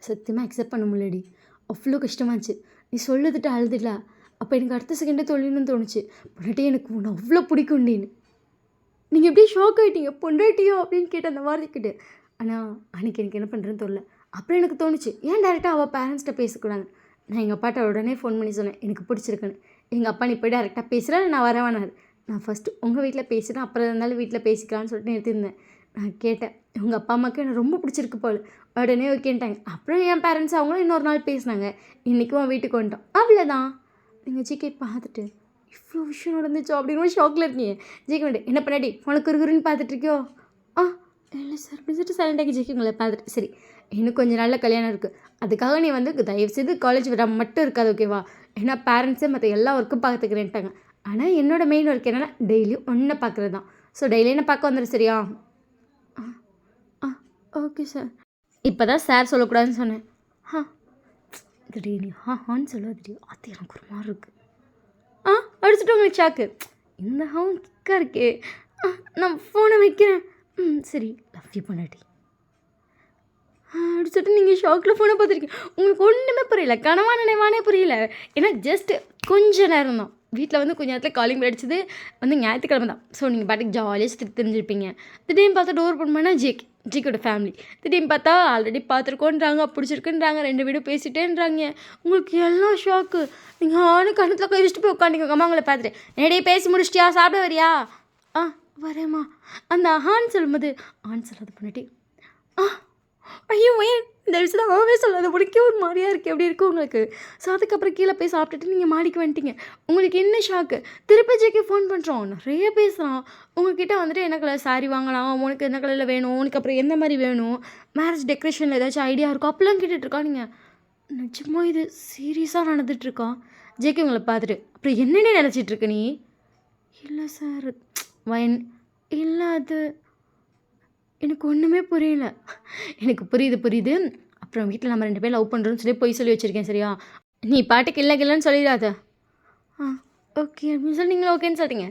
சத்தியமாக அக்செப்ட் பண்ண முடியலடி அவ்வளோ கஷ்டமாச்சு நீ சொல்லுதுட்டு அழுதுடலாம் அப்போ எனக்கு அடுத்த செகண்டே தொழில்னு தோணுச்சு பொண்டாட்டி எனக்கு உன்னை அவ்வளோ பிடிக்கும்டின்னு நீங்கள் எப்படி ஷாக் ஆகிட்டீங்க பொண்டாட்டியோ அப்படின்னு கேட்ட அந்த வார்த்தைக்கிட்டு ஆனால் அன்றைக்கி எனக்கு என்ன பண்ணுறேன்னு தெரியல அப்புறம் எனக்கு தோணுச்சு ஏன் டேரெக்டாக அவள் பேரண்ட்ஸ்கிட்ட பேசக்கூடாது நான் எங்கள் அப்பாட்ட உடனே ஃபோன் பண்ணி சொன்னேன் எனக்கு பிடிச்சிருக்குன்னு எங்கள் அப்பா நீ போய் டேரெக்டாக பேசுகிறேன் நான் வரவேணாது நான் ஃபஸ்ட்டு உங்கள் வீட்டில் பேசிட்டேன் அப்புறம் இருந்தாலும் வீட்டில் பேசிக்கலான்னு சொல்லிட்டு நிறுத்தியிருந்தேன் நான் கேட்டேன் உங்கள் அப்பா அம்மாவுக்கு எனக்கு ரொம்ப பிடிச்சிருக்கு போல் உடனே ஓகேன்ட்டாங்க அப்புறம் என் பேரண்ட்ஸ் அவங்களும் இன்னொரு நாள் பேசினாங்க இன்றைக்கும் அவன் வீட்டுக்கு வந்துட்டோம் அவ்வளோதான் நீங்கள் ஜிகே பார்த்துட்டு இவ்வளோ விஷயம் நடந்துச்சோ அப்படின்னு ஷாக்கில் இருக்கீங்க ஜிகே வந்துட்டு என்ன பண்ணாடி உனக்கு குருன்னு பார்த்துட்ருக்கியோ இல்லை சார் அப்படின்னு சொல்லிட்டு சைலண்டாகி ஜிகே உங்களை பார்த்துட்டு சரி இன்னும் கொஞ்சம் நாளில் கல்யாணம் இருக்குது அதுக்காக நீ வந்து தயவுசெய்து காலேஜ் வர மட்டும் இருக்காது ஓகேவா ஏன்னா பேரண்ட்ஸே மற்ற எல்லா ஒர்க்கும் பார்த்துக்கிறேன்ட்டாங்க ஆனால் என்னோடய மெயின் ஒர்க் என்னென்னா டெய்லியும் ஒன்றை பார்க்குறது தான் ஸோ டெய்லி என்ன பார்க்க வந்துடு சரியா ஓகே சார் இப்போ தான் சார் சொல்லக்கூடாதுன்னு சொன்னேன் திடீர்னு ஹான்னு சொல்லுவா திடீர் அது எனக்கு ஒரு மாதிரி இருக்குது அடிச்சுட்டு உங்களுக்கு ஷாக்கு இந்த ஹாவும் கிக்காக இருக்கே நான் ஃபோனை வைக்கிறேன் சரி லவ் யூ பொண்டாட்டி அடிச்சுட்டு நீங்கள் ஷாக்கில் ஃபோனை பார்த்துருக்கீங்க உங்களுக்கு ஒன்றுமே புரியல கனவா நினைவானே புரியல ஏன்னா ஜஸ்ட்டு கொஞ்ச நேரம் தான் வீட்டில் வந்து கொஞ்ச நேரத்தில் காலிங் பெல் அடிச்சது வந்து ஞாயிற்றுக்கிழமை தான் ஸோ நீங்கள் பாட்டுக்கு ஜாலியாக சுற்றி தெரிஞ்சிருப்பீங்க திடீர்னு பார்த்தா டோர் ஓப்பன் பண்ணால் ஜிக்கோட ஃபேமிலி திடீர்னு பார்த்தா ஆல்ரெடி பார்த்துருக்கோன்றாங்க பிடிச்சிருக்குன்றாங்க 2 வீடும் பேசிட்டேன்றாங்க உங்களுக்கு எல்லாம் ஷாக்கு நீங்கள் ஆணும் கணத்தில் கை வச்சுட்டு போய் உட்காந்துக்கோங்க அம்மா உங்களை பார்த்துட்டு நேரடியே பேசி முடிச்சிட்டியா சாப்பிட வரியா வரேம்மா அந்த ஆண் சொல்லும்போது ஆண் சொல்லாத பண்ணிட்டு ஐயோ ஏன் இந்த விஷயத்தில் ஆவே சொல்லாத உனக்கே ஒரு மாதிரியாக இருக்குது எப்படி இருக்கும் உங்களுக்கு ஸோ அதுக்கப்புறம் கீழே போய் சாப்பிட்டுட்டு நீங்கள் மாடிக்கு வந்துட்டீங்க உங்களுக்கு என்ன ஷாக்கு திருப்பி ஜேக்கே ஃபோன் பண்ணுறோம் நிறைய பேசுகிறான் உங்ககிட்ட வந்துட்டு என்ன கலர் சாரி வாங்கலாம் உனக்கு என்ன கலரில் வேணும் உனக்கு அப்புறம் எந்த மாதிரி வேணும் மேரேஜ் டெக்கரேஷனில் ஏதாச்சும் ஐடியா இருக்கும் அப்போலாம் கேட்டுட்ருக்கா நீங்கள் நிஜமா இது சீரியஸாக நடந்துட்டுருக்கா? ஜேகே உங்கள பார்த்துட்டு, அப்புறம் என்னடி நினச்சிட்ருக்க நீ? இல்ல சார். வயன் இல்ல அது எனக்கு ஒன்றுமே புரியல. எனக்கு புரியுது. அப்புறம் வீட்ல நம்ம 2 பேரும் லவ் பண்ணுறோம்னு சொல்லி பொய் சொல்லி வச்சுருக்கேன் சரியா? நீ பாட்டுக்கு இல்ல கில்லன்னு சொல்லிடாத. ஆ ஓகே அப்படின்னு சொல்லி நீங்களும் ஓகேன்னு சொல்லிட்டீங்க.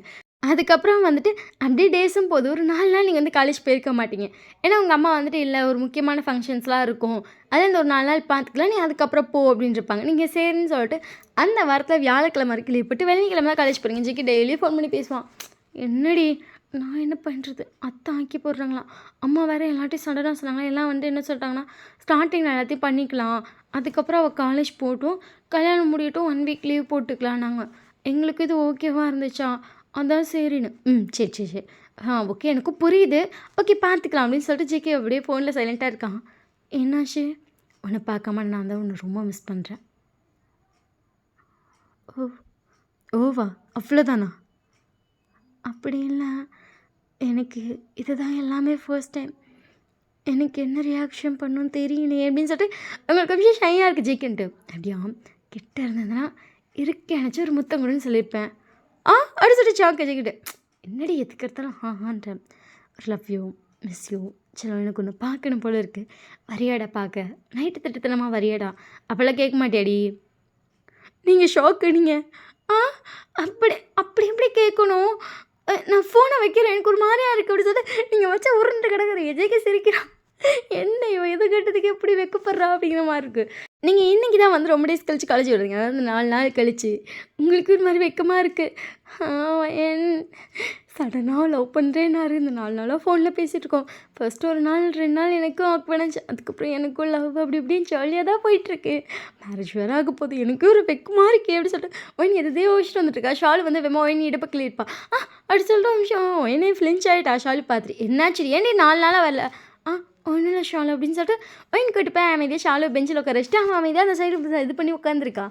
அதுக்கப்புறம் வந்துட்டு அப்படியே டேஸும் போது. ஒரு 4 நாள் நீங்க வந்து காலேஜ் போயிருக்க மாட்டீங்க. ஏன்னா உங்க அம்மா வந்துட்டு இல்ல ஒரு முக்கியமான ஃபங்ஷன்ஸ்லாம் இருக்கும். அதான் இந்த ஒரு 4 நாள் பார்த்துக்கலாம். நீ அதுக்கப்புறம் போ அப்படின்ருப்பாங்க. நீங்க சரின்னு சொல்லிட்டு அந்த வாரத்தில வியாழக்கிழமை வரைக்கும் லீவ் போட்டு வெள்ளிக்கிழமை தான் காலேஜ் போறீங்க. ஜிகி டெய்லியும் ஃபோன் பண்ணி பேசுவான். என்னடி நான் என்ன பண்ணுறது? அத்தை ஆக்கி போடுறாங்களாம். அம்மா வேறு எல்லார்ட்டையும் சடனாக சொன்னாங்களா. எல்லாம் வந்து என்ன சொல்லிட்டாங்கன்னா, ஸ்டார்டிங்கில் எல்லாத்தையும் பண்ணிக்கலாம். அதுக்கப்புறம் அவள் காலேஜ் போகட்டும், கல்யாணம் முடியட்டும் 1 வீக் லீவ் போட்டுக்கலான்னாங்க. எங்களுக்கு இது ஓகேவா இருந்துச்சா? அதான் சரின்னு. சரி. ஓகே எனக்கும் புரியுது. ஓகே பார்த்துக்கலாம் அப்படின்னு சொல்லிட்டு ஜிகே அப்படியே ஃபோனில் சைலண்ட்டாக இருக்கான். என்னாச்சு? உன்னை பார்க்காம நான் தான் உன்னை ரொம்ப மிஸ் பண்ணுறேன். ஓ ஓவா அவ்வளோதானா? அப்படி இல்லை. எனக்கு இதுதான் எல்லாமே ஃபர்ஸ்ட் டைம். எனக்கு என்ன ரியாக்ஷன் பண்ணணும்னு தெரியலையே அப்படின்னு சொல்லிட்டு உங்களுக்கு கொஞ்சம் ஷையாக இருக்குது ஜிகேன்ட்டு. அப்படியா கிட்ட இருந்ததுன்னா இருக்கேனாச்சும் ஒரு முத்தம் கொடுன்னு சொல்லியிருப்பேன். அப்படி சொல்லிட்டு ஷாக் ஜிகிட்டு. என்னடி எதுக்கு எடுத்தாலும் ஹான்றேன். லவ் யூ மிஸ் யூ சரி எனக்கு ஒன்று பார்க்கணும் போல இருக்குது. வரியாடா பார்க்க நைட்டு திட்டத்தனமா வரியாடா அப்போல்லாம் கேட்க மாட்டியாடி? நீங்கள் ஷாக்கு நீங்கள். ஆ அப்படி அப்படி எப்படி கேட்கணும்? நான் ஃபோனை வைக்கிறேன் எனக்கு ஒரு மாதிரியா இருக்குது அப்படி சொல்லிட்டு நீங்கள் வச்சா உருண்டு கிடக்குறீங்க. ஜேகே சிரிக்கிறான். என்ன இவன் எது கேட்டதுக்கு எப்படி வெக்கப்படுறா அப்படிங்கிற மாதிரி இருக்குது. நீங்கள் இன்றைக்கி தான் வந்து ரொம்ப டேஸ் கழிச்சு காலேஜ் வருவீங்க. அதாவது 4 நாள் கழிச்சு உங்களுக்கு ஒரு மாதிரி வெக்கமாக இருக்குது. என் சடனாக லவ் பண்ணுறேன்னாரு. இந்த 4 நாளாக ஃபோனில் பேசிகிட்ருக்கோம். ஃபர்ஸ்ட் ஒரு நாள் 2 நாள் எனக்கும் ஆக்வர்டாச்சு. அதுக்கப்புறம் எனக்கும் லவ் அப்படி இப்படின்னு ஜாலியாக தான் போயிட்டுருக்கு. மேரேஜ் வேறு ஆக போகுது. எனக்கு ஒரு வெக்கமாக இருக்கே அப்படி சொல்லிட்டு ஒயின் எதே யோசிச்சுட்டு வந்துட்டுருக்கா. ஷாலு வந்து வெம்மா ஒயின் இடப்பக்கில் இருப்பா. அப்படி சொல்லிட்டு நிமிஷம் ஒயினே ஃப்ளின்ச் ஆகிட்டா. ஷாலு பார்த்துட்டு என்னாச்சு ஏன் நீ 4 நாளாக வரல? ஒன்றும் இல்லை ஷாலு அப்படின்னு சொல்லிட்டு ஒயின் கூட்டுப்பேன் அமைதியாக ஷாலு பெஞ்சில் உட்கார வச்சுட்டு அவன் அமைதியாக அந்த சைடு இது பண்ணி உட்காந்துருக்கா.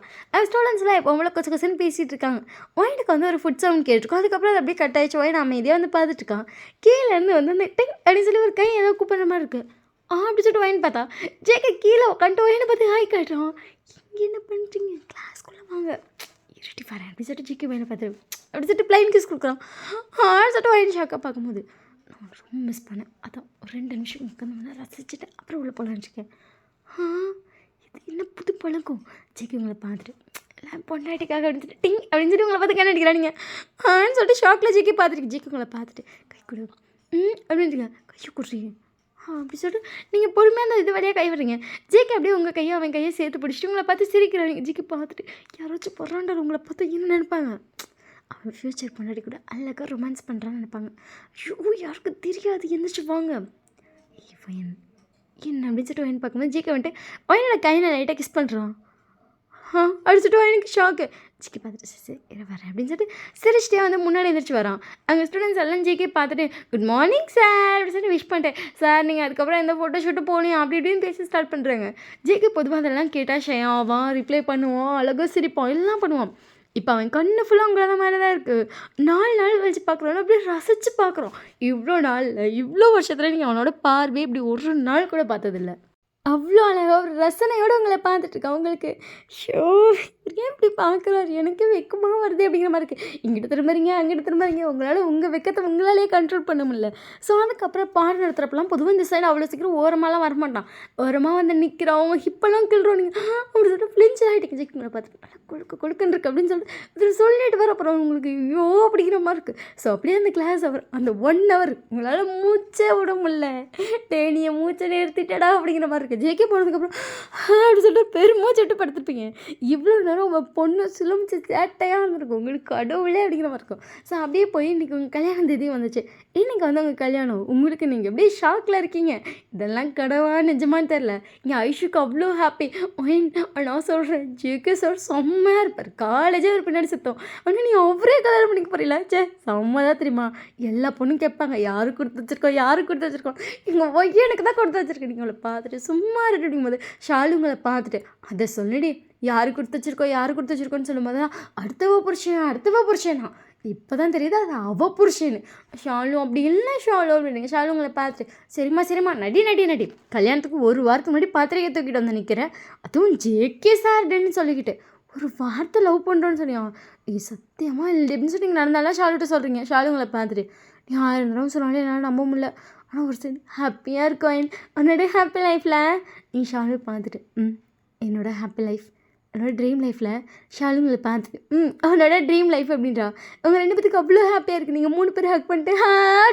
ஸ்டூடெண்ட்ஸ்லாம் எப்போ அவங்கள கொசு கொசுன்னு பேசிகிட்டு இருக்காங்க. ஒயினுக்கு வந்து ஒரு ஃபுட் சவுண்ட் கேட்டிருக்கோம். அதுக்கப்புறம் அது அப்படியே கட் ஆகிடுச்சு. ஒயின் அமைதியாக வந்து பார்த்துட்ருக்கான். கீழேருந்து வந்து அந்த டிங் அப்படின்னு சொல்லி ஒரு கை ஏதோ கூப்பிட்ற மாதிரி இருக்குது. அப்படி சொல்லிட்டு ஒயின் பார்த்தா ஜேகே கீழே உட்காந்துட்டு ஒயினை பார்த்து ஹாய் காட்டுறான். இங்கே என்ன பண்ணுறீங்க கிளாஸ்க்குள்ளே வாங்க இருட்டி வரேன் அப்படி சொல்லிட்டு ஜிகே ஒயினை பார்த்து அப்படி சொல்லிட்டு பிளைன் கிஸ் கொடுக்குறான். சொல்லிட்டு ஒயின் ஷாக்காக பார்க்கும்போது நான் ரொம்ப மிஸ் பண்ணேன். அதான் ஒரு 2 நிமிஷம் உட்காந்து ரசிச்சுட்டு அப்புறம் உள்ள போகலான்னு இருக்கேன். இது என்ன புது பழக்கம்? ஜேகே உங்களை பார்த்துட்டு எல்லாம் பொண்டாட்டிக்காக அப்படின்னு டிங் அப்படின்னு சொல்லி உங்களை பார்த்து கண்ணு அடிக்கிறானுங்க. சொல்லிட்டு ஷாக்கில் ஜேகே பார்த்துருக்கு. ஜேகே உங்களை பார்த்துட்டு கை கொடு அப்படின்ட்டுங்க கையை கொடுறீங்க. அப்படி சொல்லிட்டு நீங்கள் பொறுமையாக அந்த இது வழியாக கை விடுறீங்க. ஜேகே அப்படியே உங்கள் கையை அவன் கையை சேர்த்து பிடிச்சிட்டு உங்களை பார்த்து சிரிக்கிறாங்க. ஜேகே பார்த்துட்டு யாராச்சும் பொறாண்டார் உங்களை பார்த்து என்ன நினைப்பாங்க? அவன் ஃப்யூச்சர் பொண்டாட்டி கூட அழகாக ரொமான்ஸ் பண்ணுறான்னு நினைப்பாங்க. ஐயோ யாருக்கு தெரியாது எந்திரிச்சு வாங்க. இவன் என்ன அப்படின்னு சொல்லிட்டு ஒயின் பார்க்கும்போது ஜிகே வந்துட்டு ஒயினோட கையில் லைட்டாக கிஸ் பண்ணுறான். அடிச்சுட்டு எனக்கு ஷாக்கு. ஜிகே பார்த்துட்டு சரி வரேன் அப்படின்னு சொல்லிட்டு சிரிச்சிட்டே வந்து முன்னாடி எந்திரிச்சு வரான். அங்கே ஸ்டூடெண்ட்ஸ் எல்லாம் ஜிகே பார்த்துட்டு குட் மார்னிங் சார் அப்படின்னு சொல்லிட்டு விஷ் பண்ணிட்டேன். சார் நீங்கள் அதுக்கப்புறம் எந்த ஃபோட்டோ ஷூட்டு போகணும் அப்படி இப்படின்னு பேசி ஸ்டார்ட் பண்ணுறாங்க. ஜிகே பொதுவாக அதெல்லாம் கேட்டால் ஷயாவான் ரிப்ளை பண்ணுவான் அழகாக சிரிப்பான் எல்லாம் பண்ணுவான். இப்போ அவன் கண்ணு ஃபுல்லாக உங்களாத மாதிரி தான் இருக்குது. 4 நாள் கழிச்சு பார்க்குறோம் அப்படியே ரசித்து பார்க்குறோம். இவ்வளோ நாளில் இவ்வளோ வருஷத்தில் நீங்கள் அவனோட பார்வை இப்படி ஒரு நாள் கூட பார்த்ததில்ல. அவ்வளோ அழகாக ஒரு ரசனையோடு உங்களை பார்த்துட்ருக்கேன். உங்களுக்கு ஷோ ஏன் இப்படி பார்க்குறாரு எனக்கு வெக்கமாக வருது அப்படிங்கிற மாதிரி இருக்குது. இங்கிட்ட திரும்புறீங்க அங்கிட்ட திரும்புறீங்க. உங்களால் உங்கள் வெக்கத்தை உங்களாலே கண்ட்ரோல் பண்ண முடியல. ஸோ அதுக்கப்புறம் பாடம் நடத்துகிறப்பெல்லாம் பொதுவாக இந்த சைடு அவ்வளோ சீக்கிரம் ஓரமாலாம் வரமாட்டான். ஓரமாக வந்து நிற்கிறோம் ஹிப்பெல்லாம் கிள்றோம். நீங்கள் அப்படி சொல்லிட்டு ஃப்ளின்ச் ஆகிட்டு ஜிக்குங்களை பார்த்துட்டு நல்லா கொழுக்குன்னு இருக்குது அப்படின்னு சொல்லிட்டு சொல்லிட்டு வர அப்புறம் உங்களுக்கு ஐயோ அப்படிங்கிற மாதிரி இருக்குது. ஸோ அப்படியே அந்த கிளாஸ் அவர் அந்த 1 hour உங்களால் மூச்சே விட முடியல. டேனியை மூச்சை நிறுத்திட்டடா அப்படிங்கிற மாதிரி இருக்குது. ஜேகே போனதுக்கப்புறம் அப்படி சொல்லிட்டு பெருமூச்சு விட்டு படுத்துருப்பீங்க. இவ்வளோ நேரம் உங்கள் பொண்ணு சிலம்பிச்சு சேட்டையாக இருந்திருக்கும். உங்களுக்கு கடவுளே அப்படிங்கிற மாதிரி இருக்கும். ஸோ அப்படியே போய் இன்றைக்கி உங்கள் கல்யாணம் தேதி வந்துச்சு. இன்றைக்கி வந்து உங்கள் கல்யாணம் உங்களுக்கு நீங்கள் அப்படியே ஷாக்கில் இருக்கீங்க. இதெல்லாம் கடவா நிஜமானு தெரில. இங்கே ஐஷுக்கு அவ்வளோ ஹாப்பி. நான் சொல்கிறேன் ஜேகே சார் செம்மையாக இருப்பார். காலேஜே ஒரு பின்னாடி சுத்தம். ஆனால் நீங்கள் அவரே கல்யாணம் பண்ணிக்க போகிறீங்களா? செம்ம தான் தெரியுமா? எல்லா பொண்ணும் கேட்பாங்க யாருக்கு கொடுத்து வச்சுருக்கோம் எங்கள் ஒய்யனுக்கு தான் கொடுத்து வச்சுருக்கேன். நீங்கள் அவளை பார்த்துட்டு சும்மா இருக்கட்டும் போது ஷாலு உங்களை பார்த்துட்டு அதை சொல்லிடி யாரு கொடுத்து வச்சிருக்கோன்னு சொல்லும்போது தான் அடுத்தவ புருஷனா இப்போ தான் தெரியுது அது அவள் புருஷன்னு. ஷாலு அப்படி இல்லை ஷாலு அப்படின்னுங்க. ஷாலு உங்களை பார்த்துட்டு சரிம்மா நடி கல்யாணத்துக்கு ஒரு வாரத்துக்கு முன்னாடி பாத்திரையை தூக்கிட்டு வந்து நிற்கிறேன், அதுவும் ஜேகே சார்டுன்னு சொல்லிக்கிட்டு ஒரு வார்த்தை லவ் பண்ணுறோன்னு சொன்னியா? சத்தியமாக இல்லை அப்படின்னு சொல்லி நீங்கள் நடந்தாலும் ஷாலுகிட்ட சொல்கிறீங்க. ஷாலு உங்களை பார்த்துட்டு நீ 1000 தடவை சொன்னாலும் என்னால் நம்ப முடியல, ஆனால் ஒரு சரி ஹாப்பியாக இருக்கும் உன்னோட ஹாப்பி லைஃப்பில். நீ ஷாலு பார்த்துட்டு என்னோட ஹாப்பி லைஃப் என்னோடய ட்ரீம் லைஃப்பில். ஷாலுங்களை பார்த்துட்டு அவனோட ட்ரீம் லைஃப் அப்படின்றா. அவங்க 2 பேத்துக்கு அவ்வளோ ஹாப்பியாக இருக்குது. நீங்கள் 3 பேர் ஹக் பண்ணிட்டு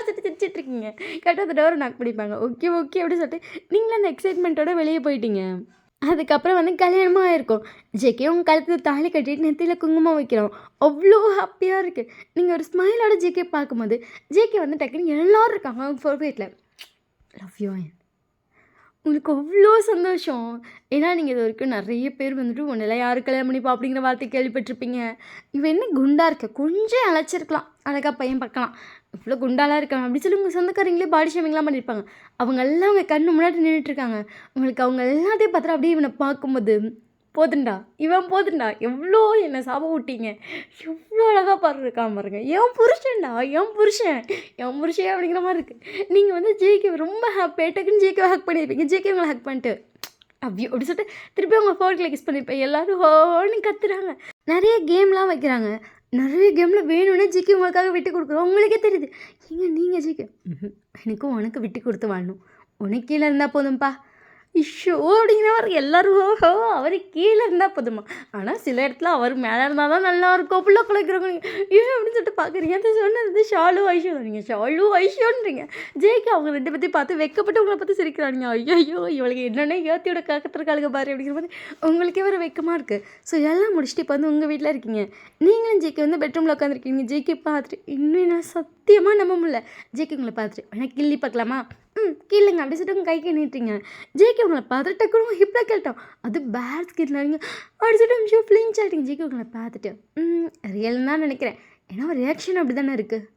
சிரிச்சிட்ருக்கீங்க. கரெக்டாக அந்த டோரை நாக் பிடிப்பாங்க. ஓகே அப்படின்னு சொல்லிட்டு நீங்களும் அந்த எக்ஸைட்மெண்ட்டோட வெளியே போயிட்டீங்க. அதுக்கப்புறம் வந்து கல்யாணமாக ஆயிருக்கும். ஜேகே உங்கள் கழுத்தில் தாலி கட்டிட்டு நெத்தியில் குங்குமம் வைக்கிறோம். அவ்வளோ ஹாப்பியாக இருக்குது. நீங்கள் ஒரு ஸ்மைலோட ஜேகே பார்க்கும்போது ஜேகே வந்து டக்குன்னு எல்லோரும் இருக்காங்க அவங்க ஃபோர்வேட்டில் லவ் யூ. உங்களுக்கு அவ்வளோ சந்தோஷம். ஏன்னா நீங்கள் இது வரைக்கும் நிறைய பேர் வந்துட்டு உன்னெல்லாம் யார் கல்யாணம் பண்ணிப்பா அப்படிங்கிற வார்த்தை கேள்விப்பட்டிருப்பீங்க. இவன் என்ன குண்டா இருக்க, கொஞ்சம் அழைச்சிருக்கலாம், அழகா பையன் பார்க்கலாம், இவ்வளோ குண்டாலாம் இருக்காங்க அப்படின்னு சொல்லி உங்கள் சொந்தக்காரங்களே பாடி ஷேமிங்லாம் பண்ணியிருப்பாங்க. அவங்க எல்லாம் அவங்க கண்ணு முன்னாடி நின்றுட்டுருக்காங்க. உங்களுக்கு அவங்க எல்லாத்தையும் பார்த்தா அப்படியே இவனை பார்க்கும்போது இவன் போதுண்டா எவ்வளோ என்னை சாபம் விட்டீங்க, எவ்வளோ அழகாக பாருக்காம பாருங்க, என் புருஷன் அப்படிங்கிற மாதிரி இருக்குது. நீங்கள் வந்து ஜேகே ரொம்ப ஹாப்பியாக டக்குன்னு ஜேகே ஹக் பண்ணியிருப்பீங்க. ஜேகே உங்களை ஹக் பண்ணிட்டு அப்படி சொல்லிட்டு திருப்பி அவங்க ஃபோர்க்கில் கிஸ் பண்ணியிருப்பேன். எல்லோரும் ஹோன்னு கத்துறாங்க. நிறைய கேம்லாம் வைக்கிறாங்க. நிறைய கேமில் வேணும்னே ஜிக்கி உங்களுக்காக விட்டு கொடுக்குறோம். உங்களுக்கே தெரியுது நீங்கள் ஜிக்கி எனக்கும் உனக்கு விட்டு கொடுத்து வாழணும், உனக்கு கீழே இருந்தால் போதும்ப்பா இஷ்ஷோ அப்படிங்கிற மாதிரி எல்லோரும் ஓஹோ அவர் கீழே இருந்தால் போதுமா. ஆனால் சில இடத்துல அவர் மேலே இருந்தால் தான் நல்லா இருக்கும். பிள்ளை குலைக்கிறவங்க ஏன் அப்படின்னு சொல்லிட்டு பார்க்குறீங்க. அது சொன்னது ஷாலு ஐஷோ தான். நீங்கள் ஷாலு ஐஷோன்றீங்க. ஜேகே அவங்க 2 பேர்த்தையும் பார்த்து வெக்கப்பட்டு உங்களை பார்த்து சிரிக்கிறாங்க. ஐயோ இவளுக்கு என்னென்ன ஏத்தியோட கற்றுருக்காளுங்க பாரு அப்படிங்கிற மாதிரி உங்களுக்கே ஒரு வெக்கமாக இருக்குது. ஸோ எல்லாம் முடிச்சுட்டு இப்போ வந்து உங்கள் வீட்டில் இருக்கீங்க. நீங்களும் ஜேகே வந்து பெட்ரூமில் உட்காந்துருக்கீங்க. ஜேகே பார்த்துட்டு இன்னும் நான் சத்தியமாக நம்ப முடியல. ஜேகே உங்களை பார்த்துட்டு வேணா கிள்ளி பார்க்கலாமா? கீழேங்க அப்படி சொல்லிட்டு உங்கள் கைக்கு நீட்டுறீங்க. ஜேகே உங்களை பார்த்துட்டு டக்குனு ஹிப்பில் கேட்டோம். அது பேட் ஸ்கின்ல நீங்கள் அப்படி சொல்லிட்டு நிமிஷம் ஃபிளிஞ்ச் ஆகிட்டீங்க. ஜேகே உங்களை பார்த்துட்டு ரியல்னு தான் நினைக்கிறேன், ஏன்னா ஒரு ரியாக்ஷன் அப்படி தானே இருக்குது.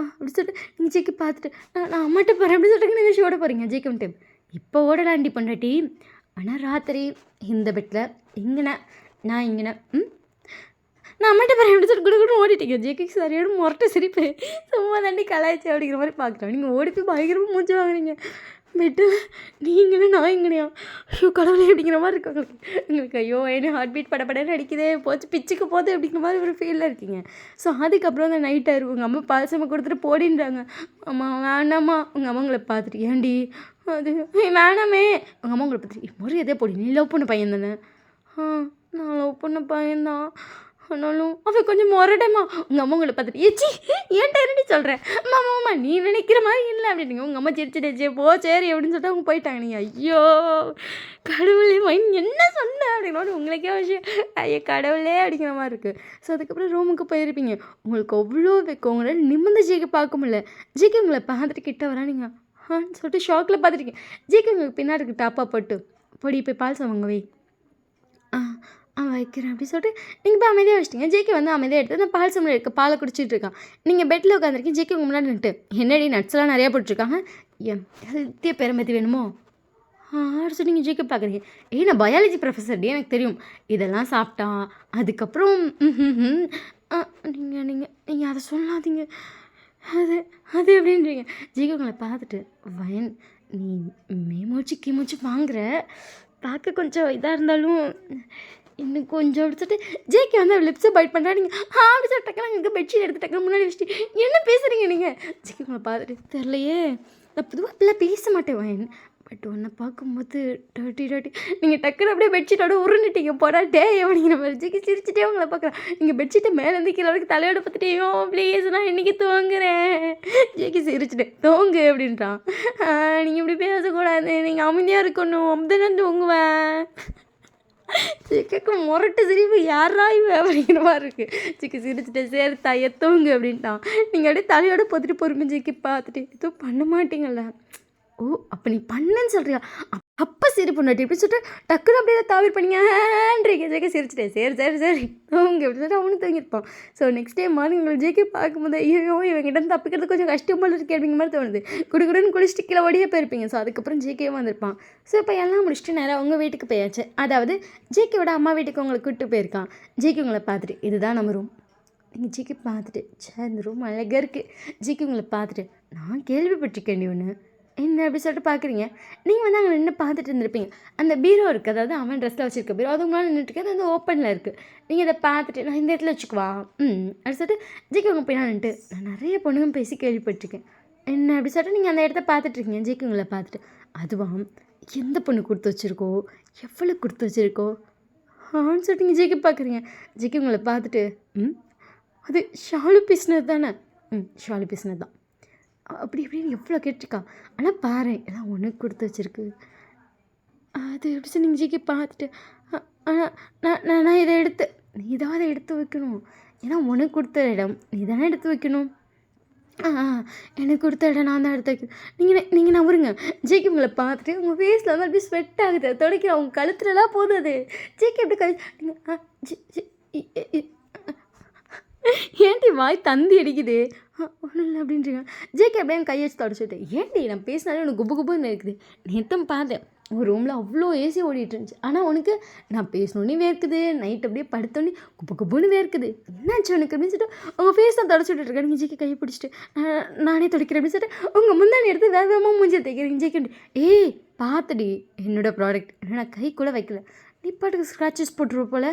அப்படி சொல்லிட்டு நீங்கள் ஜேகே பார்த்துட்டு நான் அம்மாட்ட போகிறேன் அப்படி சொல்லிட்டு நீங்கள் ஷோட போகிறீங்க. ஜேகே வந்துட்டு இப்போ ஓடலாண்டி பொண்டாட்டி, ஆனால் ராத்திரி இந்த பெட்டில் இங்கேண்ணே நான் இங்கேண்ணே நான் அம்மாட்ட போகிறேன் எப்படி சொல்லி கூட ஓடிட்டீங்க. ஜேகே சரியோட முரட்ட சிரிப்பு, சும்மா தாண்டி கலாய்ச்சி அப்படிங்கிற மாதிரி பார்க்குறோம். நீங்கள் ஓடி போய் பயங்கரமாக மூச்சு வாங்குறீங்க. பெட்டு நீங்களும் நான் இங்கனையா ஐயோ கடவுளே அப்படிங்கிற மாதிரி இருக்கு உங்களுக்கு. ஐயோ என்ன ஹார்ட் பீட் படப்படன்னு அடிக்குதே போச்சு பிச்சுக்கு போகுது அப்படிங்கிற மாதிரி ஒரு ஃபீலில் இருக்கீங்க. ஸோ அதுக்கப்புறம் அந்த நைட் ஆயிருக்கும். உங்கள் அம்மா பால்சமாக கொடுத்துட்டு போடின்றாங்க. அம்மா வேணாம்மா. உங்கள் அம்மா உங்களை பார்த்துட்டு ஏன்டி அது வேணாமே. உங்கள் அம்மா உங்களை பார்த்துட்டு முறை எதே போடி நீ லவ் பண்ண பையன் தானே? நான் லவ் பண்ண பையன்தான், ஆனாலும் அவன் கொஞ்சம் முரடமா. உங்கள் அம்மா உங்களை பார்த்துட்டு ஏச்சி ஏன்ட்ட என்னடி சொல்கிறேன் அம்மா நீ நினைக்கிற மாதிரி இல்லை அப்படின்னீங்க. உங்கள் அம்மா சிரிச்சிட்டே போ சரி அப்படின்னு சொல்லிட்டு அவங்க போயிட்டாங்க. நீங்கள் ஐயோ கடவுளே மைண்ட் என்ன சொன்னேன் அப்படின்னா உங்களுக்கே விஷயம் ஐயோ கடவுளே அப்படிங்கிற மாதிரி இருக்குது. ஸோ அதுக்கப்புறம் ரூமுக்கு போயிருப்பீங்க. உங்களுக்கு அவ்வளோ வைக்கும். உங்களால் நிமிர்ந்து ஜேகே பார்க்க முடியல. ஜேகே உங்களை பார்த்துட்டு கிட்ட வரா நீங்கள் சொல்லிட்டு ஷாக்கில் பார்த்துருக்கீங்க. ஜேகே உங்களுக்கு பின்னாடி இருக்கு டாப்பாக போட்டு பொடி போய் பால் சாவாங்க வை வைக்கிறேன் அப்படி சொல்லிட்டு நீங்கள் போய் அமைதியாக வச்சிட்டிங்க. ஜேகே வந்து அமைதியாக எடுத்து அந்த பால் சம்பளம் இருக்க பாலை குடிச்சிட்டு இருக்கான். நீங்கள் பெட்டில் உட்காந்துருக்கீங்க. ஜேகே உங்கள் முன்னாடி நின்றுட்டு என்னடி நட்ஸ்லாம் நிறையா போட்டிருக்காங்க, என் ஹெல்த்தியாக பெருமதி வேணுமோ சொல்லி நீங்கள் ஜேகே பார்க்குறீங்க. நான் பயாலஜி ப்ரொஃபஸர்டி எனக்கு தெரியும் இதெல்லாம் சாப்பிட்டா அதுக்கப்புறம் நீங்கள் அதை சொல்லாதீங்க அது அது அப்படின்றீங்க. ஜேகே உங்களை பார்த்துட்டு வயன் நீ மேமூச்சு கீமூச்சு வாங்குற பார்க்க கொஞ்சம் இதாக இருந்தாலும் இன்னும் கொஞ்சம் எடுத்துட்டு ஜேகே வந்து அவள் லிப்ஸை பைட் பண்ணுறா. நீங்கள் அப்படி சொல்லிட்டு டக்குனு இங்கே பெட்ஷீட் எடுத்து டக்குனு முன்னாடி வச்சுட்டு என்ன பேசுகிறீங்க நீங்கள்? ஜேகே உங்களை பார்த்துட்டு தெரிலையே நான் பொதுவாக அப்படிலாம் பேச மாட்டேன் வயன், பட் ஒன்றை பார்க்கும்போது டர்ட்டி நீங்கள் டக்குனு அப்படியே பெட்ஷீட்டோட உருண்டுட்டீங்க போடா டே அப்படிங்கிற மாதிரி. ஜேகே சிரிச்சுட்டே உங்களை பார்க்குறேன். நீங்கள் பெட்ஷீட்டை மேலேருந்து கீழே வரைக்கும் தலையோட பார்த்துட்டேயோ ப்ளீஸ் நான் இன்றைக்கி தூங்குறேன். ஜேகே சிரிச்சுட்டு தூங்கு அப்படின்றான். நீங்கள் இப்படி பேசக்கூடாது, நீங்கள் அமைதியாக இருக்கணும் அப்படிதான் தூங்குவேன். ஜேகேக்கு முரட்டு சிரிப்பு யாரா இவன் அப்படிங்கிற மாதிரி இருக்குது. ஜேகே சிரிச்சுட்டு சரி தாயை தூங்கு அப்படின்ட்டான். நீங்கள் அப்படியே தலையோட பொத்துட்டு பொறுமை ஜேகே பார்த்துட்டு எதுவும் பண்ண மாட்டீங்கல்ல. ஓ அப்போ நீ பண்ணுன்னு சொல்கிறியா? அப்போ சரி பொண்ணாட்டி இப்படி சொல்லிட்டு டக்குன்னு அப்படியே தாவிர் பண்ணிங்கன்றீங்க. ஜேகே சிரிச்சிட்டேன் சரி அவங்க எப்படி சொல்லிட்டு அவனும் தூங்கியிருப்பான். ஸோ நெக்ஸ்ட் டே மார்னிங் உங்களுக்கு ஜேகே பார்க்கும்போது ஐயோ இவங்கிட்ட தப்பிக்கிறது கொஞ்சம் கஷ்டமாக இருக்குது அப்படிங்கிற மாதிரி தோணுது. குடுக்குடுன்னு குளிச்சுட்டு கீழே ஓடியே போயிருப்பீங்க. ஸோ அதுக்கப்புறம் ஜேகே வந்திருப்பான். ஸோ இப்போ எல்லாம் முடிச்சுட்டு நேராக உங்கள் வீட்டுக்கு போயாச்சு. அதாவது ஜேகேவோட அம்மா வீட்டுக்கு உங்களை கூப்பிட்டு போயிருக்கான். ஜேகே உங்களை பார்த்துட்டு இதுதான் நம்ம ரூம், நீங்கள் ஜிகே பார்த்துட்டு இந்த ரூம் அழகாக இருக்குது. ஜிகே உங்களை பார்த்துட்டு நான் கேள்விப்பட்டிருக்கேன்டி ஒன்று என்ன அப்படி சொல்லிட்டு பார்க்குறீங்க. நீங்கள் வந்து அங்கே நின்று பார்த்துட்டு இருந்திருப்பீங்க. அந்த பீரோ இருக்குது, அதாவது அவன் ட்ரெஸ்ஸில் வச்சுருக்க பீரோ அது உங்களால் நின்றுட்டுருக்கு, அது வந்து ஓப்பனில் இருக்குது. நீங்கள் இதை பார்த்துட்டு நான் இந்த இடத்துல வச்சுக்குவா அப்படி சொல்லிட்டு ஜிகே உங்கள் போய் நின்றுட்டு நான் நிறைய பொண்ணுங்க பேசி கேள்விப்பட்டிருக்கேன் என்ன அப்படி சொல்லிட்டு நீங்கள் அந்த இடத்த பார்த்துட்ருக்கீங்க. ஜிகே உங்களை பார்த்துட்டு அதுவாம் எந்த பொண்ணு கொடுத்து வச்சுருக்கோ, எவ்வளோ கொடுத்து வச்சுருக்கோ சொல்லிட்டு நீங்கள் ஜிகே பார்க்குறீங்க. ஜிகே உங்களை பார்த்துட்டு அது ஷாலு பேசினது தானே? ஷாலு பேசினது தான். அப்படி இப்படின்னு எவ்வளோ கேட்டிருக்கா. ஆனால் பாரு எல்லாம் உனக்கு கொடுத்து வச்சுருக்கு. அது எப்படி சொல்லி நீங்கள் ஜிகே பார்த்துட்டு ஆனால் நான் இதை எடுத்து நீ தான் அதை எடுத்து வைக்கணும். ஏன்னா உனக்கு கொடுத்த இடம் நீ தானே எடுத்து வைக்கணும். எனக்கு கொடுத்த இடம் நான் தான் எடுத்து வைக்கணும். நீங்கள் நம்புறீங்க. ஜிகே உங்களை பார்த்துட்டு உங்கள் ஃபேஸில் வந்து அப்படி ஸ்வெட் ஆகுது, துடைக்கிற அவங்க கழுத்துலலாம் போகுது. அது ஜிகே எப்படி ஏன்டி வாய் தந்தி அடிக்குது? ஒன்றும் இல்லை அப்படின்றீங்க. ஜேகே அப்படியே கையை வச்சு தொடச்சிட்டு ஏன்டி நான் பேசினாலே உனக்கு குப்பு குப்புன்னு இருக்குது. நேற்று பார்த்தேன் ஒரு ரூமில் அவ்வளோ ஏசி ஓடிட்டு இருந்துச்சு, ஆனால் உனக்கு நான் பேசணுன்னே வேர்க்குது, நைட் அப்படியே படுத்தோன்னே குப்பு குப்புன்னு வேர்க்குது, என்னாச்சு உனக்கு அப்படின்னு சொல்லிட்டு உங்கள் ஃபேஸ் தான் தொடச்சி விட்டுருக்கேன். நீங்கள் ஜேகே கையை பிடிச்சிட்டு நானே துடைக்கிறேன் அப்படின்னு சொல்லிட்டு உங்கள் முந்தானி எடுத்து வேக வேகமாக மூஞ்சி தைக்கிறீங்க. ஜேகே ஏய் பார்த்துடி என்னோடய ப்ராடக்ட் என்ன நான் கை கூட வைக்கல, நீ பாட்டுக்கு ஸ்க்ராச்சஸ் போட்டுருவோம் போல்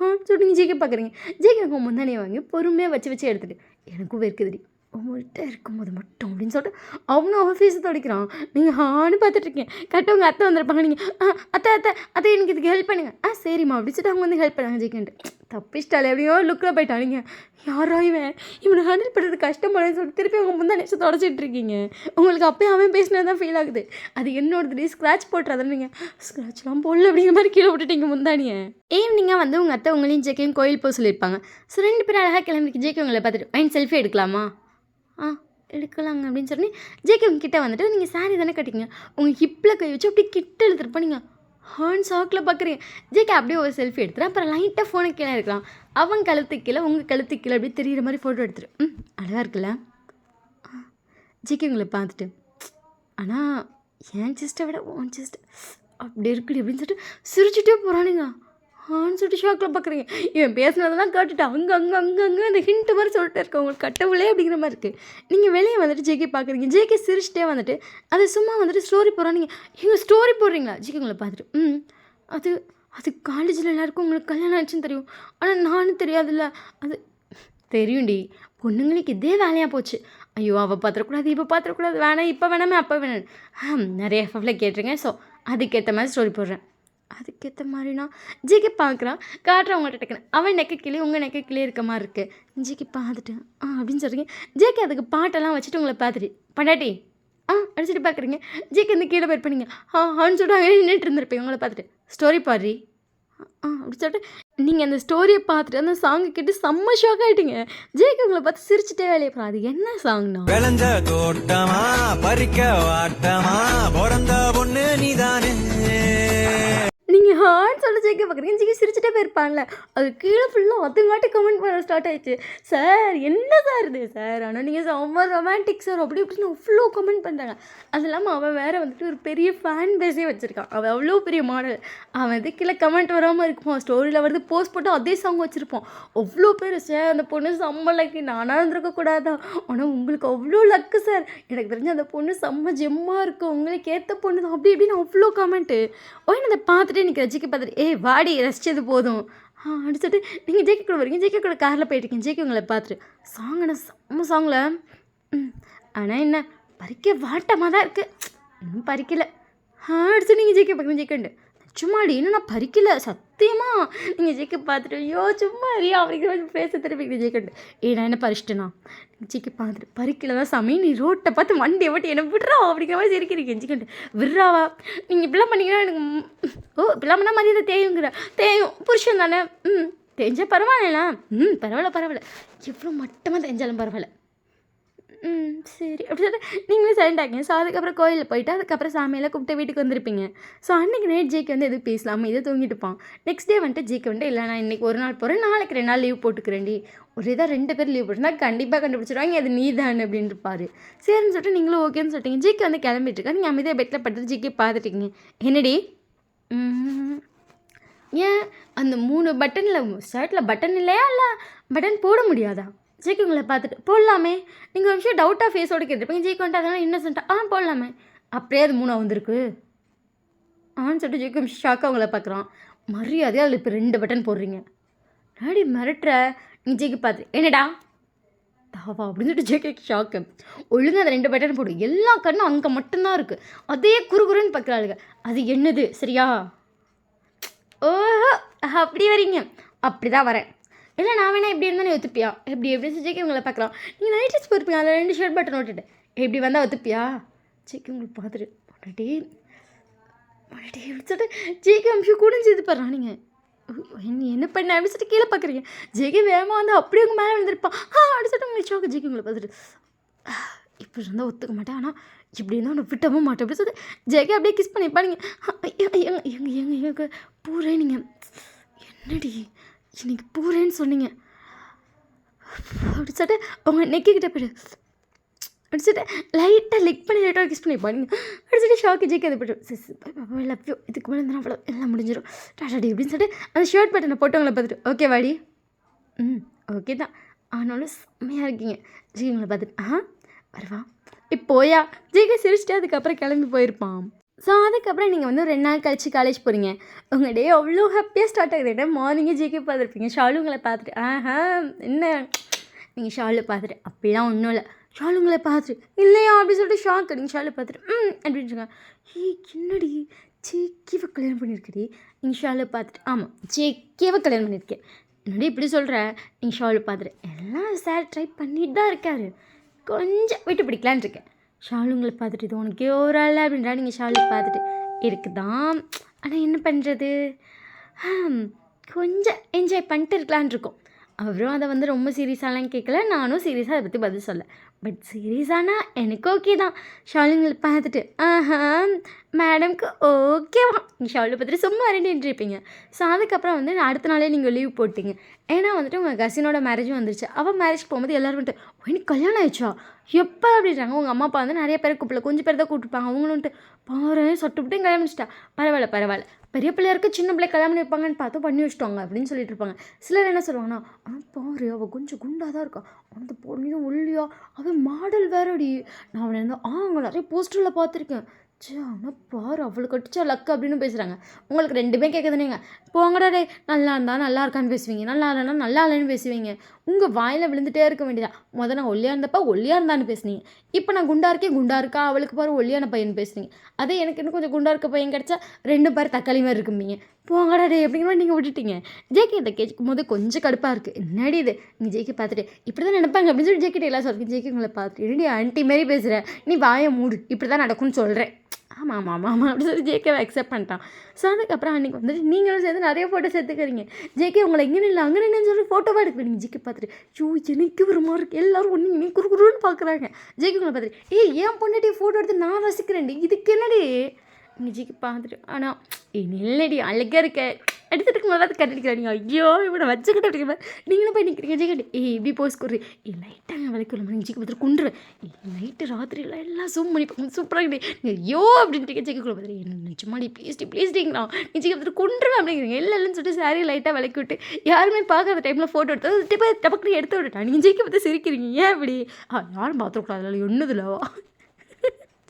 சொல்லிட்டு நீங்கள் ஜிகே பார்க்குறீங்க. ஜிகே உங்கள் முந்தானியை வாங்கி பொறுமையாக வச்சு எடுத்துகிட்டு எனக்கும் வேர்க்குதுடி உங்கள்கிட்ட இருக்கும்போது மட்டும் அப்படின்னு சொல்லிட்டு அவனும் அவன் ஃபேஸை துடைக்கிறான். நீங்கள் பார்த்துட்ருக்கேன். கரெக்டாக உங்கள் அத்தை வந்திருப்பாங்க. நீங்கள் அத்தை எனக்கு இதுக்கு ஹெல்ப் பண்ணுங்கள். சரிம்மா அப்படி சொல்லிட்டு அவங்க வந்து ஹெல்ப் பண்ணாங்க. ஜிகேன்ட்டு தப்பிச்சிட்டாலே அப்படியோ லுக்கில் போயிட்டான். நீங்கள் யாரோ இவனை ஹேண்டில் பண்ணுறது கஷ்டப்படுன்னு சொல்லிட்டு திருப்பி அவங்க முந்தானி வச்சு தொடச்சிட்டு இருக்கீங்க. உங்களுக்கு அப்போயே அவன் பேசினது தான் ஃபீல் ஆகுது. அது என்னோடது ஸ்க்ராட்ச் போட்டுறதான நீங்கள் ஸ்க்ராட்ச்லாம் போடல அப்படிங்கிற மாதிரி கீழே விட்டுட்டீங்க முந்தானியை. ஈவினிங்காக வந்து உங்கள் அத்தை உங்களையும் ஜேக்கையும் கோயில் போக சொல்லியிருப்பாங்க. ஸோ 2 பேரும் அழகாக கிளம்பி ஜேகே உங்களை பார்த்துட்டு வைன் செல்ஃபி எடுக்கலாமா? எடுக்கலாங்க அப்படின்னு சொல்லி ஜேகே உங்ககிட்ட வந்துட்டு நீங்கள் சாரி தானே கட்டிங்க, உங்கள் ஹிப்பில் கை வச்சு அப்படியே கிட்ட எழுத்துருப்போம். நீங்கள் ஷாக்கில் பார்க்குறீங்க. ஜேகே அப்படியே ஒரு செல்ஃபி எடுத்துட்டு அப்புறம் லைட்டாக ஃபோனை கீழே இருக்கலாம். அவன் கழுத்துக்கு கீழே உங்கள் கழுத்துக்கு கீழே அப்படியே தெரிகிற மாதிரி ஃபோட்டோ எடுத்துட்டு அழகாக இருக்குல்ல. ஜேகே உங்களை பார்த்துட்டு ஆனால் என் செஸ்ட்டை விட உன் செஸ்ட் அப்படி இருக்குடி அப்படின்னு சொல்லிட்டு சிரிச்சுட்டே போகிறானுங்க. சொல்லிட்டு ஷாக்கில் பார்க்குறீங்க. இவன் பேசுனதெல்லாம் கேட்டுட்டு அங்கே அந்த ஹிண்ட்டு மாதிரி சொல்லிட்டு இருக்க உங்களுக்கு கட்டவுளே அப்படிங்கிற மாதிரி இருக்குது. நீங்கள் வெளியே வந்துட்டு ஜேகே பார்க்குறீங்க. ஜேகே சிரிச்சிட்டே வந்துட்டு அது சும்மா வந்துட்டு ஸ்டோரி போடுறாங்க. நீங்கள் ஸ்டோரி போடுறீங்களா? ஜேகே உங்களை பார்த்துட்டு அது காலேஜில் எல்லாருக்கும் உங்களுக்கு கல்யாணம் ஆச்சுன்னு தெரியும், ஆனால் நானும் தெரியாதுல்ல. அது தெரியும்டி, பொண்ணுங்களுக்கு இதே வேலையாக போச்சு. ஐயோ அவள் பார்த்துடக்கூடாது, இப்போ பார்த்துடக்கூடாது, வேணாம் இப்போ வேணாமே அப்போ வேணாம் நிறைய எஃப்எஃப்ல கேட்டிருக்கேன். ஸோ அதுக்கேற்ற மாதிரி ஸ்டோரி போடுறேன். அதுக்கேற்ற மாதிரினா ஜிகே பார்க்குறான். காட்டுறவங்கள்ட்ட டக்குன்னு அவன் நெக்க கிளி உங்கள் நெக்க கிளி இருக்க மாதிரி இருக்குது. ஜிகே பார்த்துட்டேன் அப்படின்னு சொல்கிறீங்க. ஜேகே அதுக்கு பாட்டெல்லாம் வச்சுட்டு உங்களை பார்த்துட்டு பண்டாட்டி அடிச்சுட்டு பார்க்குறீங்க. ஜேகே இந்த கீழே போய் பண்ணீங்க சொல்லிட்டு அங்கே நின்றுட்டு இருந்திருப்பேன். உங்களை பார்த்துட்டு ஸ்டோரி பாடுறி அப்படி சொல்லிட்டு நீங்கள் அந்த ஸ்டோரியை பார்த்துட்டு அந்த சாங்கை கேட்டு செம்ம ஷாக் ஆகிட்டீங்க. ஜேகே உங்களை பார்த்து சிரிச்சுட்டே வேலையை போகிறோம். அது என்ன சாங்னா விளைஞ்ச தோட்டமா பறிக்க வாட்டமா பிறந்த பொண்ணு நீதானே. நீங்கள் சொல்ல ஜேகே பார்க்குறீங்க. ஜிகே சிரிச்சுட்டே போயிருப்பான்ல, அது கீழே ஃபுல்லாக அதுங்காட்டி கமெண்ட் பண்ண ஸ்டார்ட் ஆயிடுச்சு. சார் என்ன சார் இது சார், ஆனால் நீங்கள் செம்ம ரொமான்டிக் சார் அப்படி இப்படின்னு அவ்வளோ கமெண்ட் பண்ணுறாங்க. அது இல்லாமல் அவன் வேறு வந்துட்டு ஒரு பெரிய ஃபேன் பேஸே வச்சுருக்கான். அவன் அவ்வளோ பெரிய மாடல். அவன் இது கீழே கமெண்ட் வராமல் இருக்குமா, ஸ்டோரியில் வருது போஸ்ட் போட்டு அதே சாங் வச்சுருப்போம். அவ்வளோ பேர் சார் அந்த பொண்ணு செம்ம லக்கு, நானாக இருந்திருக்கக்கூடாதான், ஆனால் உங்களுக்கு அவ்வளோ லக்கு சார், எனக்கு தெரிஞ்ச அந்த பொண்ணு செம்ம ஜெம்மாக இருக்கும், உங்களுக்கு ஏற்ற பொண்ணு தான் அப்படி இப்படின்னு அவ்வளோ கமெண்ட்டு. அதை பார்த்துட்டு எனக்கு ஜிகே பார்த்துட்டு வாடி ரசிச்சது போதும் அடிச்சுட்டு நீங்கள் ஜேகே கூட வரீங்க. ஜேகே கூட காரில் போயிட்டுருக்கீங்க. ஜேகே உங்களை பார்த்துட்டு சாங்னா செம்ம சாங்கில் ஆனால் என்ன பறிக்க வாட்டமாக தான் இருக்குது, இன்னும் பறிக்கலை அடிச்சு நீங்கள் ஜேகே பார்க்குறீங்க. ஜேகேண்டு சும்மாடி இன்னும் நான் பறிக்கலை சத்தியமாக. நீங்கள் ஜேகே பார்த்துட்டு ஐயோ சும்மா அறியா அப்படிங்கிற மாதிரி பேச திருப்பி ஜேகேண்டு நான் என்ன பறிச்சிட்டேனா? ஜேகே பார்த்துட்டு பறிக்கலை தான் சாமி, நீ ரோட்டை பார்த்து வண்டியை ஓட்டி என்ன விட்றா அப்படிங்கிற மாதிரி சிரிக்கிறீங்க. ஜேகேண்டு விட்றாவா, நீங்கள் இப்படிலாம் பண்ணிங்கன்னா எனக்கு இப்படிலாம் பண்ணால் மரியாதை தேயும் புருஷன் தானே தெரிஞ்சா பரவாயில்ல பரவாயில்ல எவ்வளோ மட்டமாக தெரிஞ்சாலும் பரவாயில்ல சரி அப்படி சொல்லிட்டு நீங்களே சைலண்ட் ஆகிங்க. ஸோ அதுக்கப்புறம் கோயிலில் போயிட்டு அதுக்கப்புறம் சாமியெல்லாம் கூப்பிட்டு வீட்டுக்கு வந்திருப்பீங்க. ஸோ அன்றைக்கி நைட் ஜேகே வந்து எதுவும் பேசலாமல் இதை தூங்கிட்டுப்பான். நெக்ஸ்ட் டே வந்துட்டு ஜேகே வந்துட்டு இல்லை நான் இன்றைக்கி ஒரு நாள் போகிறேன், நாளைக்கு 2 நாள் லீவ் போட்டுக்கிறேன்டி. ஒரே தான் 2 பேர் லீவ் போட்டுருந்தா கண்டிப்பாக கண்டுபிடிச்சிடுவாங்க அது நீ தான் அப்படின்னு இருப்பார். சரின்னு சொல்லிட்டு நீங்களும் ஓகேன்னு சொல்லிட்டீங்க. ஜேகே வந்து கிளம்பிட்டுருக்கா. நீங்கள் அமைதியாக பெட்டில் படுத்துட்டு ஜேகே பார்த்துட்டீங்க. என்னடி ஏன் அந்த 3 பட்டனில் ஷர்ட்டில் பட்டன் இல்லையா, இல்லை பட்டன் போட முடியாதா? ஜேகே உங்களை பார்த்துட்டு போடலாமே. நீங்கள் ஒரு விஷயம் டவுட்டாக ஃபேஸோடு கேட்டிருப்பீங்க. ஜேகே வந்துட்டு அதெல்லாம் இன்னசென்ட்டாக போடலாமே. அப்படியே அது 3 வந்திருக்கு ஆன்னு சொல்லிட்டு ஜேகே ஷாக்காக உங்களை பார்க்குறான். மரியாதையாக அதில் இப்போ 2 பட்டன் போடுறீங்க. டாடி மிரட்டுற. நீங்கள் ஜேகே பார்த்து என்னடா தாவா அப்படின்னு சொல்லிட்டு ஜேகே ஷாக்கு. ஒழுங்காக அந்த 2 பட்டன் போடு. எல்லா கண்ணும் அங்கே மட்டும்தான் இருக்குது. அதே குறுகுறுன்னு பார்க்குறாளுங்க. அது என்னது சரியா? ஓஹோ அப்படி வரீங்க. அப்படி தான் வரேன். இல்லை நான் வேணா எப்படி இருந்தாலும் ஒத்துப்பியா? எப்படி ஜேகே உங்களை பார்க்குறான். நீங்கள் நைட் ட்ரெஸ் போயிருப்பீங்க, அதில் 2 ஷர்ட் பட்டன் விட்டுட்டு எப்படி வந்தால் ஒத்துப்பியா? ஜேகே உங்களுக்கு பார்த்துட்டு மொட்டே சொல்லிட்டு ஜேகே அம்ஷம் குடிஞ்சு இது பண்ணுறான். நீங்கள் என்ன பண்ண அப்படி சொல்லிட்டு கீழே பார்க்குறீங்க. ஜேகே வேகமாக வந்து அப்படியே உங்கள் மேலே விழுந்திருப்பான். அப்படி சொல்லிட்டு உங்களுக்கு ஷாக்கு. ஜேகே உங்களை பார்த்துட்டு இப்படி இருந்தால் ஒத்துக்க மாட்டேன், ஆனால் இப்படி இருந்தால் உன்னை விட்டவும் மாட்டேன் அப்படி சொல்லிட்டு ஜேகே அப்படியே கிஸ் பண்ணிப்பா. நீங்கள் எங்க பூரே நீங்கள் என்னடி இன்னைக்கு பூரேன்னு சொன்னீங்க அப்படி சொல்லிட்டு அவங்க நெக்கிக்கிட்ட போய்ட்டு அப்படி சொல்லிட்டு லைட்டாக லிக் பண்ணி லைட்டாக கிஸ் பண்ணிப்பா. நீங்கள் அப்படி சொல்லிட்டு ஷாக்கு ஜேகே அதை போய்ட்டு சிஸ் லவ் யூ, இதுக்கு மேலே இருந்தால் அவ்வளோ எல்லாம் முடிஞ்சிடும் டாடாடி அப்படின்னு சொல்லிட்டு அந்த ஷர்ட் பட்டனை போட்டவங்களை பார்த்துட்டு ஓகே வாடி. ஓகே தான், ஆனாலும் செம்மையாக இருக்கீங்க. ஜேகே உங்களை பார்த்துட்டு வருவா இப்போயா. ஜேகே சிரிச்சிட்டு அதுக்கப்புறம் கிளம்பி போயிருப்பான். ஸோ அதுக்கப்புறம் நீங்கள் வந்து 2 நாள் கழிச்சு காலேஜ் போகிறீங்க. உங்கள் டே அவ்வளோ ஹாப்பியாக ஸ்டார்ட் ஆகுது. ஏன்னா மார்னிங்கே ஜேகே பார்த்துருப்பீங்க. ஷாலு உங்களை பார்த்துட்டு என்ன நீங்கள் ஷாலு பார்த்துட்டு அப்படிலாம் ஒன்றும் இல்லை. ஷாலு உங்களை பார்த்துட்டு இல்லையா அப்படி சொல்லிட்டு ஷாக். நீங்கள் ஷாலு பார்த்துட்டு அப்படின்னு சொன்னாங்க. என்னடி ஜேகேவை கல்யாணம் பண்ணியிருக்கடி? நீங்கள் ஷாலு பார்த்துட்டு ஆமாம் ஜேகேவை கல்யாணம் பண்ணியிருக்கேன். என்னடி இப்படி சொல்கிறேன்? நீங்கள் ஷாலு பார்த்துட்டு எல்லாம் சார் ட்ரை பண்ணிட்டு தான் இருக்காரு, கொஞ்சம் விட்டு பிடிக்கலான்னு இருக்கேன். ஷாலு உங்களை பார்த்துட்டு இது உனக்கே ஒரு ஆள் அப்படின்றா. நீங்கள் ஷாலு பார்த்துட்டு இருக்குதான், ஆனால் என்ன பண்ணுறது கொஞ்சம் என்ஜாய் பண்ணிட்டு இருக்கலான் இருக்கோம். அவரும் அதை வந்து ரொம்ப சீரியஸாலாம் கேட்கல, நானும் சீரியஸாக அதை பற்றி பதில் சொல்ல. பட் சீரியஸானா எனக்கு ஓகே தான். ஷாலுங்களை பார்த்துட்டு மேடம்க்கு ஓகேவா. நீங்கள் ஷாலு பார்த்துட்டு சும்மா இருப்பீங்க. ஸோ அதுக்கப்புறம் வந்து அடுத்த நாளே நீங்கள் லீவ் போட்டிங்க. ஏன்னா வந்துட்டு உங்கள் கசினோட மேரேஜும் வந்துருச்சு. அவள் மேரேஜ்க்கு போகும்போது எல்லோரும் வந்துட்டு எனக்கு கல்யாணம் ஆயிடுச்சா எப்போ அப்படின்றாங்க. உங்கள் அம்மா அப்பா வந்து நிறைய பேர் கூப்பிடல, கொஞ்சம் பேர் தான் கூப்பிட்டுருப்பாங்க. அவங்களும் வந்துட்டு பாரு சொட்டுவிட்டு கல்யாணம் பண்ணிச்சிட்டா, பரவாயில்ல பெரிய பிள்ளையாருக்கு சின்ன பிள்ளை கல்யாணம் பண்ணியிருப்பாங்கன்னு பார்த்து பண்ணி வச்சுட்டாங்க அப்படின்னு சொல்லிட்டு இருப்பாங்க. சிலர் என்ன சொல்லுவாங்கன்னா பாரு அவள் கொஞ்சம் குண்டாக தான் இருக்கா, அந்த பொண்ணையும் ஒல்லியா, அவள் மாடல் வேறடி, நான் அவளை இருந்தால் அங்கே நிறைய போஸ்டரில் பார்த்துருக்கேன். ஆனால் பாரு அவளுக்கு கட்டிச்சா லக்கு அப்படின்னு பேசுகிறாங்க. உங்களுக்கு 2 கேட்குதுனேங்க. போங்கடா டே, நல்லா இருந்தால் நல்லா இருக்கான்னு பேசுவீங்க, நல்லா இல்லைன்னா நல்லா இல்லைன்னு பேசுவீங்க. உங்கள் வாயில் விழுந்துகிட்டே இருக்க வேண்டியதா. நான் ஒல்லியாக இருந்தப்பா ஒல்லியாக இருந்தான்னு பேசுனீங்க. இப்போ நான் குண்டா இருக்கா, அவளுக்கு பாரு ஒல்லியான பையன் பேசுனீங்க. அதே எனக்கு இன்னும் கொஞ்சம் குண்டா இருக்க பையன் கிடச்சா 2 பேர் தக்காளி மாதிரி இருக்கும்பீங்க. போங்கடா டே அப்படிங்கிற மாதிரி நீங்கள் விட்டுட்டீங்க. ஜேகே இதை கேட்கும் போது கொஞ்சம் கடுப்பாக இருக்குது. என்னடி இது நீங்கள் ஜேகே பார்த்துட்டு இப்படி தான் நினைப்பாங்க அப்படின்னு சொல்லி ஜேகே எல்லாம் சொல்கிறேன். ஜேகே உங்களை பார்த்துட்டு என்னடி ஆண்டி மாரி பேசுகிறேன், நீ வாயை மூடு, இப்படி தான் நடக்கும்னு சொல்கிறேன். ஆமாம் அப்படி சொல்லி ஜேகேவை அக்செப்ட் பண்ணிட்டான். ஸோ அதுக்கப்புறம் அன்றைக்கி வந்துட்டு நீங்களும் சேர்ந்து நிறைய ஃபோட்டோஸ் எடுத்துக்கிறீங்க. ஜேகே உங்களை இங்கே இல்லை அங்கே நின்று சொல்லி ஃபோட்டோவாக எடுக்கிறீங்க. ஜேகே பார்த்துட்டு எனக்கு ஒரு மாதிரி இருக்குது, எல்லோரும் ஒன்று இனி குறுகுறுன்னு பார்க்குறாங்க. ஜேகே உங்களை பார்த்துட்டு ஏன் பொண்ணுட்டி ஃபோட்டோ எடுத்து நான் ரசிக்கிறேன்டி, இதுக்கு என்னடி? நீங்கள் ஜேகே பார்த்துட்டு ஆனால் இல்லடி அழகாக இருக்க எடுத்துகிட்டு போது கட்டிக்கிறாங்க. ஐயோ இவனை வச்சுக்கிட்டு அப்படிங்கிற நீங்களும் போய் நிற்கிறீங்க. ஜேகே இப்படி போஸ் கொடுறி லைட்டாக விளக்கு நீங்கள் ஜேகே பார்த்துட்டு கொண்டுருவேன். நைட்டு ராத்திரிலாம் எல்லாம் ஜூம் பண்ணி பார்க்கணும் சூப்பராக நீங்கள் ஐயோ அப்படின்ட்டு ஜேகே கூட பார்த்துட்டு என்ன நிச்சயமாடி ப்ளீஸ்டிங்களா நீ ஜேகே பார்த்துட்டு கொண்டுருவேன் அப்படிங்கிறீங்க. இல்லைன்னு சொல்லிட்டு சாரி லைட்டாக விளக்கி விட்டு யாருமே பார்க்காத டைமில் ஃபோட்டோ எடுத்து போய் டபக்குன்னு எடுத்து விட்டுட்டா. நீங்கள் ஜேகே பார்த்து சிரிக்கிறீங்க. ஏன் அப்படி? யாரும் பார்த்துக்கூடாது, அதில் ஒன்றுதில்லவா?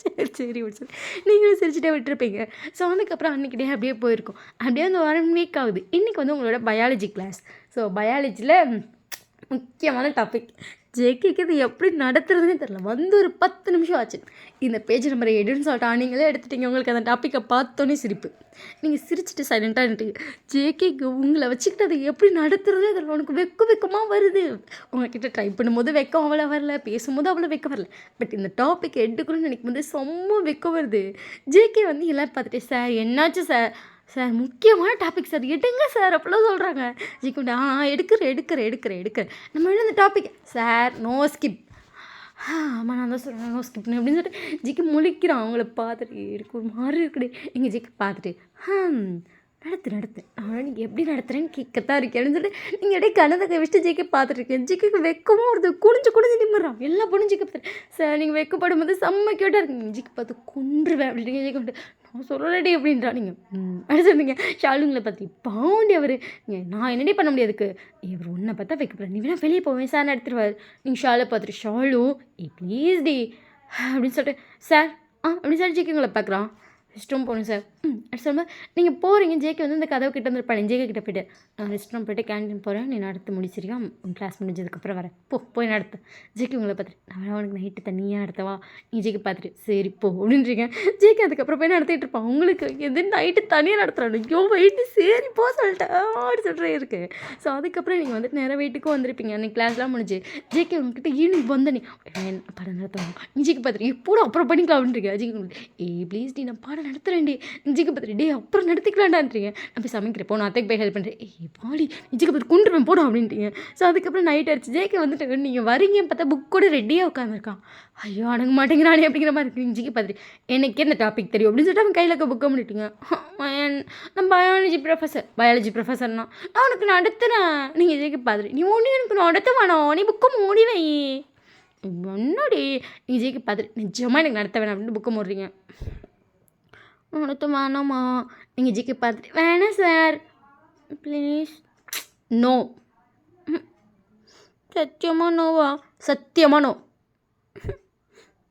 சரி சொல்லி நீங்களும் சிரிச்சுட்டே விட்டுருப்பீங்க. ஸோ அதுக்கப்புறம் அன்றைக்கி டே அப்படியே போயிருக்கோம். அப்படியே அந்த 1 வீக் ஆகுது. இன்றைக்கி வந்து உங்களோட பயாலஜி கிளாஸ். ஸோ பயாலஜியில் முக்கியமான டாபிக். ஜேகேக்கு இது எப்படி நடத்துறதுன்னே தெரில. வந்து ஒரு 10 நிமிஷம் ஆச்சு. இந்த பேஜ் நம்பர் எடுன்னு சொல்லிட்டு நீங்களே எடுத்துட்டீங்க. உங்களுக்கு அந்த டாப்பிக்கை பார்த்தோன்னே சிரிப்பு. நீங்கள் சிரிச்சுட்டு சைலண்ட்டாக இருந்துட்டீங்க. ஜேகேக்கு உங்களை வச்சுக்கிட்டு அதை எப்படி நடத்துறதே தெரில. உனக்கு வெக்கமாக வருது. உங்ககிட்ட ட்ரை பண்ணும்போது வெக்கம் அவ்வளோ வரல, பேசும்போது அவ்வளோ வெக்கம் வரல. பட் இந்த டாப்பிக் எடுக்கணும்னு நினைக்கும் போது செம்ம வெக்கம் வருது. ஜேகே வந்து எல்லோரும் பார்த்துட்டு சார் என்னாச்சு சார் முக்கியமான டாபிக் சார் எடுங்க சார் அப்படிலாம் சொல்கிறாங்க. ஜிக்கு எடுக்கிறேன் நம்ம இந்த டாபிக் சார் நோ ஸ்கிப். ஆமாம் நான் தான் சொல்கிறேன் நோ ஸ்கிப்னு அப்படின்னு சொல்லிட்டு ஜிக்கு முழிக்கிறான். அவங்கள பார்த்துட்டு எனக்கு ஒரு மாதிரி இருக்குடி. எங்கள் ஜிக்கு பார்த்துட்டு நடத்து நீங்கள் எப்படி நடத்துகிறேன்னு கேட்கத்தான் இருக்கேன் அப்படின்னு சொல்லிட்டு நீங்கள் அப்படியே கணத்தை வச்சுட்டு ஜிக்கை பார்த்துட்ருக்கேன். ஜிக்கு வெக்கமாக வருது. குனிஞ்சு நிம்மறான். எல்லா பொண்ணும் ஜிக்கை பார்த்துட்டு சார் நீங்கள் வெக்கப்படும் போது செம்ம க்யூட்டாக இருக்குங்க. ஜிக்கு பார்த்து கொண்டுருவேன் அப்படின்னு ஜிக்கு சொல்லலடி அப்படின்றா. நீங்கள் அப்படி சொன்னீங்க. ஷாலுங்களை பற்றி பாண்டி அவர் நான் என்னடி பண்ண முடியாதுக்கு இவர் ஒன்றை பார்த்தா வைக்கப்படுற நீ வேணா வெளியே போவேன் சார் எடுத்துருவார். நீங்கள் ஷாலை பார்த்துட்டு ஷாலு ப்ளீஸ் டி அப்படின்னு சொல்லிட்டு சார் அப்படின்னு சொல்லி ஜேகேங்களை பார்க்குறான். ரெஸ்ட் ரூம் போகணும் சார் அப்படி சொல்லும்போது நீங்கள் போகிறீங்க. ஜேகே வந்து இந்த கதவு கிட்ட வந்துருப்பாங்க. ஜேகே கிட்ட போய்ட்டு நான் ரெஸ்ட் ரூம் போய்ட்டு கேன்டீன் போகிறேன் நீ நடத்து முடிச்சிருக்கா உன் கிளாஸ் முடிஞ்சதுக்கப்புறம் வரேன் போய் நடத்து. ஜேகே உங்களை பார்த்துட்டு நான் அவனுக்கு நைட்டு தனியாக நடத்தவா நீ ஜேகே பார்த்துட்டு சரி போ அப்படின்றீங்க. ஜேகே அதுக்கப்புறம் போய் நடத்திட்டு இருப்பான். உங்களுக்கு எது நைட்டு தனியாக நடத்துகிறான் ஐயோ வெயிட்டு சரி போ சொல்லிட்டேன் அப்படி சொல்கிறே இருக்குது. ஸோ அதுக்கப்புறம் நீங்கள் வந்துட்டு நேராக வீட்டுக்கும் வந்திருப்பீங்க. அன்றைக்கி கிளாஸ்லாம் முடிஞ்சு ஜேகே உங்ககிட்ட ஈவினிங் வந்த நீ படம் நடத்துவாங்க. நீ ஜேகே பார்த்துட்டு எப்போட அப்புறம் பண்ணிக்கலாம் அப்படின்றீங்க. ஜேகே ப்ளீஸ் டி நான் பாடம் நடத்துகிறேன்டி நிஜிக்கு பார்த்துட்டு டே அப்புறம் நடத்திக்கலான்டான்றீங்க. நான் போய் சமைக்கிறேன் போ நான் அத்தைக்கு போய் ஹெல்ப் பண்ணுறேன் பாடி நிஜிக்கு பார்த்து கொண்டுருவேன் போடும் அப்படின்ட்டீங்க. ஸோ அதுக்கப்புறம் நைட் அடிச்சு ஜேகே வந்துட்டு நீங்கள் வரீங்க பார்த்தா புக் கூட ரெடியாக உட்காந்துருக்கான். ஐயோ அடங்க மாட்டேங்கிறானே அப்படிங்கிற மாதிரி இருக்கு. நிஜிக்கு பார்த்துட்டு எனக்கே இந்த டாபிக் தெரியும் அப்படின்னு சொல்லிட்டு அவன் கையில் இருக்க புக்கை பண்ணிட்டீங்க. நான் பயாலஜி ப்ரொஃபஸர்னா நான் உனக்கு நடத்துகிறேன். நீங்கள் ஜேகே பார்த்துட்டு நீ ஒன்று எனக்கு நடத்த வேணாம் நீ புக்கை மூடி வை முன்னாடி நீ ஜேகே பார்த்துட்டு நிஜமாக எனக்கு நடத்த வேணாம் அப்படின்னு புக்கை மூடுறீங்க. நடத்த வேணாமா நீங்கள் ஜிக்கு பார்த்துட்டு வேணாம் சார் ப்ளீஸ் நோ சத்தியமாக நோவா சத்தியமாக நோ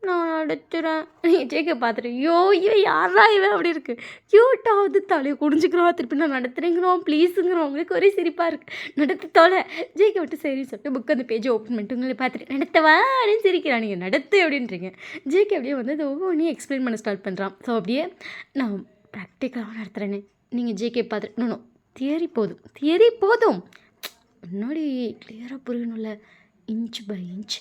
நான் நடத்துகிறேன். நீங்கள் ஜேகே பார்த்துட்டு இவன் யாரா இவன் அப்படி இருக்குது க்யூட்டாவது தலையை குடிஞ்சிக்கிறோம் திருப்பி நான் நடத்துகிறேங்கிறோம் ப்ளீஸுங்கிறோம் அவங்களுக்கு ஒரே சிரிப்பாக இருக்குது. நடத்து தொலை ஜேகே விட்டு சரி சொல்லிட்டு புக் அந்த பேஜை ஓப்பன் பண்ணிட்டு உங்களை பார்த்துட்டு நடத்தவா அப்படின்னு சிரிக்கிறான். நீங்கள் நடத்து அப்படின்றீங்க. ஜேகே அப்படியே வந்து அது ஒவ்வொன்றையும் எக்ஸ்பிளைன் பண்ண ஸ்டார்ட் பண்ணுறான். ஸோ அப்படியே நான் ப்ராக்டிக்கலாக நடத்துகிறேன்னு நீங்கள் ஜேகே பார்த்துட்டு நோ தியரி போதும் முன்னாடி கிளியராக புரியணும்ல இன்ச் பை இன்ச்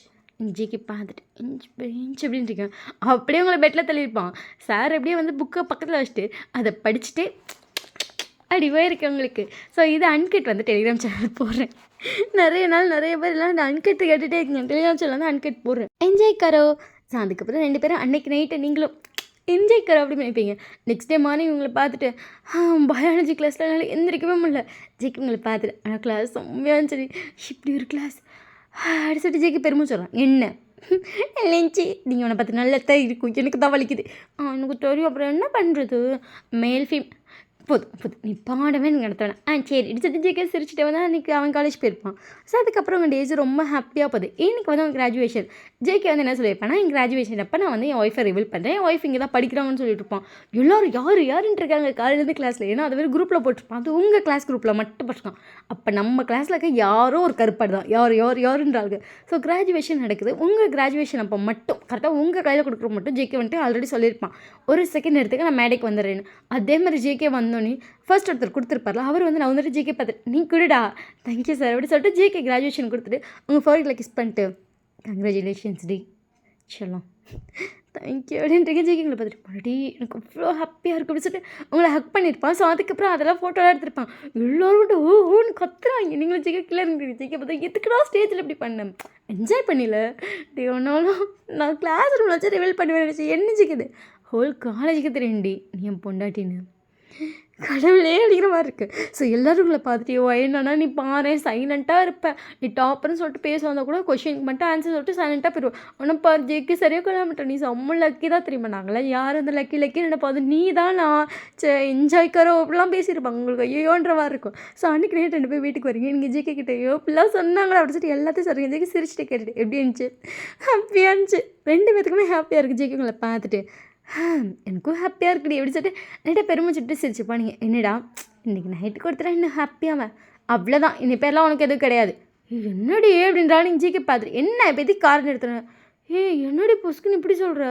ஜேகே பார்த்துட்டு இன்ச் பை இன்ச் அப்படின்றீங்க. அப்படியே உங்களை பெட்டில் தள்ளியிருப்பான். சார் அப்படியே வந்து புக்கை பக்கத்தில் வச்சுட்டு அதை படிச்சுட்டு அப்படி போயிருக்கு உங்களுக்கு. ஸோ இது அன்கட் வந்து டெலிகிராம் சேனல் போடுறேன். நிறைய நாள் நிறைய பேர் எல்லாம் இந்த அன்கட் கேட்டுகிட்டே இருக்கீங்க. டெலிகிராம் சேனல் வந்து அன்கட் போடுறேன் என்ஜாய் கரோ. ஸோ அதுக்கப்புறம் 2 பேரும் அன்னைக்கு நைட்டு நீங்களும் என்ஜாய் கரோ அப்படி நினைப்பீங்க. நெக்ஸ்ட் டே மார்னிங் உங்களை பார்த்துட்டு பயாலஜி கிளாஸில் என்னால் எந்திரிக்கவே முடியல. ஜேகே உங்களை பார்த்துட்டு ஆனால் கிளாஸ் செம்மையான்னு சரி இப்படி ஒரு கிளாஸ் அப்படி சொல்லிட்டு ஜேகே பெருமை சொல்கிறான். என்ன இல்லைஞ்சி நீங்கள் உன்னை பார்த்து நல்லா தான் இருக்கும் எனக்கு தான் வலிக்குது எனக்கு தெரியும் அப்புறம் என்ன பண்ணுறது மேல் ஃபீம் போதும் நீ பாடவே எனக்கு நடத்துவேன் சரி இடிச்சிட்டு ஜேகே சிரிச்சுட்டு வந்து அன்றைக்கி அவன் காலேஜ் போயிருப்பான். ஸோ அதுக்கப்புறம் அவன் டேஸ் ரொம்ப ஹாப்பியாக போகுது. இன்னைக்கு வந்து அவன் கிராஜுவேஷன். ஜேகே வந்து என்ன சொல்லியிருப்பானா என் கிராஜுவேஷன் அப்போ நான் வந்து என் ஒய்ஃபை ரிவீல் பண்ணுறேன் என் ஒய்ஃப் இங்கே தான் படிக்கிறாங்கன்னு சொல்லிட்டு இருப்பான். எல்லோரும் யாருன்ட்டு இருக்காங்க காலேஜ்லேருந்து கிளாஸில் ஏன்னா அது வேறு குரூப்பில் போட்டிருப்பான். அது உங்கள் கிளாஸ் குரூப்பில் மட்டும் படிச்சிருக்கான். அப்போ நம்ம கிளாஸில் இருக்க யாரோ ஒரு கருப்பாடு தான் யாருன்றாங்க. ஸோ கிராஜுவேஷன் நடக்குது. உங்கள் கிராஜுவேஷன் அப்போ மட்டும் கரெக்டாக உங்கள் கையில் கொடுக்குற மட்டும் ஜேகே வந்துட்டு ஆல்ரெடி சொல்லியிருப்பான் ஒரு செகண்ட் எடுத்துக்க நான் மேடைக்கு வந்துடுறேன்னு. அதே மாதிரி ஜேகே வந்தோன்னே ஃபர்ஸ்ட் ஒருத்தர் கொடுத்துருப்பார்ல அவர் வந்து நான் வந்துட்டு ஜேகே பார்த்துட்டு நீ கொடுடா தேங்க்யூ சார் அப்படி சொல்லிட்டு ஜேகே கிராஜுவேஷன் கொடுத்துட்டு உங்கள் ஃபோரில் கிஸ் பண்ணிட்டு கங்க்ராச்சுலேஷன்ஸ் டி சொல்லலாம் தேங்க்யூ அப்படின்றீங்க. ஜேகேங்களை பார்த்துட்டு மறுபடி எனக்கு அவ்வளோ ஹாப்பியாக இருக்கும் அப்படின்னு சொல்லிட்டு உங்களை ஹக் பண்ணியிருப்பான். ஸோ அதுக்கப்புறம் அதெல்லாம் ஃபோட்டோலாம் எடுத்திருப்பான். எல்லோரும் ஓன்னு கத்துறாங்க. நீங்களும் ஜேகே கீழே இருந்தீங்க. ஜேகே பார்த்தா எதுக்குடா ஸ்டேஜில் இப்படி பண்ணேன் என்ஜாய் பண்ணல டே ஒன்றாலும் நான் கிளாஸ் ரூமில் வச்சு ரிவீல் பண்ணுவேன் நினச்சி என்ன ஜேகேது ஹோல் காலேஜுக்கு தெரியும்டி நீ என் பொண்டாட்டின்னு கடவுளே அப்படிங்கிற மாதிரி இருக்குது. ஸோ எல்லோரும் உங்களை பார்த்துட்டு என்னன்னா நீ பாரு சைலண்ட்டாக இருப்பேன் நீ டாப்பர்னு சொல்லிட்டு பேச வந்தால் கூட கொஷினுக்கு மட்டும் ஆன்சர் சொல்லிட்டு சைலண்ட்டாக போயிடுவோம். ஆனால் பாரு ஜேகே சரியாக கொள்ள மாட்டேன் நீ செம்ம லக்கி தான் தெரியுமா நாங்களாம் யார் அந்த லக்கி நினைப்போம் நீ தான் நான் என்ஜாய் கரோ அப்படிலாம் பேசியிருப்பாங்க உங்களுக்கு ஐயோன்ற மாதிரி இருக்கும். ஸோ அன்றைக்கி நைட் 2 பேர் வீட்டுக்கு வரீங்க. நீங்கள் ஜேகே கிட்டே இப்படிலாம் சொன்னாங்களா அப்படின்னு சொல்லிட்டு எல்லாத்தையும் சொல்கிறீங்க. ஜேகே சிரிச்சுட்டு கேட்டுட்டு எப்படி இருந்துச்சு ஹாப்பியாக இருந்துச்சு. 2 பேத்துக்குமே ஹாப்பியாக இருக்குது. ஜேகே உங்களை பார்த்துட்டு எனக்கும் ஹாப்பியாக இருக்குடி எப்படி சொல்லிட்டு நைட்டாக பெருமை சுட்டு சிரிச்சுப்பா. நீங்கள் என்னடா இன்றைக்கி நைட்டு கொடுத்துட்டா இன்னும் ஹாப்பியாவ அவ்வளோதான் இந்த பேர்லாம் உனக்கு எதுவும் கிடையாது. என்னடி அப்படின்றா நீங்கள் ஜேகே பார்த்துட்டு என்ன இப்போ எதுக்கு கார் எடுத்துறேன் என்னடி புஸ்க்குன்னு இப்படி சொல்கிற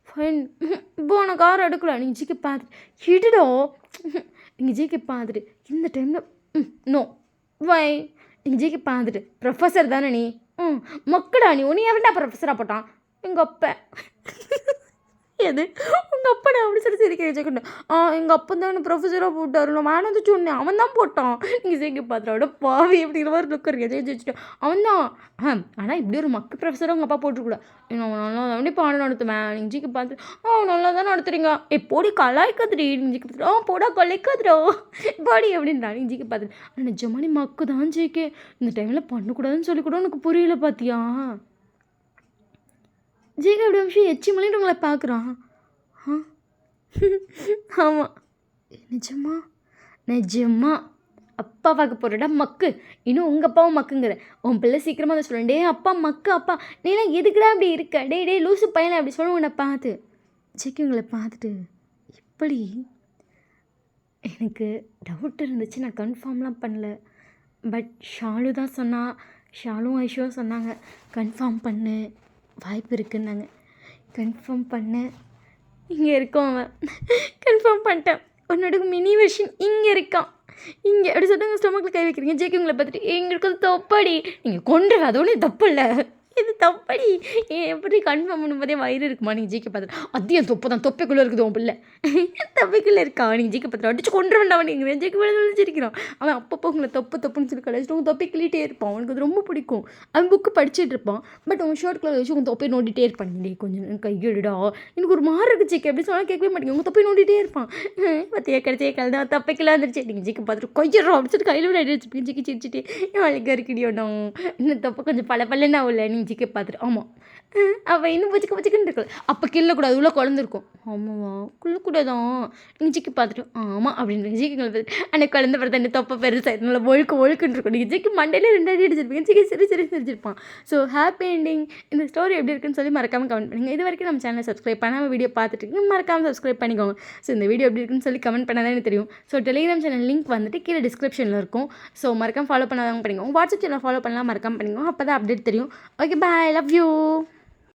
ஃபைன் இப்போ நான் கார் எடுக்கலாம். நீங்கள் ஜேகே பார்த்துட்டு இடிடும் நீங்கள் ஜேகே பார்த்துட்டு இந்த டைமில் நோ வை நீங்கள் ஜேகே பார்த்துட்டு ப்ரொஃபஸர் தானே நீ மக்கடா நீ ஒன்று யாருண்டா ப்ரொஃபஸராக போட்டான் எங்கள் அப்பா எது உங்கள் அப்பா நான் அப்படி சொல்லி சிரிக்க வச்சுக்கிட்டேன் எங்கள் அப்பா தான் ப்ரொஃபஸராக போட்டார் நான் வேணாம் சொன்னேன் அவன் தான் போட்டான். நீங்கள் ஜேகே பார்த்துட்டோட பாவி அப்படிங்கிற மாதிரி லுக்கர் ஜெயிச்சுட்டு அவன் தான் ஆனால் இப்படி ஒரு மக்கு ப்ரொஃபஸராக உங்கள் அப்பா போட்டுக்கூட அவன் நல்லா தான் பாடம் நடத்துவேன். நீங்கள் ஜேகே பார்த்துட்டு நல்லா தான் நடத்துறீங்க போடி கலாய்க்காதுடி நீங்கள் ஜேகே பார்த்துட்டு போடா கலைக்காதுடா பாடி அப்படின்றா. நீங்கள் ஜேகே பார்த்துட்டு நிஜமானி மக்கு தான் ஜேகே இந்த டைமில் பண்ணக்கூடாதுன்னு சொல்லி கூட உனக்கு புரியல பார்த்தியா. ஜேகே அப்படி விஷயம் எச்சி மொழிட்டு உங்களை பார்க்குறான் ஆமாம். நிஜமா நிஜமா அப்பா பார்க்க போகிறடா மக்கு. இன்னும் உங்கள் அப்பாவும் மக்குங்கிற. உன் பிள்ளை சீக்கிரமாக அதை சொல்லுவேன். டே அப்பா மக்கு அப்பா, நீலாம் எதுக்குடா அப்படி இருக்க? டே லூசு பையனை அப்படி சொல்லுவேன் உன்னை பார்த்து. ஜேகே உங்களை பார்த்துட்டு இப்படி எனக்கு டவுட் இருந்துச்சு. நான் கன்ஃபார்ம்லாம் பண்ணல. பட் ஷாலு தான் சொன்னா. ஷாலும் ஐஷுவும் சொன்னாங்க கன்ஃபார்ம் பண்ணு, வாய்ப்பு இருக்குன்னாங்க. கன்ஃபார்ம் பண்ணேன். இங்கே இருக்கோம் அவன். கன்ஃபார்ம் பண்ணிட்டேன். உன்னோட மினி வெர்ஷன் இங்கே இருக்கான். இங்கே அப்படி சொல்லிட்டு ஸ்டொமக்கில் கை வைக்கிறீங்க. ஜேகே உங்களை பார்த்துட்டு எங்களுக்கு வந்து தப்படி, நீங்கள் கொண்டுருங்க, அது ஒன்றும் தப்பு இல்லை, இது தப்படி. எப்படி கன்ஃபார்ம் பண்ணும்போதே வயிறு இருக்குமா? நீங்கள் ஜிகே பார்த்துட்டு அதையும் தொப்பு தான், தொப்பைக்குள்ளே இருக்குது உன் பிள்ளை, தொப்பைக்குள்ளே இருக்கா? நீங்கள் ஜிகே பார்த்துட்டு அடிச்சு கொண்டு வேண்டாம். நீங்கள் ஜிகே வச்சிருக்கிறான் அவன். அப்பப்போ உங்களை தொப்புன்னு சொல்லி கழிச்சிட்டு உங்கள் தொப்பை கிள்ளிட்டே இருப்பான். அவனுக்கு அது ரொம்ப பிடிக்கும். அவன் புக்கு படிச்சுட்டு இருப்பான். பட் அவன் ஷர்ட்குள்ளே வச்சு உங்கள் தொப்பை நோண்டிகிட்டே இருப்பான். டே கொஞ்சம் கையெடுடா, எனக்கு ஒரு மாறு இருக்குது ஜிகே அப்படி சொன்னால் கேட்கவே மாட்டேங்க. உங்கள் தொப்பை நோண்டிகிட்டே இருப்பான். பற்றியா கிடைச்சே கலதான் தொப்பைக்குள்ளே வந்துருச்சு. நீங்கள் ஜிகே பார்த்துட்டு கையிடுறோம் அப்படின்னு சொல்லிட்டு கையில் விட அடிச்சு ஜிக்கி சிரிச்சிட்டு அவளுக்கு இருக்குடியோடா இன்னும் தொப்பை கொஞ்சம் பல உள்ள. நீங்கள் ஜிக்கே பார்த்துட்டு ஆமாம் அவள் இன்னும் பச்சிக்கன்னு இருக்கல. அப்போ கிள்ளக்கூடாது, உள்ள குழந்திருக்கும். ஆமாவா கிள்ளக்கூடாதான். நீங்கள் ஜிக்கி பார்த்துட்டு ஆமாம் அப்படின்னு ஜிக்கிங்களை பார்த்துட்டு அன்னைக்கு குழந்தை பார்த்து அந்த தொப்பை பெருசாக நல்லா ஒழுக்குன்னு இருக்கும். நீங்கள் ஜிக்கி மண்டையிலே 2 அடி அடிச்சிருப்பீங்க. ஜிக்கி சிரிச்சிருப்பான். So happy ending. இந்த ஸ்டோரி எப்படி இருக்குன்னு சொல்லி மறக்காமல் கமெண்ட் பண்ணுங்கள். இது வரைக்கும் நம்ம சேனலை சப்ஸ்கிரைப் பண்ணாமல் வீடியோ பார்த்துட்டு இருக்கீங்க, மறக்காமல் சப்ஸ்கிரைப் பண்ணிக்கோங்க. ஸோ இந்த வீடியோ எப்படி இருக்குன்னு சொல்லி கமெண்ட் பண்ணால் தான் எனக்கு தெரியும். ஸோ டெலிகிராம் சேனல் லிங்க் வந்துட்டு கீழே டிஸ்கிரிப்ஷனில் இருக்கும். ஸோ மறக்காமல் ஃபாலோ பண்ணாதான் பண்ணிக்கோங்க. வாட்ஸ்அப் சேனல் ஃபாலோ பண்ணலாம் மறக்காமல் பண்ணிக்கோங்க. அப்போ தான் அப்டேட் தெரியும். Okay bye, love you.